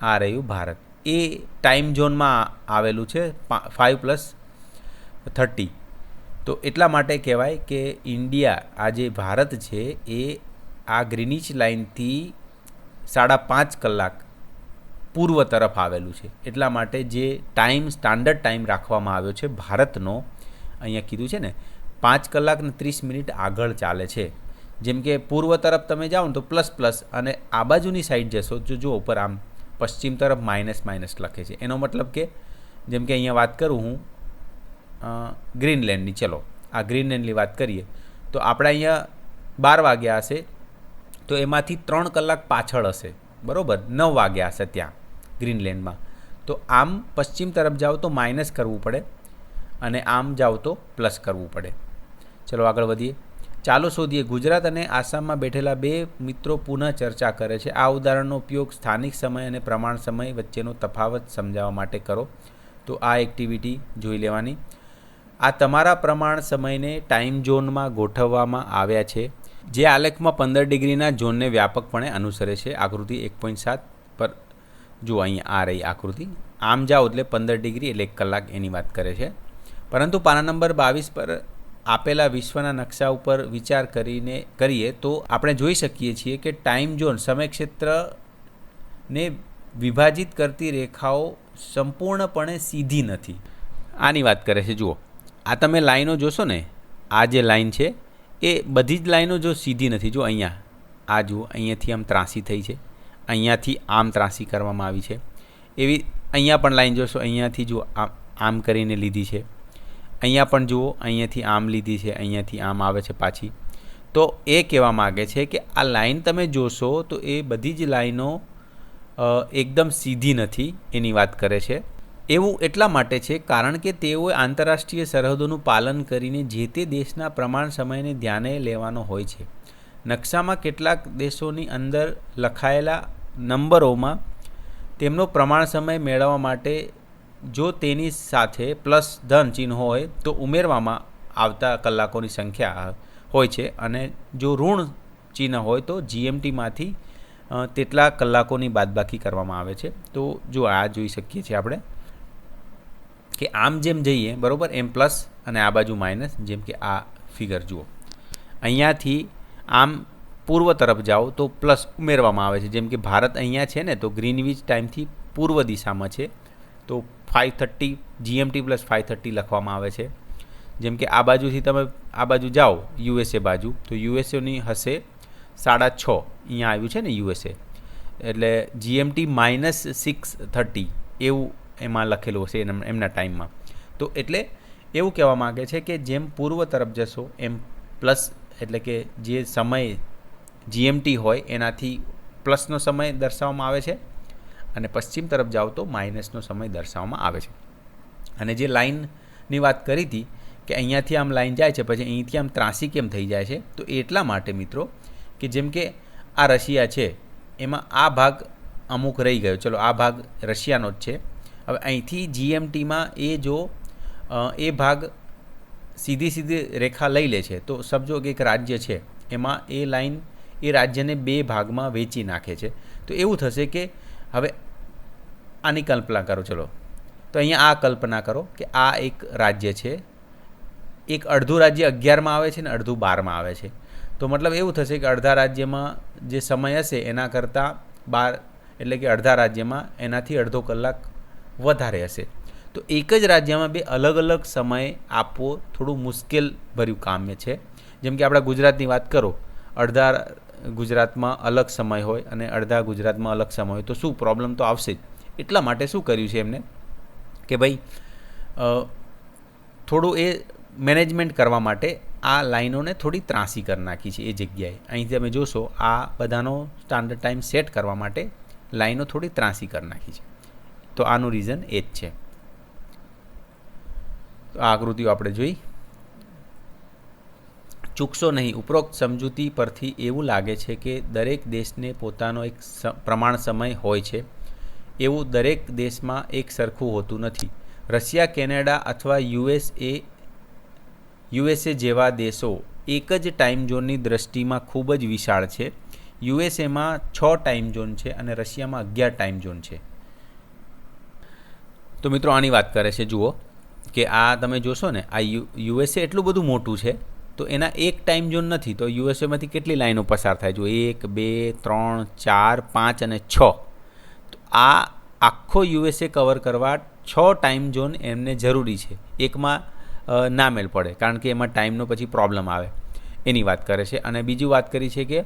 આ રહ્યું ભારત. એ ટાઈમ ઝોનમાં આવેલું છે 5 + 30. તો એટલા માટે કહેવાય કે ઇન્ડિયા, આ જે ભારત છે એ આ ગ્રીનિચ લાઇનથી 5.5 કલાક પૂર્વ તરફ આવેલું છે. એટલા માટે જે ટાઈમ સ્ટાન્ડર્ડ ટાઈમ રાખવામાં આવ્યો છે ભારતનો, અહીંયા કીધું છે ને 5 કલાક ને 30 મિનિટ આગળ ચાલે છે. જેમ કે પૂર્વ તરફ તમે જાઓ ને તો પ્લસ, અને આ બાજુની સાઈડ જશો જો ઉપર આમ પશ્ચિમ તરફ માઇનસ લખે છે. એનો મતલબ કે જેમ કે અહીંયા વાત કરું હું ગ્રીનલેન્ડની, ચલો આ ગ્રીનલેન્ડની વાત કરીએ તો આપણે અહીંયા 12 વાગ્યા હશે, તો એમાંથી 3 કલાક પાછળ હશે, બરાબર, 9 વાગ્યા હશે ત્યાં ગ્રીનલેન્ડમાં. તો આમ પશ્ચિમ તરફ જાઓ તો માઇનસ કરવું પડે અને આમ જાઓ તો પ્લસ કરવું પડે. ચલો આગળ વધીએ. ચાલો શોધીએ. ગુજરાત અને આસામમાં બેઠેલા 2 મિત્રો પુનઃ ચર્ચા કરે છે. આ ઉદાહરણનો ઉપયોગ સ્થાનિક સમય અને પ્રમાણ સમય વચ્ચેનો તફાવત સમજાવવા માટે કરો. તો આ એક્ટિવિટી જોઈ લેવાની. આ તમારા પ્રમાણ સમયને ટાઈમ ઝોનમાં ગોઠવવામાં આવ્યા છે, જે આલેખમાં 15 ડિગ્રીના ઝોનને વ્યાપકપણે અનુસરે છે. આકૃતિ 1.7 પર જુઓ, અહીંયા આ રહી આકૃતિ. આમ જાઓ એટલે 15 ડિગ્રી એટલે 1 કલાક, એની વાત કરે છે. પરંતુ પાના નંબર 22 પર આપેલા વિશ્વના નકશા ઉપર વિચાર કરીએ તો આપણે જોઈ શકીએ છીએ કે ટાઈમ ઝોન સમયક્ષેત્રને વિભાજિત કરતી રેખાઓ સંપૂર્ણપણે સીધી નથી. આની વાત કરે છે. જુઓ, આ તમે લાઈનો જોશો ને, આ જે લાઈન છે એ બધી જ લાઈનો જો સીધી નથી. જો અહીંયા આ જુઓ, અહીંયાથી આમ ત્રાસી થઈ છે, અહીંયાથી આમ ત્રાસી કરવામાં આવી છે. એવી અહીંયા પણ લાઈન જોશો, અહીંયાથી જુઓ આમ કરીને લીધી છે. અહીંયા પણ જુઓ, અહીંયાથી આમ લીધી છે, અહીંયાથી આમ આવે છે પાછી. તો એ કહેવા માગે છે કે આ લાઈન તમે જોશો તો એ બધી જ લાઈનો એકદમ સીધી નથી, એની વાત કરે છે. એવું એટલા માટે છે કારણ કે તેઓએ આંતરરાષ્ટ્રીય સરહદોનું પાલન કરીને જે તે દેશના પ્રમાણ સમયને ધ્યાને લેવાનો હોય છે. નકશામાં કેટલાક દેશોની અંદર લખાયેલા નંબરોમાં તેમનો પ્રમાણ સમય મેળવવા માટે જો તેની સાથે પ્લસ ધન ચિહ્ન હોય તો ઉમેરવામાં આવતા કલાકોની સંખ્યા હોય છે, અને જો ઋણ ચિહ્ન હોય તો GMTમાંથી તેટલા કલાકોની બાદબાકી કરવામાં આવે છે. તો જો આ જોઈ શકીએ છીએ આપણે કે આમ જેમ જઈએ બરાબર, એમ પ્લસ અને આ બાજુ માઇનસ. જેમ કે આ ફિગર જુઓ, અહીંયાથી આમ પૂર્વ તરફ જાઓ તો પ્લસ ઉમેરવામાં આવે છે. જેમ કે ભારત અહીંયા છે ને, તો ગ્રીનવિચ ટાઈમથી પૂર્વ દિશામાં છે, તો 5:30 GMT પ્લસ 5:30 લખવામાં આવે છે. જેમ કે આ બાજુથી તમે આ બાજુ જાઓ USA બાજુ, તો USAની હશે 6:30. અહીંયા આવ્યું છે ને USA, એટલે GMT -6:30 એવું એમાં લખેલું હશે એમના ટાઈમમાં. તો એટલે એવું કહેવા માગે છે કે જેમ પૂર્વ તરફ જશો એમ પ્લસ, એટલે કે જે સમય GMT હોય એનાથી પ્લસનો સમય દર્શાવવામાં આવે છે, અને પશ્ચિમ તરફ જાઓ તો માઇનસનો સમય દર્શાવવામાં આવે છે. અને જે લાઇનની વાત કરી હતી કે અહીંયાથી આમ લાઈન જાય છે, પછી અહીંથી આમ ત્રાસી કેમ થઈ જાય છે, તો એટલા માટે મિત્રો કે જેમ કે આ રશિયા છે, એમાં આ ભાગ અમુક રહી ગયો, ચલો આ ભાગ રશિયાનો જ છે. હવે અહીંથી GMTમાં એ ભાગ સીધી રેખા લઈ લે છે, તો સમજો કે એક રાજ્ય છે, એમાં એ લાઈન એ રાજ્યને 2 ભાગમાં વેચી નાખે છે. તો એવું થશે કે હવે આની કલ્પના કરો, ચલો તો અહીંયા આ કલ્પના કરો કે આ એક રાજ્ય છે, એક અડધું રાજ્ય 11માં આવે છે ને અડધું 12માં આવે છે. તો મતલબ એવું થશે કે અડધા રાજ્યમાં જે સમય હશે એના કરતાં 12, એટલે કે અડધા રાજ્યમાં એનાથી અડધો કલાક વધારે હશે. તો એક જ રાજ્યમાં 2 અલગ અલગ સમય આપવો થોડું મુશ્કેલ ભર્યું કામ છે. જેમ કે આપણા ગુજરાતની વાત કરો, અડધા ગુજરાતમાં અલગ સમય હોય અને અડધા ગુજરાતમાં અલગ સમય હોય, તો શું પ્રોબ્લેમ તો આવશે જ. એટલા માટે શું કર્યું છે એમને કે ભાઈ થોડું એ મેનેજમેન્ટ કરવા માટે આ લાઈનોને થોડી ત્રાસી કરી નાખી છે એ જગ્યાએ. અહીંથી તમે જોશો આ બધાનો સ્ટાન્ડર્ડ ટાઈમ સેટ કરવા માટે લાઈનો થોડી ત્રાસી કરી નાખી છે. તો આનું રીઝન એ જ છે. તો આ આકૃતિઓ આપણે જોઈ. ચૂકશો નહીં, ઉપરોક્ત સમજૂતી પરથી એવું લાગે છે કે દરેક દેશને પોતાનો એક પ્રમાણ સમય હોય છે. એવું દરેક દેશમાં એક સરખું હોતું નથી. રશિયા, કેનેડા અથવા USA જેવા દેશો એક જ ટાઈમ ઝોનની દ્રષ્ટિમાં ખૂબ જ વિશાળ છે. USAમાં 6 ટાઈમ ઝોન છે અને રશિયામાં 11 ટાઈમ ઝોન છે. તો મિત્રો આની વાત કરે છે, જુઓ કે આ તમે જોશો ને, આ USA એટલું બધું મોટું છે, તો એના એક ટાઈમ ઝોન નથી. તો USAમાંથી કેટલી લાઈનો પસાર થાય? જો 1, 2, 3, 4, 5 અને 6. તો આ આખો USA કવર કરવા 6 ટાઈમ ઝોન એમને જરૂરી છે. એકમાં ના મેળ પડે, કારણ કે એમાં ટાઈમનો પછી પ્રોબ્લેમ આવે, એની વાત કરે છે. અને બીજી વાત કરી છે કે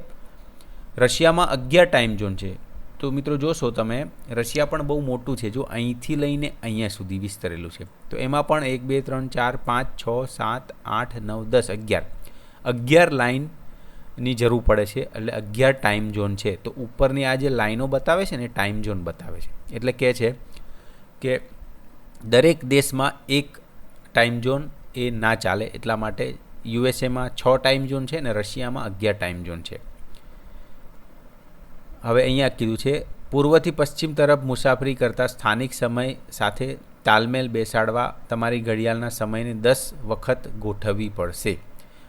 રશિયામાં 11 ટાઈમ ઝોન છે. તો મિત્રો જોશો તમે, રશિયા પણ બહુ મોટું છે, જો અહીંથી લઈને અહીંયા સુધી વિસ્તરેલું છે. તો એમાં પણ 1, 2, 3, 4, 5, 6, 7, 8, 9, 10, 11 લાઈનની જરૂર પડે છે, એટલે 11 ટાઈમ ઝોન છે. તો ઉપરની આ જે લાઈનો બતાવે છે ને, ટાઈમ ઝોન બતાવે છે. એટલે કહે છે કે દરેક દેશમાં એક ટાઈમ ઝોન એ ના ચાલે, એટલા માટે USAમાં 6 ટાઈમ ઝોન છે અને રશિયામાં 11 ટાઈમ ઝોન છે. હવે અહીંયા કીધું છે, પૂર્વથી પશ્ચિમ તરફ મુસાફરી કરતાં સ્થાનિક સમય સાથે તાલમેલ બેસાડવા તમારી ઘડિયાળના સમયને 10 વખત ગોઠવવી પડશે.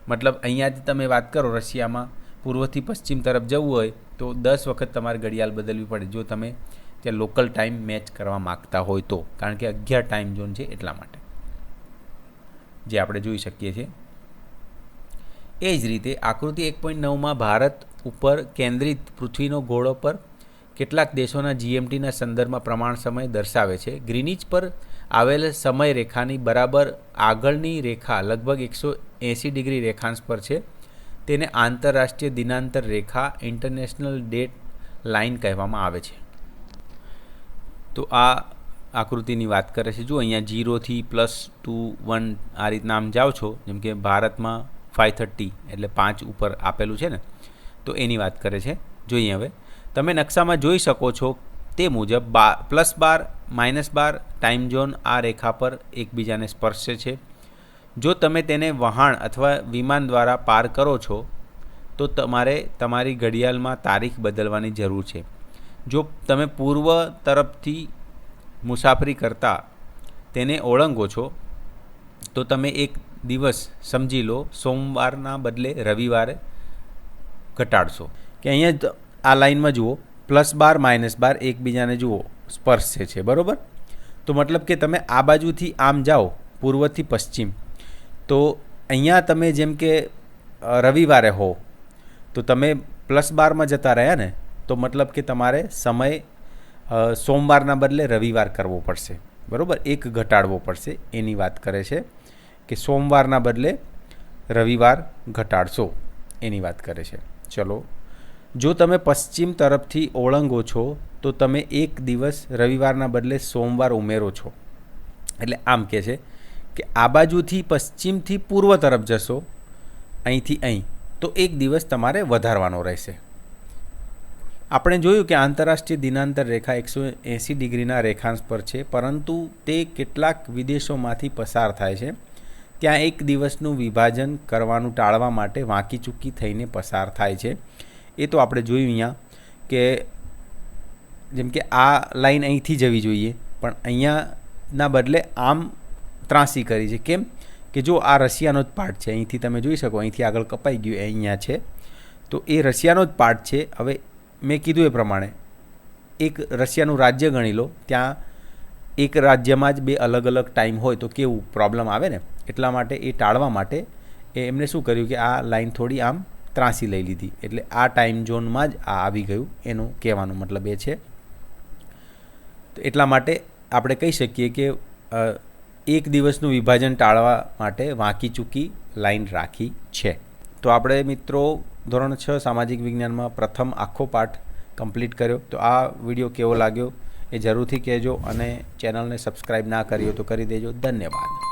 મતલબ અહીંયાથી તમે વાત કરો, રશિયામાં પૂર્વથી પશ્ચિમ તરફ જવું હોય તો 10 વખત તમારે ઘડિયાળ બદલવી પડે, જો તમે ત્યાં લોકલ ટાઈમ મેચ કરવા માગતા હોય તો, કારણ કે 11 ટાઈમ ઝોન છે એટલા માટે, જે આપણે જોઈ શકીએ છીએ. એ જ રીતે આકૃતિ 1.9માં ભારત ઉપર કેન્દ્રિત પૃથ્વીનો ગોળો પર કેટલાક દેશોના GMTના સંદર્ભમાં પ્રમાણ સમય દર્શાવે છે. ગ્રીનિચ પર આવેલ સમય રેખાની બરાબર આગળની રેખા લગભગ 180 ડિગ્રી રેખાંશ પર છે. તેને આંતરરાષ્ટ્રીય દિનાંતર રેખા, ઇન્ટરનેશનલ ડેટ લાઇન કહેવામાં આવે છે. તો આ આકૃતિની વાત કરે છે. જો અહીંયા 0થી +2, 1 આ રીતના આમ જાઓ છો, જેમ કે ભારતમાં 5:30 એટલે 5 ઉપર આપેલું છે ને, તો એની વાત કરે છે. જોઈએ હવે તમે નકશામાં જોઈ શકો છો તે મુજબ +12, -12 ટાઈમ ઝોન આ રેખા પર એકબીજાને સ્પર્શે છે. જો તમે તેને વહાણ અથવા વિમાન દ્વારા પાર કરો છો તો તમારે તમારી ઘડિયાળમાં તારીખ બદલવાની જરૂર છે. જો તમે પૂર્વ તરફથી મુસાફરી કરતા તેને ઓળંગો છો તો તમે એક દિવસ સમજી લો સોમવારના બદલે રવિવારે ઘટાડશો. કે અહીંયા આ લાઈનમાં જુઓ, +12, -12 એકબીજાને જુઓ સ્પર્શે છે, બરાબર. તો મતલબ કે તમે આ બાજુથી આમ જાઓ પૂર્વથી પશ્ચિમ, તો અહીંયા તમે જેમ કે રવિવારે હો તો તમે +12માં જતા રહ્યા ને, તો મતલબ કે તમારે સમય સોમવારના બદલે રવિવાર કરવો પડશે. બરાબર, એક ઘટાડવો પડશે એની વાત કરે છે કે સોમવારના બદલે રવિવાર ઘટાડશો એની વાત કરે છે. ચલો, જો તમે પશ્ચિમ તરફથી ઓળંગો છો તો તમે એક દિવસ રવિવારના બદલે સોમવાર ઉમેરો છો. એટલે આમ કહે છે કે આ બાજુથી પશ્ચિમથી પૂર્વ તરફ જશો, અહીંથી અહીં, તો એક દિવસ તમારે વધારવાનો રહેશે. આપણે જોયું કે આંતરરાષ્ટ્રીય દિનાંતર રેખા 180 ડિગ્રીના રેખાંશ પર છે, પરંતુ તે કેટલાક વિદેશોમાંથી પસાર થાય છે. ત્યાં એક દિવસનું વિભાજન કરવાનું ટાળવા માટે વાંકી ચૂકી થઈને પસાર થાય છે. એ તો આપણે જોયું અહીંયા કે જેમ કે આ લાઈન અહીંથી જવી જોઈએ, પણ અહીંયાના બદલે આમ ત્રાસી કરી છે. કેમ કે જો આ રશિયાનો જ પાર્ટ છે, અહીંથી તમે જોઈ શકો, અહીંથી આગળ કપાઈ ગયું, અહીંયા છે, તો એ રશિયાનો જ પાર્ટ છે. હવે મેં કીધું એ પ્રમાણે એક રશિયાનું રાજ્ય ગણી લો, ત્યાં એક રાજ્યમાં જ બે અલગ અલગ ટાઈમ હોય તો કેવું પ્રોબ્લેમ આવે ને. એટલા માટે એ ટાળવા માટે એમણે શું કર્યું કે આ લાઈન થોડી આમ ત્રાસી લઈ લીધી, એટલે આ ટાઈમ ઝોનમાં જ આ આવી ગયું, એનું કહેવાનો મતલબ એ છે. તો એટલા માટે આપણે કહી શકીએ કે એક દિવસનું વિભાજન ટાળવા માટે વાંકી ચૂકી લાઈન રાખી છે. તો આપણે મિત્રો ધોરણ 6 સામાજિક વિજ્ઞાનમાં પ્રથમ આખો પાઠ કમ્પ્લીટ કર્યો. તો આ વિડીયો કેવો લાગ્યો એ જરૂરથી કહેજો, અને ચેનલને સબસ્ક્રાઈબ ના કરી હોય તો કરી દેજો. ધન્યવાદ.